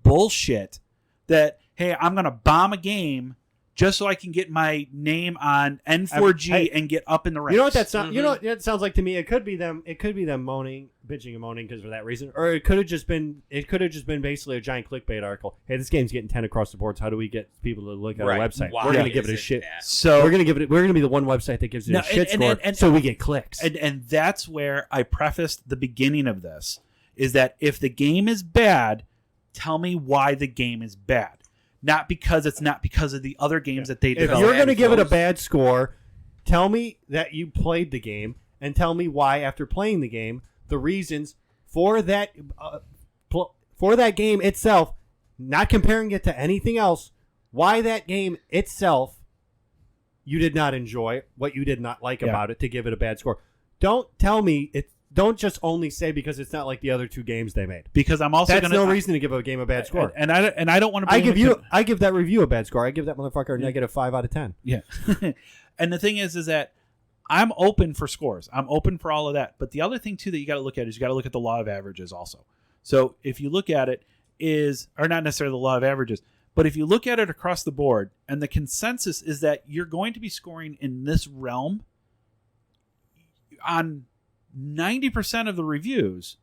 bullshit. That hey, I'm going to bomb a game just so I can get my name on N4G and get up in the ranks. You know what that sounds? You know what that sounds like to me? It could be them moaning, bitching and moaning because for that reason, or it could have just been basically a giant clickbait article. Hey, this game's getting 10 across the board. So how do we get people to look at our website? Why we're going to give it a shit. That? So we're going to be the one website that gives it a shit score, so we get clicks. And that's where I prefaced the beginning of this: is that if the game is bad, tell me why the game is bad. Not because it's not because of the other games that they developed. If you're going to give it a bad score, tell me that you played the game and tell me why after playing the game, the reasons for that game itself, not comparing it to anything else, why that game itself you did not enjoy, what you did not like about it to give it a bad score. Don't tell me Don't just only say because it's not like the other two games they made. Because I'm also that's no reason to give a game a bad score. And I don't want to. I give that review a bad score. I give that motherfucker a negative 5 out of 10. Yeah. And the thing is that I'm open for scores. I'm open for all of that. But the other thing too that you got to look at is you got to look at the law of averages also. So if you look at it or not necessarily the law of averages, but if you look at it across the board, and the consensus is that you're going to be scoring in this realm on 90% of the reviews,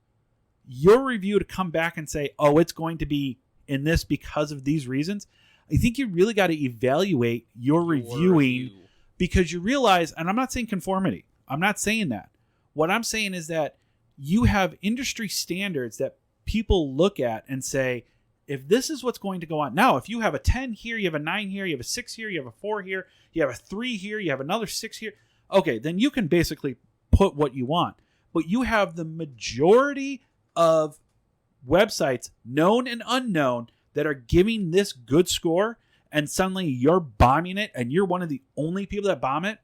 your review to come back and say, oh, it's going to be in this because of these reasons, I think you really got to evaluate your reviewing because you realize, and I'm not saying conformity. I'm not saying that. What I'm saying is that you have industry standards that people look at and say, if this is what's going to go on. Now, if you have a 10 here, you have a 9 here, you have a 6 here, you have a 4 here, you have a 3 here, you have another 6 here. Okay, then you can basically put what you want. But you have the majority of websites, known and unknown, that are giving this good score, and suddenly you're bombing it, and you're one of the only people that bomb it.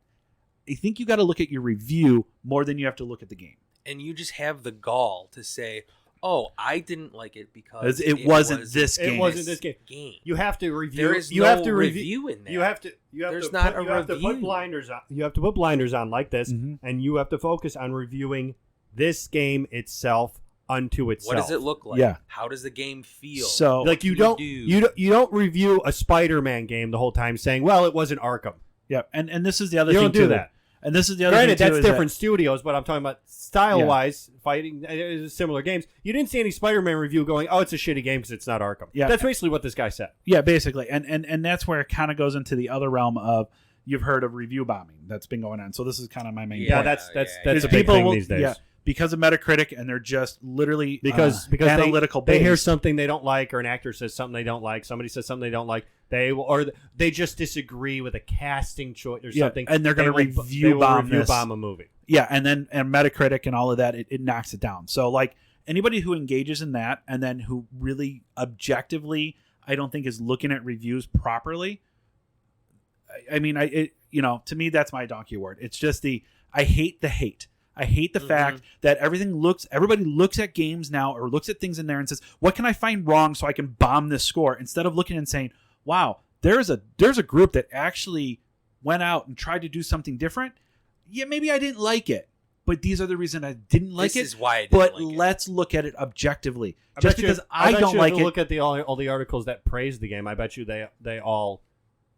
I think you got to look at your review more than you have to look at the game. And you just have the gall to say, oh, I didn't like it because it wasn't this game. It wasn't this game. You have to review. There is review in there. You have to put blinders on. You have to put blinders on like this, and you have to focus on reviewing this game itself unto itself. What does it look like? Yeah. How does the game feel? So, like you don't review a Spider-Man game the whole time saying, well, it wasn't Arkham. Yeah, and this is the other thing. You don't do that. And this is the other thing, too. That's different studios, but I'm talking about style-wise, fighting, similar games. You didn't see any Spider-Man review going, oh, it's a shitty game because it's not Arkham. Yeah. That's basically what this guy said. Yeah, basically. And that's where it kind of goes into the other realm of, you've heard of review bombing that's been going on. So this is kind of my main point. That's a big thing these days. Yeah, because of Metacritic, and they're just literally because analytical they hear something they don't like, or an actor says something they don't like, somebody says something they don't like, they just disagree with a casting choice or something, and they're going to review bomb a movie. Yeah, and Metacritic and all of that, it knocks it down. So like anybody who engages in that, and then who really objectively, I don't think is looking at reviews properly. I mean, to me that's my donkey word. It's just I hate the hate. I hate the fact that everybody looks at games now or looks at things in there and says, what can I find wrong so I can bomb this score? Instead of looking and saying, wow, there's a group that actually went out and tried to do something different. Yeah, maybe I didn't like it, but these are the reasons I didn't like it. This is why I didn't but like it. let's look at it objectively. I Just bet you- because I I bet don't you if like you it. look at all the articles that praised the game. I bet you they all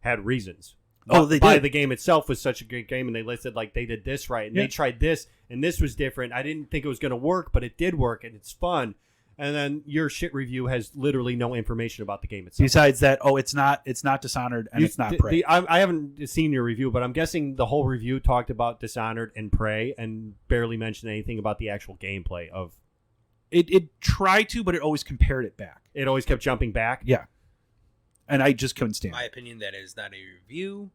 had reasons. Oh, they why did. the game itself was such a great game, and they listed like they did this right, and they tried this, and this was different. I didn't think it was going to work, but it did work, and it's fun. And then your shit review has literally no information about the game itself. Besides that, it's not Dishonored and it's not Prey. I haven't seen your review, but I'm guessing the whole review talked about Dishonored and Prey, and barely mentioned anything about the actual gameplay of. It tried to, but it always compared it back. It always kept jumping back. Yeah, and I just couldn't stand In my it. opinion, that is not a review.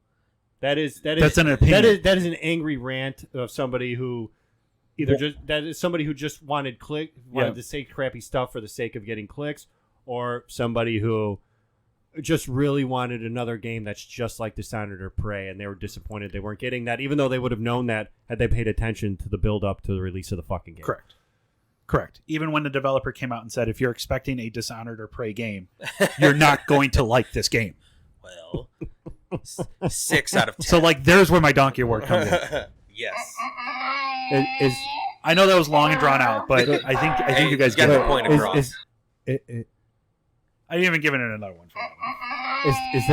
That's an opinion. That is an angry rant of somebody who somebody who just wanted to say crappy stuff for the sake of getting clicks, or somebody who just really wanted another game that's just like Dishonored or Prey, and they were disappointed they weren't getting that, even though they would have known that had they paid attention to the build up to the release of the fucking game. Correct. Even when the developer came out and said, if you're expecting a Dishonored or Prey game, you're not going to like this game. Well, 6 out of 10. So, like, there's where my donkey award comes in. Yes. I know that was long and drawn out, but I think you guys got get the it. point across. I didn't even give it another one for that one. Is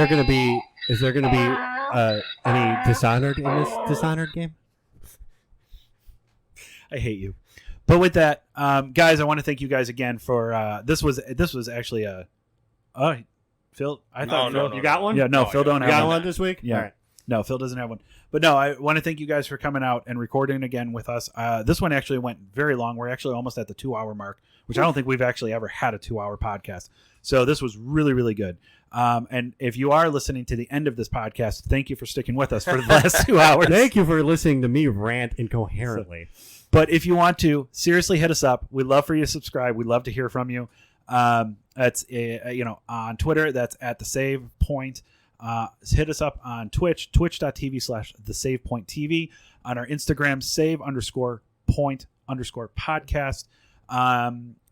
there going to be any Dishonored in this Dishonored game? I hate you. But with that, guys, I want to thank you guys again for this was actually a Phil. I thought Phil, you got one? Yeah, no, Phil don't You have got one. one this week? Yeah. All right. No, Phil doesn't have one. But no, I want to thank you guys for coming out and recording again with us. This one actually went very long. We're actually almost at the 2-hour mark, which I don't think we've actually ever had a 2-hour podcast. So this was really, really good. And if you are listening to the end of this podcast, thank you for sticking with us for the last 2 hours. Thank you for listening to me rant incoherently. But if you want to, seriously hit us up. We'd love for you to subscribe. We'd love to hear from you. That's on Twitter. That's at the Save Point. Hit us up on Twitch, twitch.tv/thesavepointtv. On our Instagram, save_point_podcast.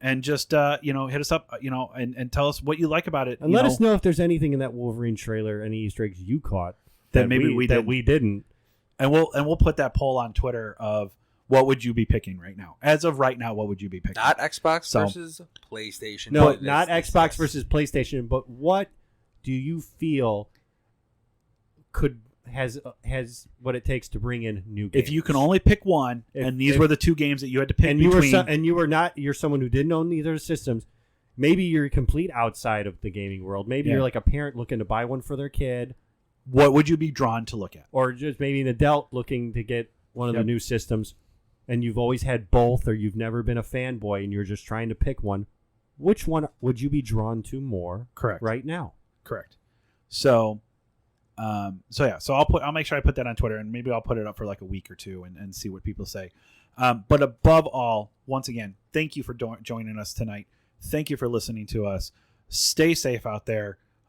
And just hit us up, and tell us what you like about it. And let us know if there's anything in that Wolverine trailer, any Easter eggs you caught that maybe we didn't. And we'll put that poll on Twitter of what would you be picking right now? As of right now, what would you be picking? Not Xbox versus PlayStation. No, not Xbox versus PlayStation. But what do you feel has what it takes to bring in new games? If you can only pick one, and these were the two games that you had to pick between, you're someone who didn't own either systems. Maybe you're complete outside of the gaming world. Maybe you're like a parent looking to buy one for their kid. What would you be drawn to look at? Or just maybe an adult looking to get one of the new systems, and you've always had both, or you've never been a fanboy and you're just trying to pick one. Which one would you be drawn to more? Correct. Right now. Correct. So I'll make sure I put that on Twitter, and maybe I'll put it up for like a week or two and see what people say. But above all, once again, thank you for joining us tonight. Thank you for listening to us. Stay safe out there.